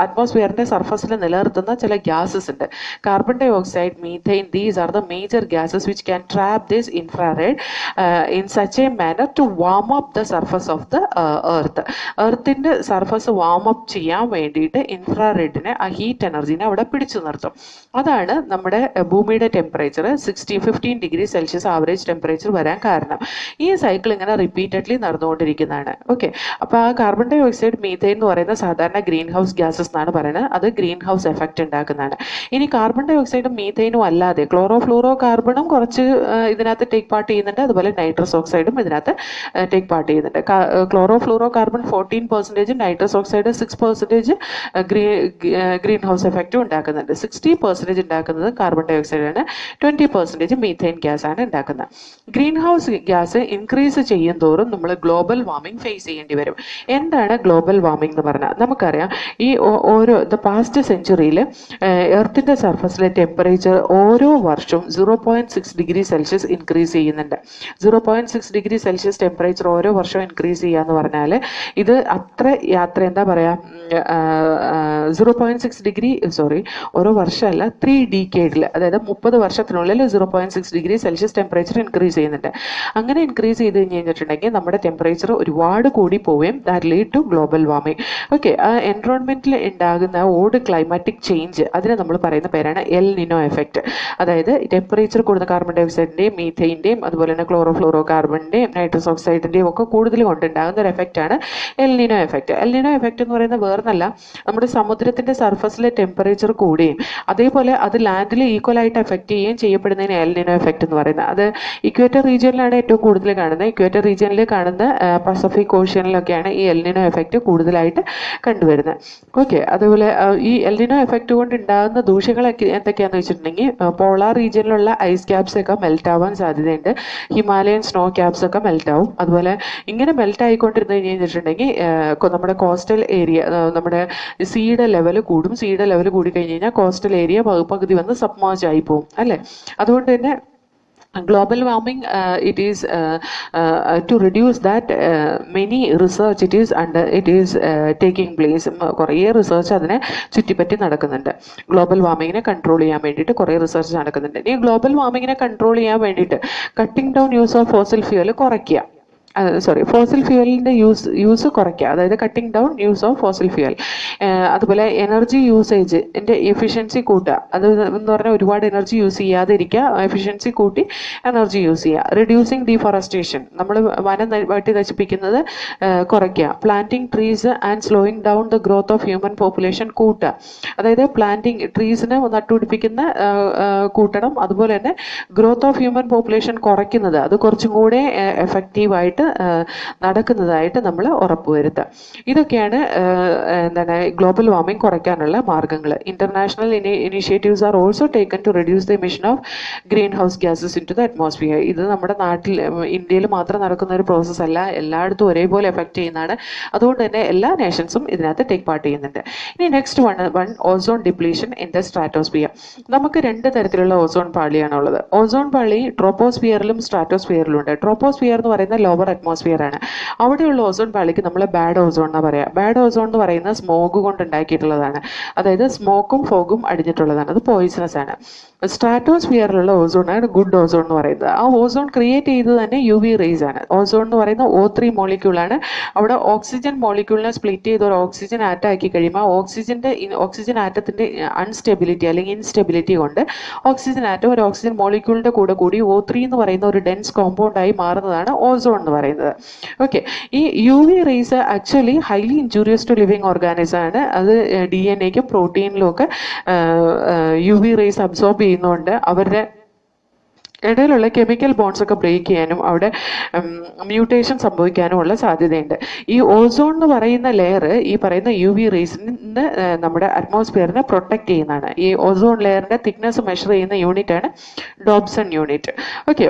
അറ്റ്മോസ്ഫിയറിൻ്റെ സർഫസിൽ നിലനിർത്തുന്ന ചില ഗ്യാസസ് ഉണ്ട്. Carbon dioxide, methane, these are the major gases which can trap this infrared in such a manner to warm up the surface of the എർത്തിൻ്റെ സർഫസ് വാം അപ്പ് ചെയ്യാൻ വേണ്ടിയിട്ട് ഇൻഫ്രാറെഡിനെ, ആ ഹീറ്റ് എനർജീനെ അവിടെ പിടിച്ചു നിർത്തും. അതാണ് നമ്മുടെ ഭൂമിയുടെ ടെമ്പറേച്ചർ 15°C ആവറേജ് ടെമ്പറേച്ചർ വരാൻ കാരണം. ഈ സൈക്കിൾ ഇങ്ങനെ റിപ്പീറ്റഡ്ലി നടന്നുകൊണ്ടിരിക്കുന്നതാണ്. ഓക്കെ, അപ്പോൾ ആ കാർബൺ ഡൈ ഓക്സൈഡ്, മീഥെയിൻ എന്ന് പറയുന്ന സാധാരണ ഗ്രീൻ ഹൗസ് ഗ്യാസസ് എന്നാണ് പറയുന്നത്. അത് ഗ്രീൻ ഹൗസ് എഫക്റ്റ് ഉണ്ടാക്കുന്നതാണ്. ഇനി കാർബൺ ഡൈ ഓക്സൈഡും മീഥെയിനും അല്ലാതെ ക്ലോറോ ഫ്ലൂറോ കാർബണും കുറച്ച് ഇതിനകത്ത് ടേക്ക് പാർട്ട് ചെയ്യുന്നുണ്ട്. അതുപോലെ നൈട്രസ് ഓക്സൈഡും ഇതിനകത്ത് ടേക്ക് പാർട്ട് ചെയ്യുന്നുണ്ട്. Chlorofluorocarbon 14%, nitrous oxide 6% greenhouse എഫക്റ്റും ഉണ്ടാക്കുന്നുണ്ട്. 60% ഉണ്ടാക്കുന്നത് കാർബൺ ഡൈ ഓക്സൈഡ് ആണ്, 20% മീഥെയിൻ ഗ്യാസ് ആണ് ഉണ്ടാക്കുന്നത്. ഗ്രീൻ ഹൗസ് ഗ്യാസ് ഇൻക്രീസ് ചെയ്യും തോറും നമ്മൾ ഗ്ലോബൽ വാർമിംഗ് ഫേസ് ചെയ്യേണ്ടി വരും. എന്താണ് ഗ്ലോബൽ വാർമിംഗ് എന്ന് പറഞ്ഞാൽ നമുക്കറിയാം, ഈ പാസ്റ്റ് സെഞ്ചുറിയിൽ എർത്തിൻ്റെ സർഫസിലെ ടെമ്പറേച്ചർ ഓരോ വർഷവും 0.6°C ഇൻക്രീസ് ചെയ്യുന്നുണ്ട്. 0.6°C ടെമ്പറേച്ചർ ഓരോ വർഷവും ഇൻക്രീസ് ചെയ്യാന്ന് പറഞ്ഞാൽ പറഞ്ഞാൽ ഇത് അത്ര യാത്ര എന്താ പറയുക 0.6 ഡിഗ്രി ഓരോ വർഷമല്ല 3 ഡീക്കേഡിൽ, അതായത് 30 വർഷത്തിനുള്ളിൽ 0.6 ഡിഗ്രി സെൽഷ്യസ് ടെമ്പറേച്ചർ ഇൻക്രീസ് ചെയ്യുന്നുണ്ട്. അങ്ങനെ ഇൻക്രീസ് ചെയ്ത് കഴിഞ്ഞിട്ടുണ്ടെങ്കിൽ നമ്മുടെ ടെമ്പറേച്ചർ ഒരുപാട് കൂടി പോവുകയും that lead to global warming. Okay, ആ എൻവറോൺമെൻറ്റിൽ ഉണ്ടാകുന്ന ക്ലൈമാറ്റിക് ചേഞ്ച് അതിനെ നമ്മൾ പറയുന്ന പേരാണ് എൽ നിനോ എഫക്റ്റ്. അതായത് ടെമ്പറേച്ചർ കൂടുന്ന കാർബൺ ഡയോക്സൈഡിൻ്റെയും മീഥൈൻ്റെയും അതുപോലെ തന്നെ ക്ലോറോ ഫ്ലോറോ കാർബണിൻ്റെയും നൈട്രസ് ഓക്സൈഡിൻ്റെയും ഒക്കെ കൂടുതൽ കൊണ്ടുണ്ടാകുന്ന ഒരു എഫക്റ്റാണ് El Nino effect. El Nino effect എന്ന് പറയുന്നത് വേറൊന്നല്ല, നമ്മുടെ സമുദ്രത്തിൻ്റെ സർഫസിലെ ടെമ്പറേച്ചർ കൂടുകയും അതേപോലെ അത് ലാൻഡിൽ ഈക്വലായിട്ട് എഫക്റ്റ് ചെയ്യുകയും ചെയ്യപ്പെടുന്നതിന് എൽ നിനോ എഫക്റ്റ് എന്ന് പറയുന്നത്. അത് ഇക്വേറ്റർ റീജിയനിലാണ് ഏറ്റവും കൂടുതൽ കാണുന്നത്. ഇക്വേറ്റർ റീജിയനിൽ കാണുന്ന പസഫിക് ഓഷ്യനിലൊക്കെയാണ് ഈ എൽ നിനോ എഫക്റ്റ് കൂടുതലായിട്ട് കണ്ടുവരുന്നത്. ഓക്കെ, അതുപോലെ ഈ എൽ നിനോ എഫക്റ്റ് കൊണ്ട് ഉണ്ടാകുന്ന ദൂഷ്യങ്ങളൊക്കെ എന്തൊക്കെയാണെന്ന് വെച്ചിട്ടുണ്ടെങ്കിൽ പോളാർ റീജിയനിലുള്ള ഐസ് ക്യാപ്സ് ഒക്കെ മെൽറ്റ് ആവാൻ സാധ്യതയുണ്ട്. ഹിമാലയൻ സ്നോ ക്യാപ്സ് ഒക്കെ മെൽറ്റ് ആവും. അതുപോലെ ഇങ്ങനെ മെൽറ്റ് ആയിക്കൊണ്ടിരുന്ന് കഴിഞ്ഞിട്ടുണ്ടെങ്കിൽ നമ്മുടെ കോസ്റ്റൽ ഏരിയ, നമ്മുടെ സീയുടെ ലെവൽ കൂടും. സീയുടെ ലെവൽ കൂടി കഴിഞ്ഞ് കഴിഞ്ഞാൽ കോസ്റ്റൽ ഏരിയ പകുതി വന്ന് സബ്മേർജ് ആയി പോകും അല്ലേ. അതുകൊണ്ട് തന്നെ global warming, it is to reduce that, many research it is taking place. കുറേ റിസർച്ച് അതിനെ ചുറ്റിപ്പറ്റി നടക്കുന്നുണ്ട്. ഗ്ലോബൽ വാർമിങ്ങിനെ കൺട്രോൾ ചെയ്യാൻ വേണ്ടിയിട്ട് കുറേ റിസർച്ച് നടക്കുന്നുണ്ട്. ഈ ഗ്ലോബൽ വാർമിങ്ങിനെ കൺട്രോൾ ചെയ്യാൻ വേണ്ടിയിട്ട് cutting down use of fossil fuel കുറയ്ക്കുക, ഫോസിൽ ഫ്യൂവലിൻ്റെ യൂസ് കുറയ്ക്കുക, അതായത് cutting down use of fossil fuel. അതുപോലെ എനർജി യൂസേജിൻ്റെ എഫിഷ്യൻസി കൂട്ടുക, അത് എന്ന് പറഞ്ഞാൽ ഒരുപാട് എനർജി യൂസ് ചെയ്യാതെ ഇരിക്കുക, എഫിഷ്യൻസി കൂട്ടി എനർജി യൂസ് ചെയ്യുക. റിഡ്യൂസിങ് ഡീഫോറസ്റ്റേഷൻ, നമ്മൾ വനം വെട്ടി നശിപ്പിക്കുന്നത് കുറയ്ക്കുക. Planting trees and slowing down the growth of human population കൂട്ടുക, അതായത് പ്ലാന്റിങ് ട്രീസിനെ നട്ടുപിടിപ്പിക്കുന്ന കൂട്ടണം. അതുപോലെ തന്നെ ഗ്രോത്ത് ഓഫ് ഹ്യൂമൻ പോപ്പുലേഷൻ കുറയ്ക്കുന്നത് അത് കുറച്ചും കൂടെ എഫക്റ്റീവായിട്ട് നടക്കുന്നതായിട്ട് നമ്മൾ ഉറപ്പുവരുത്തുക. ഇതൊക്കെയാണ് എന്താണ് ഗ്ലോബൽ വാർമിംഗ് കുറയ്ക്കാനുള്ള മാർഗങ്ങൾ. International initiatives are also taken to reduce the emission of green house gases in to the atmosphere. ഇത് നമ്മുടെ നാട്ടിൽ ഇന്ത്യയിൽ മാത്രം നടക്കുന്ന ഒരു പ്രോസസ്സ് അല്ല, എല്ലായിടത്തും ഒരേപോലെ എഫക്റ്റ് ചെയ്യുന്നതാണ്. അതുകൊണ്ട് തന്നെ എല്ലാ നേഷൻസും ഇതിനകത്ത് ടേക്ക് പാർട്ട് ചെയ്യുന്നുണ്ട്. ഇനി next one ozone depletion in the stratosphere. നമുക്ക് 2 തരത്തിലുള്ള ഓസോൺ പാളിയാണുള്ളത്. ഓസോൺ പാളി ട്രോപ്പോസ്ഫിയറിലും സ്ട്രാറ്റോസ്ഫിയറിലും ഉണ്ട്. ട്രോപ്പോസ്ഫിയർ എന്ന് പറയുന്ന ലോവർ അറ്റ്മോസ്ഫിയർ ആണ്. അവിടെയുള്ള ഓസോൺ പാളിക്ക് നമ്മൾ ബാഡ് ഓസോൺ എന്നാ പറയാം. ബാഡ് ഓസോൺ എന്ന് പറയുന്നത് സ്മോഗ് കൊണ്ട് ഉണ്ടാക്കിയിട്ടുള്ളതാണ്, അതായത് സ്മോക്കും ഫോഗും അടിഞ്ഞിട്ടുള്ളതാണ്, അത് പോയിസണസ് ആണ്. സ്ട്രാറ്റോസ്ഫിയറിലുള്ള ഓസോണാണ് ഗുഡ് ഓസോൺ എന്ന് പറയുന്നത്. ആ ഓസോൺ ക്രിയേറ്റ് ചെയ്തത് തന്നെ UV റേസ് ആണ്. ഓസോൺ എന്ന് പറയുന്ന O3 മോളിക്യൂളാണ്. അവിടെ ഓക്സിജൻ മോളിക്യൂളിനെ സ്പ്ലിറ്റ് ചെയ്ത് ഒരു ഓക്സിജൻ ആറ്റം ആക്കി കഴിയുമ്പോൾ ഓക്സിജൻ ആറ്റത്തിന്റെ അൺസ്റ്റെബിലിറ്റി അല്ലെങ്കിൽ ഇൻസ്റ്റെബിലിറ്റി കൊണ്ട് ഓക്സിജൻ ആറ്റം ഒരു ഓക്സിജൻ മോളിക്യൂളിന്റെ കൂടി O3 എന്ന് പറയുന്ന ഒരു ഡെൻസ് കോമ്പൗണ്ടായി മാറുന്നതാണ് ഓസോൺ എന്ന് പറയുന്നത്. ഓക്കെ, ഈ UV rays actually highly injurious to living organism ആണ്. അത് DNA-ക്കും പ്രോട്ടീനിലും ഒക്കെ UV റേസ് അബ്സോർബ് ചെയ്യുന്നതുകൊണ്ട് അവരുടെ ഇടയിലുള്ള കെമിക്കൽ ബോൺസ് ഒക്കെ ബ്രേക്ക് ചെയ്യാനും അവിടെ മ്യൂട്ടേഷൻ സംഭവിക്കാനുമുള്ള സാധ്യതയുണ്ട്. ഈ ഓസോൺ എന്ന് പറയുന്ന ലെയർ ഈ പറയുന്ന UV റേസിന് നമ്മുടെ അറ്റ്മോസ്ഫിയറിനെ പ്രൊട്ടക്ട് ചെയ്യുന്നതാണ്. ഈ ഓസോൺ ലെയറിന്റെ തിക്നെസ് മെഷർ ചെയ്യുന്ന യൂണിറ്റ് ആണ് Dobson unit. Okay,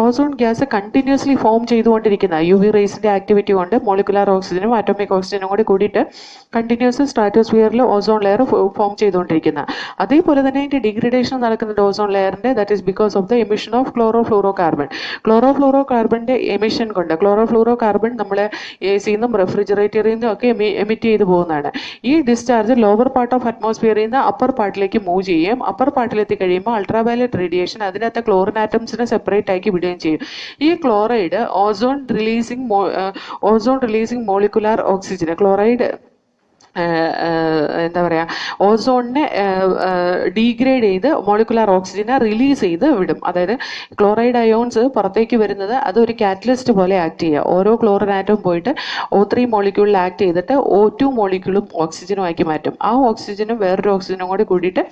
ozone gas continuously form ചെയ്തുകൊണ്ടിരിക്കുന്ന UV റേസിന്റെ ആക്ടിവിറ്റി കൊണ്ട് മോളിക്കുലാർ ഓക്സിജനും ആറ്റോമിക് ഓക്സിജനും കൂടി കൂടിയിട്ട് കണ്ടിന്യൂസ് സ്ട്രാറ്റോസ്ഫിയറിൽ ഓസോൺ ലെയർ ഫോം ചെയ്തുകൊണ്ടിരിക്കുന്ന. അതേപോലെ തന്നെ അതിന്റെ ഡിഗ്രഡേഷൻ നടക്കുന്നുണ്ട് ഓസോൺ ലെയറിന്റെ. That is because of the emission of chlorofluorocarbon. ക്ലോറോഫ്ലൂറോകാർബണിന്റെ എമിഷൻ കൊണ്ട്, ക്ലോറോഫ്ലൂറോകാർബൺ നമ്മൾ AC നിന്നും റെഫ്രിജറേറ്ററിൽ നിന്നും ഒക്കെ എമിറ്റ് ചെയ്തു പോകുന്നതാണ്. ഈ ഡിസ്ചാർജ് ലോവർ പാർട്ട് ഓഫ് അറ്റ്മോസ്ഫിയറിൽ നിന്ന് അപ്പർ പാർട്ടിലേക്ക് മൂവ് ചെയ്യും. അപ്പർ പാർട്ടിലെത്തി കഴിയുമ്പോൾ അൾട്രാവയലറ്റ് റേഡിയേഷൻ അതിനകത്ത് ക്ലോറിൻ ആറ്റംസിനെ സെപ്പറേറ്റ് ആക്കി വിടുകയും ചെയ്യും. ഈ chloride ozone releasing molecular oxygen, chloride എന്താ പറയുക, ഓസോണിനെ ഡീഗ്രേഡ് ചെയ്ത് മോളിക്കുലാർ ഓക്സിജനെ റിലീസ് ചെയ്ത് വിടും. അതായത് ക്ലോറൈഡ് അയോൺസ് പുറത്തേക്ക് വരുന്നത് അതൊരു കാറ്റലിസ്റ്റ് പോലെ ആക്ട് ചെയ്യുക. ഓരോ ക്ലോറിൻ ആറ്റവും പോയിട്ട് O3 മോളിക്യൂളിൽ ആക്ട് ചെയ്തിട്ട് O2 മോളിക്യൂളും ഓക്സിജനും ആക്കി മാറ്റും. ആ ഓക്സിജനും വേറൊരു ഓക്സിജനും കൂടി കൂടിയിട്ട്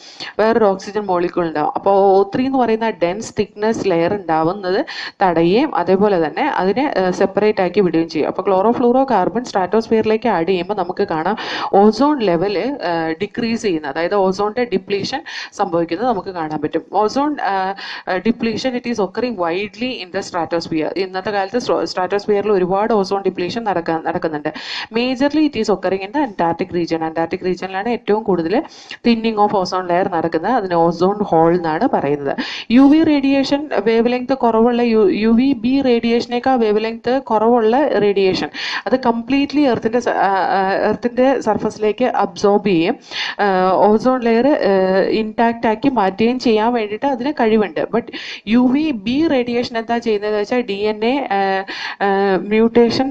വേറൊരു ഓക്സിജൻ മോളിക്യൂൾ ഉണ്ടാവും. അപ്പോൾ O3 എന്ന് പറയുന്ന ഡെൻസ് തിക്നെസ് ലെയർ ഉണ്ടാവുന്നത് തടയുകയും അതേപോലെ തന്നെ അതിനെ സെപ്പറേറ്റ് ആക്കി വിടുകയും ചെയ്യും. അപ്പോൾ ക്ലോറോഫ്ലൂറോ കാർബൺ സ്ട്രാറ്റോസ്ഫിയറിലേക്ക് ആഡ് ചെയ്യുമ്പോൾ നമുക്ക് കാണാം ഓസോൺ ലെവൽ ഡിക്രീസ് ചെയ്യുന്നത്, അതായത് ഓസോണിൻ്റെ ഡിപ്ലീഷൻ സംഭവിക്കുന്നത് നമുക്ക് കാണാൻ പറ്റും. Ozone depletion it is occurring widely in the stratosphere. ഇന്നത്തെ കാലത്ത് സ്ട്രാറ്റോസ്ഫിയറിൽ ഒരുപാട് ഓസോൺ ഡിപ്ലീഷൻ നടക്കുന്നുണ്ട്. Majorly it is occurring in the Antarctic region. Antarctic റീജിയനിലാണ് ഏറ്റവും കൂടുതൽ തിന്നിങ് ഓഫ് ഓസോൺ ലെയർ നടക്കുന്നത്. അതിന് ഓസോൺ ഹോൾ എന്നാണ് പറയുന്നത്. U V radiation wavelength കുറവുള്ള യു വി ബി റേഡിയേഷനേക്കാൾ വേവ് ലെങ്ത് കുറവുള്ള റേഡിയേഷൻ അത് കംപ്ലീറ്റ്ലി എർത്തിൻ്റെ സർഫസിലേക്ക് അബ്സോർബ് ചെയ്യും, ഓസോൺ ലെയർ ഇൻടാക്റ്റ് ആക്കി മാറ്റുകയും ചെയ്യാൻ വേണ്ടിയിട്ട് അതിന് കഴിവുണ്ട്. But U V B radiation എന്താ ചെയ്യുന്നത് വെച്ചാൽ DNA മ്യൂട്ടേഷൻ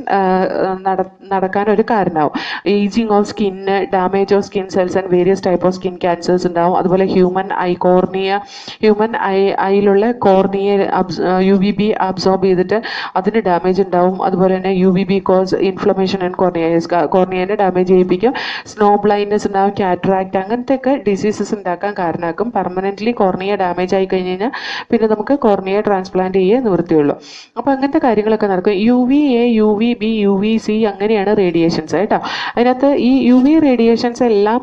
നടക്കാൻ ഒരു കാരണമാവും. Ageing of skin, damage of skin cells and various type of skin cancers ഉണ്ടാവും. അതുപോലെ ഹ്യൂമൻ ഐയിലുള്ള കോർണിയെ UVB അബ്സോർബ് ചെയ്തിട്ട് അതിന് ഡാമേജ് ഉണ്ടാവും. അതുപോലെ തന്നെ UVB കോസ് ഇൻഫ്ലമേഷൻ ആൻഡ് കോർണിയനെ ഡാമേജ് ചെയ്യിപ്പിക്കും. സ്നോ ബ്ലൈൻഡ്നെസ് ഉണ്ടാവും, കാറ്ററാക്ട്, അങ്ങനത്തെ ഒക്കെ ഡിസീസസ് ഉണ്ടാക്കാൻ കാരണമാക്കും. പെർമനൻ്റ്ലി കോർണിയ ഡാമേജ് ആയി കഴിഞ്ഞ് കഴിഞ്ഞാൽ പിന്നെ നമുക്ക് കോർണിയ ട്രാൻസ്പ്ലാന്റ് ചെയ്യേ നിവൃത്തിയുള്ളൂ. അപ്പോൾ അങ്ങനത്തെ കാര്യങ്ങളൊക്കെ നടക്കും. UVA, UVB, UVC അങ്ങനെയാണ് റേഡിയേഷൻസ് കേട്ടോ. അതിനകത്ത് ഈ UV റേഡിയേഷൻസ് എല്ലാം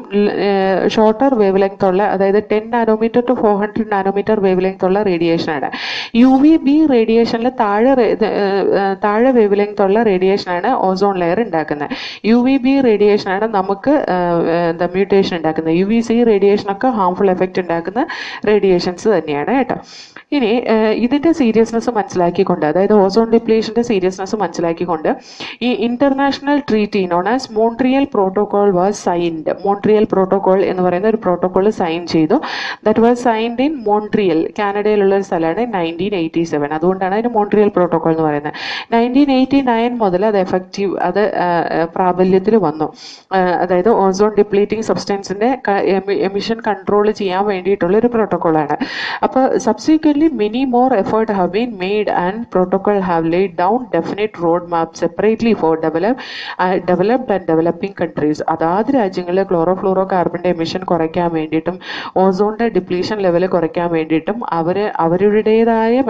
ഷോർട്ടർ വേവ് ലെങ്ത് ഉള്ള, അതായത് 10 nanometre to 400 nanometre wave length ഉള്ള റേഡിയേഷനാണ്. UVB റേഡിയേഷനിൽ താഴെ വേവ് ലെങ്ത് ഉള്ള റേഡിയേഷനാണ് ഓസോൺ ലെയർ ഉണ്ടാക്കുന്നത്. UVB റേഡിയേഷനാണ് നമുക്ക് മ്യൂട്ടേഷൻ ഉണ്ടാക്കുന്നത്. UVC റേഡിയേഷനൊക്കെ ഹാംഫുൾ എഫക്റ്റ് ഉണ്ടാക്കുന്ന റേഡിയേഷൻസ് തന്നെയാണ് കേട്ടോ. ഇനി ഇതിൻ്റെ സീരിയസ്നെസ് മനസ്സിലാക്കിക്കൊണ്ട്, അതായത് ഓസോൺ ഡിപ്ലീഷൻ്റെ സീരിയസ്നെസ് മനസ്സിലാക്കിക്കൊണ്ട് ഈ international treaty known as Montreal protocol was signed. Montreal protocol എന്ന് പറയുന്ന ഒരു പ്രോട്ടോകോൾ സൈൻ ചെയ്തു. That was signed in Montreal, കാനഡയിലുള്ള ഒരു സ്ഥലമാണ്, 1987. അതുകൊണ്ടാണ് അതിന് മോൺട്രിയൽ പ്രോട്ടോകോൾ എന്ന് പറയുന്നത്. 1989 മുതൽ അത് പ്രാബല്യത്തിൽ വന്നു. അതായത് ഓസോൺ ഡിപ്ലീറ്റിംഗ് സബ്സ്റ്റൻസിൻ്റെ എമിഷൻ കൺട്രോൾ ചെയ്യാൻ വേണ്ടിയിട്ടുള്ള ഒരു പ്രോട്ടോകോളാണ്. അപ്പോൾ subsequently many more effort have been made and protocol have laid down definite roadmap separately for developed and developing countries. അതാത് രാജ്യങ്ങളിൽ ക്ലോറോഫ്ലൂറോ കാർബണിൻ്റെ എമിഷൻ കുറയ്ക്കാൻ വേണ്ടിയിട്ടും ഓസോണിൻ്റെ ഡിപ്ലീഷൻ ലെവൽ കുറയ്ക്കാൻ വേണ്ടിയിട്ടും അവരുടേതായ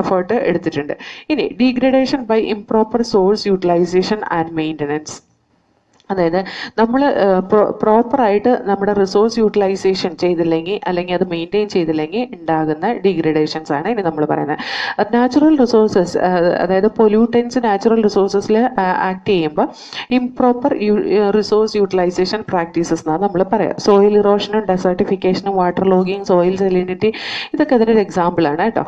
എഫേർട്ട് എടുത്തിട്ടുണ്ട്. ഇനി degradation by improper source utilization and maintenance. അതായത് നമ്മൾ പ്രോപ്പറായിട്ട് നമ്മുടെ റിസോഴ്സ് യൂട്ടിലൈസേഷൻ ചെയ്തില്ലെങ്കിൽ അല്ലെങ്കിൽ അത് മെയിൻറ്റെയിൻ ചെയ്തില്ലെങ്കിൽ ഉണ്ടാകുന്ന ഡീഗ്രഡേഷൻസ് ആണ് ഇനി നമ്മൾ പറയുന്നത്. നാച്ചുറൽ റിസോഴ്സസ്, അതായത് പൊല്യൂട്ടൻസ് നാച്ചുറൽ റിസോഴ്സസിൽ ആക്ട് ചെയ്യുമ്പോൾ ഇംപ്രോപ്പർ റിസോഴ്സ് യൂട്ടിലൈസേഷൻ പ്രാക്ടീസസ് എന്നാണ് നമ്മൾ പറയുക. സോയിൽ ഇറോഷനും ഡെസർട്ടിഫിക്കേഷനും വാട്ടർ ലോഗിങ്, സോയിൽ സെലിനിറ്റി, ഇതൊക്കെ അതിനൊരു എക്സാമ്പിളാണ് കേട്ടോ.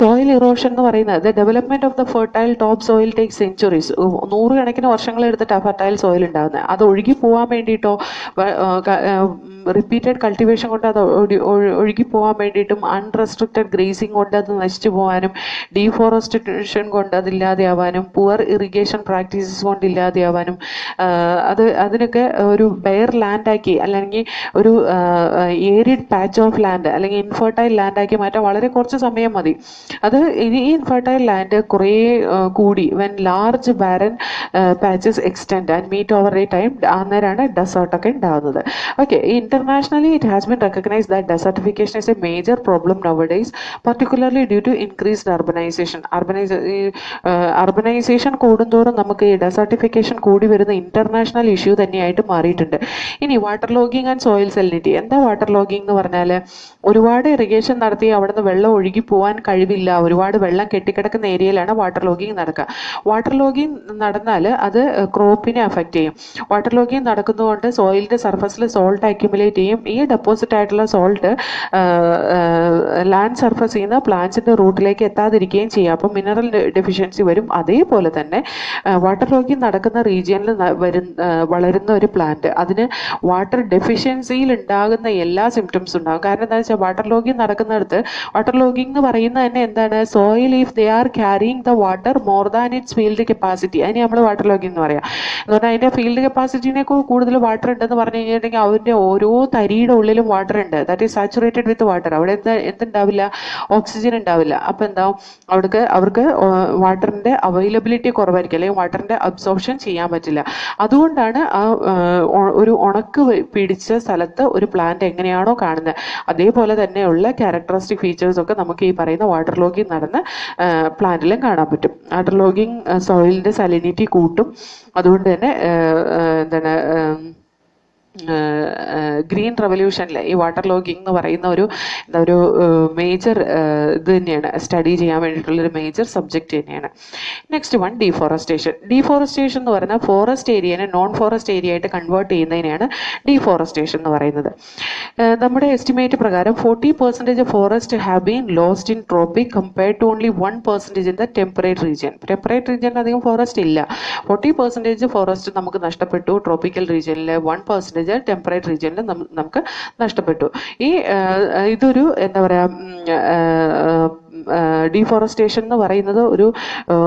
സോയിൽ ഇറോഷൻ എന്ന് പറയുന്നത് development of the fertile top soil take centuries, 100 കണക്കിന് വർഷങ്ങൾ എടുത്തിട്ടാണ് ഫെർട്ടൈൽ സോയിൽ ഉണ്ടാകുന്നത്. അത് ഒഴുകി പോകാൻ വേണ്ടിയിട്ടോ റിപ്പീറ്റഡ് കൾട്ടിവേഷൻ കൊണ്ട് അത് ഒഴുകി പോകാൻ വേണ്ടിയിട്ടും അൺറെസ്ട്രിക്റ്റഡ് ഗ്രേസിങ് കൊണ്ട് അത് നശിച്ചു പോകാനും ഡീഫോറസ്റ്റേഷൻ കൊണ്ട് അതില്ലാതെയാവാനും പുവർ ഇറിഗേഷൻ പ്രാക്ടീസസ് കൊണ്ട് ഇല്ലാതെയാവാനും അതിനൊക്കെ ഒരു ബെയർ ലാൻഡാക്കി അല്ലെങ്കിൽ ഒരു ഏരിഡ് പാച്ച് ഓഫ് ലാൻഡ് അല്ലെങ്കിൽ ഇൻഫെർട്ടൈൽ ലാൻഡാക്കി മാറ്റാൻ വളരെ കുറച്ച് സമയം മതി. അത് ഈ ഇൻഫെർട്ടൈൽ ലാൻഡ് കുറേ കൂടി when large barren patches extend and meet over a time, അന്നേരമാണ് ഡെസേർട്ടൊക്കെ ഉണ്ടാകുന്നത്. Okay, internationally it has been recognized that desertification is a major problem nowadays, particularly due to increased urbanization. Urbanization കൂടുന്തോറും നമുക്ക് ഈ desertification കൂടി വരുന്ന ഇന്റർനാഷണൽ ഇഷ്യൂ തന്നെയായിട്ട് മാറിയിട്ടുണ്ട്. ഇനി വാട്ടർ ലോഗിങ് ആൻഡ് സോയിൽ സെലിനിറ്റി. എന്താ വാട്ടർ ലോഗിങ് എന്ന് പറഞ്ഞാൽ, ഒരുപാട് ഇറിഗേഷൻ നടത്തി അവിടുന്ന് വെള്ളം ഒഴുകി പോകാൻ കഴിവില്ല, ഒരുപാട് വെള്ളം കെട്ടിക്കിടക്കുന്ന ഏരിയയിലാണ് വാട്ടർ ലോഗിങ് നടക്കുക. വാട്ടർ ലോഗിങ് നടന്നാൽ അത് ക്രോപ്പിനെ അഫക്റ്റ് ചെയ്യും. വാട്ടർ ലോഗിങ് നടക്കുന്നതുകൊണ്ട് സോയിലിൻ്റെ സർഫസിൽ സോൾട്ട് അക്യുമുലേറ്റ് ചെയ്യും. ഈ ഡെപ്പോസിറ്റ് ആയിട്ടുള്ള സോൾട്ട് ലാൻഡ് സർഫസിൽ നിന്ന് പ്ലാന്റ്സിൻ്റെ റൂട്ടിലേക്ക് എത്താതിരിക്കുകയും ചെയ്യും. അപ്പം മിനറൽ ഡെഫിഷ്യൻസി വരും. അതേപോലെ തന്നെ വാട്ടർ ലോഗിങ് നടക്കുന്ന റീജിയനിൽ വളരുന്ന ഒരു പ്ലാന്റ്, അതിന് വാട്ടർ ഡെഫിഷ്യൻസിയിൽ ഉണ്ടാകുന്ന എല്ലാ സിംറ്റംസും ഉണ്ടാകും. കാരണം എന്താ വെച്ചാൽ വാട്ടർ ലോഗിങ് നടക്കുന്നിടത്ത്, വാട്ടർ ലോഗിങ് എന്ന് പറയുന്നത് തന്നെ എന്താണ്, soil if they are carrying the water more than it's field capacity, അതിന് നമ്മൾ വാട്ടർ ലോഗിങ് എന്ന് പറയാം. എന്ന് പറഞ്ഞാൽ അതിൻ്റെ ഫീൽഡ് കപ്പാസിറ്റിനേക്കാൾ കൂടുതൽ വാട്ടർ ഉണ്ടെന്ന് പറഞ്ഞു കഴിഞ്ഞിട്ടുണ്ടെങ്കിൽ അവരുടെ ഓരോ തരിയുടെ ഉള്ളിലും വാട്ടർ ഉണ്ട്. That is saturated with water. അവിടെ എന്തുണ്ടാവില്ല, ഓക്സിജൻ ഉണ്ടാവില്ല. അപ്പം എന്താവും, അവർക്ക് വാട്ടറിൻ്റെ അവൈലബിലിറ്റി കുറവായിരിക്കും, അല്ലെങ്കിൽ വാട്ടറിൻ്റെ അബ്സോർപ്ഷൻ ചെയ്യാൻ പറ്റില്ല. അതുകൊണ്ടാണ് ഒരു ഉണക്ക് പിടിച്ച സ്ഥലത്ത് ഒരു പ്ലാന്റ് എങ്ങനെയാണോ കാണുന്നത് അതേപോലെ തന്നെയുള്ള ക്യാരക്ടറിസ്റ്റിക് ഫീച്ചേഴ്സ് ഒക്കെ നമുക്ക് ഈ പറയുന്ന വാട്ടർ ലോഗിങ് നടന്ന പ്ലാന്റിലും കാണാൻ പറ്റും. വാട്ടർ ലോഗിങ് സോയിലിൻ്റെ സലിനിറ്റി കൂട്ടും, അതുകൊണ്ട് തന്നെ എന്താണ് ഗ്രീൻ റവല്യൂഷനിൽ ഈ വാട്ടർ ലോഗിങ് എന്ന് പറയുന്ന ഒരു മേജർ ഇത് തന്നെയാണ്, സ്റ്റഡി ചെയ്യാൻ വേണ്ടിയിട്ടുള്ളൊരു മേജർ സബ്ജക്റ്റ് തന്നെയാണ്. Next one deforestation. ഡീഫോറസ്റ്റേഷൻ എന്ന് പറഞ്ഞാൽ ഫോറസ്റ്റ് ഏരിയനെ നോൺ ഫോറസ്റ്റ് ഏരിയ ആയിട്ട് കൺവേർട്ട് ചെയ്യുന്നതിനെയാണ് ഡീഫോറസ്റ്റേഷൻ എന്ന് പറയുന്നത്. നമ്മുടെ എസ്റ്റിമേറ്റ് പ്രകാരം 40% forest have been lost in tropic compared to only 1% in the temperate region. Temperate റീജിയനിൽ അധികം ഫോറസ്റ്റ് ഇല്ല. 40% ഫോറസ്റ്റ് നമുക്ക് നഷ്ടപ്പെട്ടു ട്രോപ്പിക്കൽ റീജിയനിൽ, 1% ടെമ്പറേറ്റ് റീജിയനിൽ നമുക്ക് നഷ്ടപ്പെട്ടു. ഇതൊരു എന്താ പറയുക, ഡീഫോറസ്റ്റേഷൻ എന്ന് പറയുന്നത്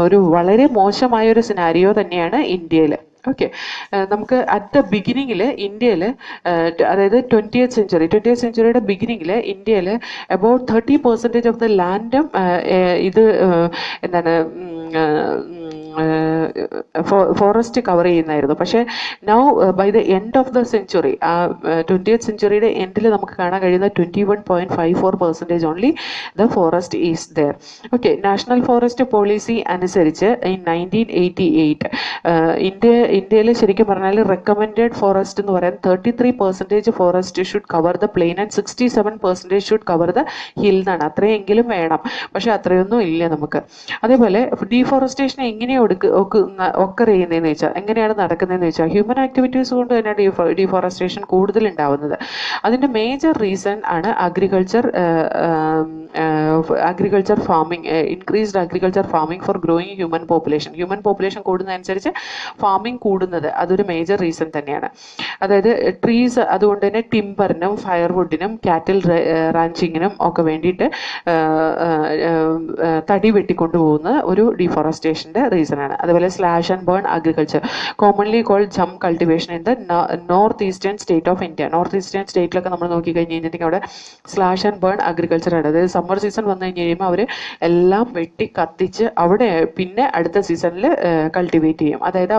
ഒരു വളരെ മോശമായൊരു സിനാരിയോ തന്നെയാണ് ഇന്ത്യയിൽ. ഓക്കെ, നമുക്ക് അറ്റ് ദ ബിഗിനിങ്ങിൽ ഇന്ത്യയിൽ, അതായത് 20th സെഞ്ചുറിയുടെ ബിഗിനിങ്ങിൽ ഇന്ത്യയിൽ അബൌട്ട് 30% ഓഫ് ദ ലാൻഡും ഇത് എന്താണ് ഫോറസ്റ്റ് കവർ ചെയ്യുന്നായിരുന്നു. പക്ഷേ now by the end of the century, 20th സെഞ്ചുറിയുടെ എൻഡിൽ നമുക്ക് കാണാൻ കഴിയുന്ന 21.54% only the forest is there. Okay, national forest policy അനുസരിച്ച് ഇൻ 1988 ഇന്ത്യയിൽ ശരിക്കും പറഞ്ഞാൽ റെക്കമെൻഡഡ് ഫോറസ്റ്റ് എന്ന് പറയാൻ 33% forest should cover the plain and 67% should cover the hill എന്നാണ്. അത്രയെങ്കിലും വേണം, പക്ഷെ അത്രയൊന്നും ഇല്ല നമുക്ക്. അതേപോലെ ഡീഫോറസ്റ്റേഷൻ എങ്ങനെയാണ് ഒക്കർ ചെയ്യുന്നതെന്ന് വെച്ചാൽ, എങ്ങനെയാണ് നടക്കുന്നതെന്ന് വെച്ചാൽ, ഹ്യൂമൻ ആക്ടിവിറ്റീസ് കൊണ്ട് തന്നെ ഡീഫോറസ്റ്റേഷൻ കൂടുതൽ ഉണ്ടാവുന്നത്. അതിൻ്റെ മേജർ റീസൺ ആണ് agriculture farming, increased agriculture farming for growing human population കൂടുന്നതനുസരിച്ച് ഫാമിംഗ് കൂടുന്നത് അതൊരു മേജർ റീസൺ തന്നെയാണ്. അതായത് ട്രീസ്, അതുകൊണ്ട് തന്നെ ടിമ്പറിനും ഫയർവുഡിനും കാറ്റിൽ റാഞ്ചിങ്ങിനും ഒക്കെ വേണ്ടിയിട്ട് തടി വെട്ടിക്കൊണ്ടുപോകുന്ന ഒരു ഡീഫോറസ്റ്റേഷൻ്റെ റീസൺ ആണ്. അതുപോലെ slash and burn agriculture, commonly called jhum cultivation in the north eastern state of India. North eastern സ്റ്റേറ്റിലൊക്കെ നമ്മൾ നോക്കി കഴിഞ്ഞ് കഴിഞ്ഞിട്ടുണ്ടെങ്കിൽ അവിടെ സ്ലാഷ് ആൻഡ് ബേൺ അഗ്രികൾച്ചർ ആണ്. അതായത് സമ്മർ സീസൺ വന്നു കഴിഞ്ഞ് കഴിയുമ്പോൾ അവർ എല്ലാം വെട്ടി കത്തിച്ച് അവിടെ പിന്നെ അടുത്ത സീസണിൽ കൾട്ടിവേറ്റ് ചെയ്യും. അതായത്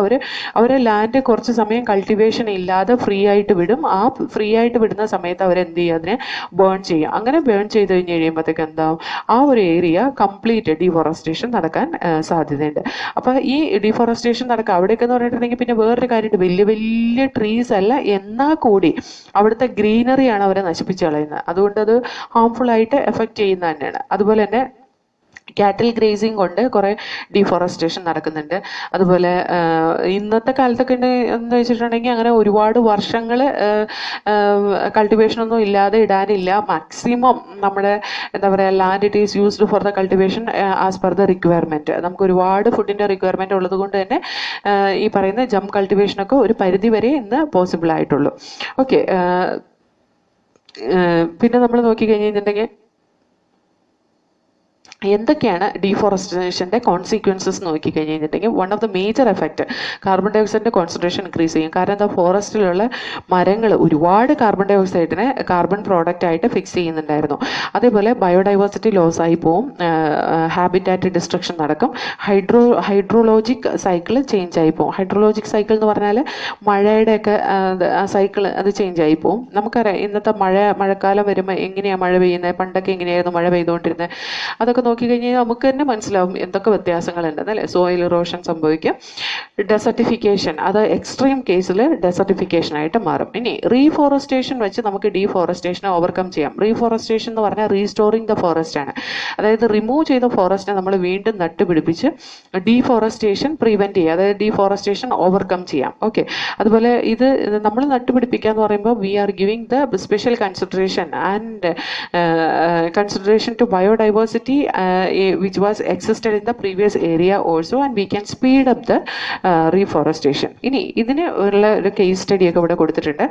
അവരെ ലാൻഡ് കുറച്ച് സമയം കൾട്ടിവേഷൻ ഇല്ലാതെ ഫ്രീ ആയിട്ട് വിടും. ആ ഫ്രീ ആയിട്ട് വിടുന്ന സമയത്ത് അവരെന്ത് ചെയ്യും, അതിനെ ബേൺ ചെയ്യും. അങ്ങനെ ബേൺ ചെയ്ത് കഴിഞ്ഞ് കഴിയുമ്പോഴത്തേക്ക് എന്താവും, ആ ഒരു ഏരിയ കംപ്ലീറ്റ് ഡീഫോറസ്റ്റേഷൻ നടക്കാൻ സാധ്യതയുണ്ട്. അപ്പോൾ ഈ ഡീഫോറസ്റ്റേഷൻ നടക്കുക അവിടെയൊക്കെ എന്ന് പറഞ്ഞിട്ടുണ്ടെങ്കിൽ പിന്നെ വേറൊരു കാര്യമുണ്ട്, വലിയ വലിയ ട്രീസ് അല്ല, എന്നാൽ കൂടി അവിടുത്തെ ഗ്രീനറിയാണ് അവരെ നശിപ്പിച്ച് കളയുന്നത്. അതുകൊണ്ട് അത് ഹാംഫുൾ ആയിട്ട് എഫക്റ്റ് ചെയ്യുന്ന തന്നെയാണ്. അതുപോലെ തന്നെ കാറ്റിൽ ഗ്രേസിങ് കൊണ്ട് കുറേ ഡീഫോറസ്റ്റേഷൻ നടക്കുന്നുണ്ട്. അതുപോലെ ഇന്നത്തെ കാലത്തൊക്കെ എന്ന് വെച്ചിട്ടുണ്ടെങ്കിൽ അങ്ങനെ ഒരുപാട് വർഷങ്ങൾ കൾട്ടിവേഷനൊന്നും ഇല്ലാതെ ഇടാനില്ല. മാക്സിമം നമ്മുടെ എന്താ പറയുക, land it is used for the cultivation as per the requirement. നമുക്ക് ഒരുപാട് ഫുഡിൻ്റെ റിക്വയർമെൻറ്റ് ഉള്ളത് കൊണ്ട് തന്നെ ഈ പറയുന്ന ജം കൾട്ടിവേഷനൊക്കെ ഒരു പരിധി വരെ ഇന്ന് പോസിബിൾ ആയിട്ടുള്ളൂ. ഓക്കെ, പിന്നെ നമ്മൾ നോക്കി കഴിഞ്ഞിട്ടുണ്ടെങ്കിൽ എന്തൊക്കെയാണ് ഡീഫോറസ്റ്റേഷൻ്റെ കോൺസിക്വൻസസ് നോക്കി കഴിഞ്ഞിട്ടുണ്ടെങ്കിൽ, one of the major effect carbon ഡൈ ഓക്സൈഡിൻ്റെ കോൺസെൻട്രേഷൻ ഇൻക്രീസ് ചെയ്യും. കാരണം എന്താ, ഫോറസ്റ്റിലുള്ള മരങ്ങൾ ഒരുപാട് കാർബൺ ഡൈ ഓക്സൈഡിനെ കാർബൺ പ്രോഡക്റ്റ് ആയിട്ട് ഫിക്സ് ചെയ്യുന്നുണ്ടായിരുന്നു. അതേപോലെ ബയോഡൈവേഴ്സിറ്റി ലോസ് ആയി പോവും, ഹാബിറ്റാറ്റ് ഡിസ്ട്രക്ഷൻ നടക്കും, ഹൈഡ്രോളോജിക് സൈക്കിൾ ചേഞ്ച് ആയി പോവും. ഹൈഡ്രോളോജിക് സൈക്കിൾ എന്ന് പറഞ്ഞാൽ മഴയുടെയൊക്കെ ആ സൈക്കിൾ അത് ചേഞ്ച് ആയി പോവും. നമുക്കറിയാം ഇന്നത്തെ മഴക്കാലം വരുമ്പോൾ എങ്ങനെയാണ് മഴ പെയ്യുന്നത്, പണ്ടൊക്കെ എങ്ങനെയായിരുന്നു മഴ പെയ്തുകൊണ്ടിരുന്നത്, അതൊക്കെ നോക്കിക്കഴിഞ്ഞാൽ നമുക്ക് തന്നെ മനസ്സിലാവും എന്തൊക്കെ വ്യത്യാസങ്ങളുണ്ടെന്ന് അല്ലേ. സോയിൽ ഇറോഷൻ സംഭവിക്കും. ഡെസർട്ടിഫിക്കേഷൻ, അത് എക്സ്ട്രീം കേസിൽ ഡെസർട്ടിഫിക്കേഷൻ ആയിട്ട് മാറും. ഇനി റീഫോറസ്റ്റേഷൻ വെച്ച് നമുക്ക് ഡീഫോറസ്റ്റേഷനെ ഓവർകം ചെയ്യാം. റീഫോറസ്റ്റേഷൻ എന്ന് പറഞ്ഞാൽ റീസ്റ്റോറിങ് ദ ഫോറസ്റ്റ് ആണ്. അതായത് റിമൂവ് ചെയ്ത ഫോറസ്റ്റിനെ നമ്മൾ വീണ്ടും നട്ടുപിടിപ്പിച്ച് ഡീഫോറസ്റ്റേഷൻ പ്രിവെൻറ്റ് ചെയ്യുക, അതായത് ഡീഫോറസ്റ്റേഷൻ ഓവർകം ചെയ്യാം. ഓക്കെ, അതുപോലെ ഇത് നമ്മൾ നട്ടുപിടിപ്പിക്കുക എന്ന് പറയുമ്പോൾ we are giving the special consideration and consideration to biodiversity which was existed in the previous area also, and we can speed up the reforestation. ഇനി ഇതിന് ഉള്ള ഒരു കേസ് സ്റ്റഡി ഒക്കെ ഇവിടെ കൊടുത്തിട്ടുണ്ട്.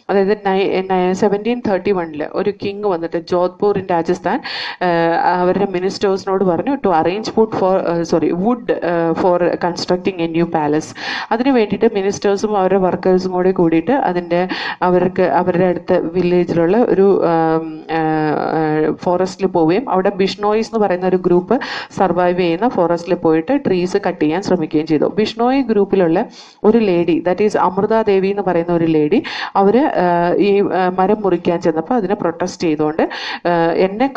അതായത് 1731 ഒരു കിങ് വന്നിട്ട് ജോധ്പൂർ ഇൻ രാജസ്ഥാൻ അവരുടെ മിനിസ്റ്റേഴ്സിനോട് പറഞ്ഞു to arrange wood for constructing a new palace. അതിന് വേണ്ടിയിട്ട് മിനിസ്റ്റേഴ്സും അവരുടെ വർക്കേഴ്സും കൂടി കൂടിയിട്ട് അവരുടെ അടുത്ത വില്ലേജിലുള്ള ഒരു ഫോറസ്റ്റിൽ പോവുകയും അവിടെ ബിഷ്ണോയിസ് എന്ന് പറയുന്ന പറയുന്ന ഒരു ഗ്രൂപ്പ് സർവൈവ് ചെയ്യുന്ന ഫോറസ്റ്റിൽ പോയിട്ട് ട്രീസ് കട്ട് ചെയ്യാൻ ശ്രമിക്കുകയും ചെയ്തു. ബിഷ്ണോയി ഗ്രൂപ്പിലുള്ള ഒരു ലേഡി, ദാറ്റ് ഈസ് അമൃത ദേവി എന്ന് പറയുന്ന ഒരു ലേഡി, അവർ ഈ മരം മുറിക്കാൻ ചെന്നപ്പോൾ അതിനെ പ്രൊട്ടസ്റ്റ് ചെയ്തുകൊണ്ട് എന്നെ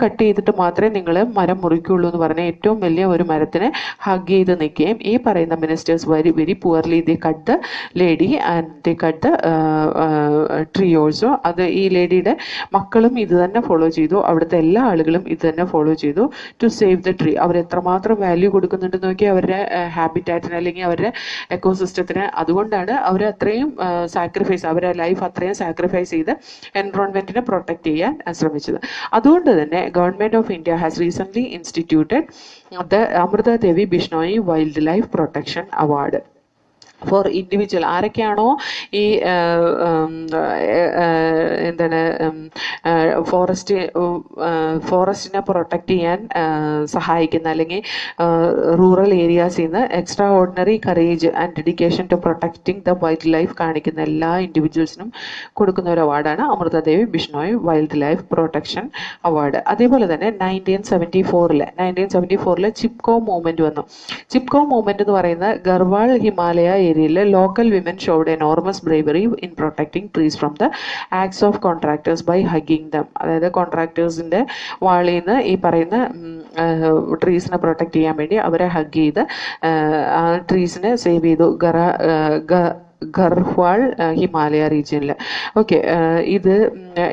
കട്ട് ചെയ്തിട്ട് മാത്രമേ നിങ്ങൾ മരം മുറിക്കുള്ളൂ എന്ന് പറഞ്ഞ ഏറ്റവും വലിയ ഒരു മരത്തിനെ ഹഗ് ചെയ്ത് നിൽക്കുകയും ഈ പറയുന്ന ministers very poorly they cut the lady and they cut the tree also. അത് ഈ ലേഡിയുടെ മക്കളും ഇത് തന്നെ ഫോളോ ചെയ്തു, അവിടുത്തെ എല്ലാ ആളുകളും ഇത് തന്നെ ഫോളോ ചെയ്തു ടു സേവ് ദ ട്രീ. അവർ എത്രമാത്രം വാല്യൂ കൊടുക്കുന്നുണ്ടെന്ന് നോക്കി അവരുടെ ഹാബിറ്റാറ്റിന് അല്ലെങ്കിൽ അവരുടെ എക്കോസിസ്റ്റത്തിന്. അതുകൊണ്ടാണ് അവർ അത്രയും സാക്രിഫൈസ്, അവരുടെ ലൈഫ് അത്രയും സാക്രിഫൈസ് ചെയ്ത് എൻവറോൺമെന്റിനെ പ്രൊട്ടക്ട് ചെയ്യാൻ ശ്രമിച്ചത്. അതുകൊണ്ട് തന്നെ government of India has recent instituted the Amrita Devi Bishnoi wildlife protection award for individual. ആരൊക്കെയാണോ ഈ എന്താണ് ഫോറസ്റ്റിനെ പ്രൊട്ടക്റ്റ് ചെയ്യാൻ സഹായിക്കുന്ന അല്ലെങ്കിൽ റൂറൽ ഏരിയാസിൽ നിന്ന് extraordinary courage and dedication to protecting the wildlife കാണിക്കുന്ന എല്ലാ ഇൻഡിവിജ്വൽസിനും കൊടുക്കുന്ന ഒരു അവാർഡാണ് Amrita Devi Bishnoi wildlife protection award. അതേപോലെ തന്നെ 1974 ചിപ്കോ മൂവ്മെന്റ് വന്നു. ചിപ്കോ മൂവ്മെന്റ് എന്ന് പറയുന്ന ഗർവാൾ ഹിമാലയ ഏരിയയിൽ local women showed enormous bravery in protecting trees from the acts of contractors by hugging them. അതായത് കോൺട്രാക്ടേഴ്സിന്റെ വാളിൽ നിന്ന് ഈ പറയുന്ന ട്രീസിനെ പ്രൊട്ടക്ട് ചെയ്യാൻ വേണ്ടി അവരെ ഹഗ് ചെയ്ത് ആ ട്രീസിനെ സേവ് ചെയ്തു ഗർവാൾ ഹിമാലയ റീജിയനിൽ. ഓക്കെ, ഇത്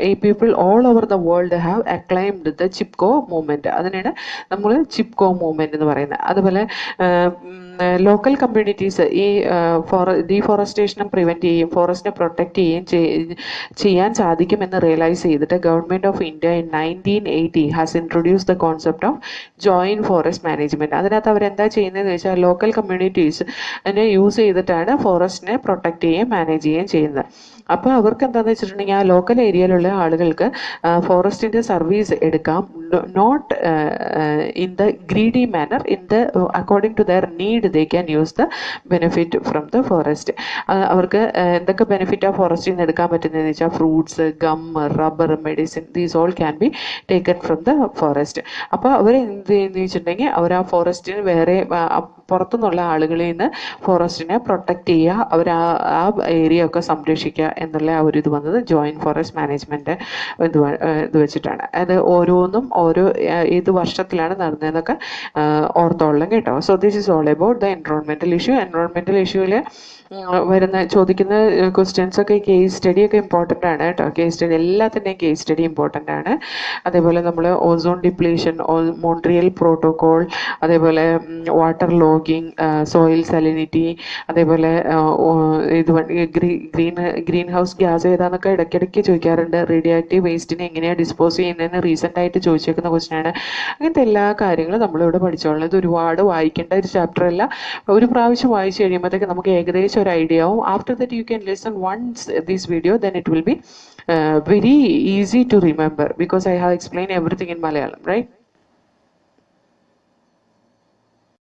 ഈ people all over the world have acclaimed the Chipko movement. അതിനാണ് നമ്മൾ ചിപ്കോ മൂവ്മെന്റ് എന്ന് പറയുന്നത്. അതുപോലെ ലോക്കൽ കമ്മ്യൂണിറ്റീസ് ഈ ഡീഫോറസ്റ്റേഷനും പ്രിവെന്റ് ചെയ്യുകയും ഫോറസ്റ്റിനെ പ്രൊട്ടക്ട് ചെയ്യുകയും ചെയ്യാൻ സാധിക്കുമെന്ന് റിയലൈസ് ചെയ്തിട്ട് government of India in 1980 has introduce the concept of joint forest management. അതിനകത്ത് അവരെന്താ ചെയ്യുന്നതെന്ന് വെച്ചാൽ ലോക്കൽ കമ്മ്യൂണിറ്റീസ് അതിനെ യൂസ് ചെയ്തിട്ടാണ് ഫോറസ്റ്റിനെ പ്രൊട്ടക്ട് ചെയ്യുകയും മാനേജ് ചെയ്യുകയും ചെയ്യുന്നത്. അപ്പോൾ അവർക്ക് എന്താണെന്ന് വെച്ചിട്ടുണ്ടെങ്കിൽ ആ ലോക്കൽ ഏരിയയിലുള്ള ആളുകൾക്ക് ഫോറസ്റ്റിൻ്റെ സർവീസ് എടുക്കാം, not in the greedy manner, in the according to their need they can use the benefit from the forest. അവർക്ക് എന്തൊക്കെ ബെനിഫിറ്റാണ് ഫോറസ്റ്റിൽ നിന്ന് എടുക്കാൻ പറ്റുന്നതെന്ന് വെച്ചാൽ fruits, gum, rubber, medicine, these all can be taken from the forest. അപ്പോൾ അവർ എന്ത് ചെയ്യുന്നത് വെച്ചിട്ടുണ്ടെങ്കിൽ അവർ ആ ഫോറസ്റ്റിന് വേറെ പുറത്തുനിന്നുള്ള ആളുകളിൽ നിന്ന് ഫോറസ്റ്റിനെ പ്രൊട്ടക്റ്റ് ചെയ്യുക, അവർ ആ ഏരിയ ഒക്കെ സംരക്ഷിക്കുക എന്നുള്ള ആ ഒരു ഇത് വന്നത് ജോയിൻറ്റ് ഫോറസ്റ്റ് മാനേജ്മെൻറ്റ് ഇത് വെച്ചിട്ടാണ്. അത് ഓരോന്നും ഓരോ ഏത് വർഷത്തിലാണ് നടന്നതെന്നൊക്കെ ഓർത്തോളം കേട്ടോ. So this is all about the environmental issue. Environmental ഇഷ്യൂവിൽ ചോദിക്കുന്ന ക്വസ്റ്റ്യൻസ് ഒക്കെ കേസ് സ്റ്റഡി ഒക്കെ ഇമ്പോർട്ടൻ്റ് ആണ് കേട്ടോ. കേസ് സ്റ്റഡി എല്ലാത്തിൻ്റെയും കേസ് സ്റ്റഡി ഇമ്പോർട്ടൻ്റ് ആണ്. അതേപോലെ നമ്മൾ ഓസോൺ ഡിപ്ലീഷൻ, മോൺട്രിയൽ പ്രോട്ടോകോൾ, അതേപോലെ വാട്ടർ ലോഗിങ്, സോയിൽ സലിനിറ്റി, അതേപോലെ ഇത് ഗ്രീൻ ഹൗസ് ഗ്യാസ് ഏതാന്നൊക്കെ ഇടയ്ക്കിടയ്ക്ക് ചോദിക്കാറുണ്ട്. റേഡിയോആക്റ്റീവ് വേസ്റ്റിനെ എങ്ങനെയാണ് ഡിസ്പോസ് ചെയ്യുന്നതെന്ന് റീസെൻ്റ് ആയിട്ട് ചോദിച്ചേക്കുന്ന ക്വസ്റ്റ്യനാണ്. അങ്ങനത്തെ എല്ലാ കാര്യങ്ങളും നമ്മളിവിടെ പഠിച്ചോളാം. ഇത് ഒരുപാട് വായിക്കേണ്ട ഒരു ചാപ്റ്റർ അല്ല. ഒരു പ്രാവശ്യം വായിച്ചു കഴിയുമ്പോഴത്തേക്ക് നമുക്ക് ഏകദേശം ഒരു ഐഡിയ ആവും. After that you can listen once this video, then it will be very easy to remember because I have explained everything in Malayalam, right?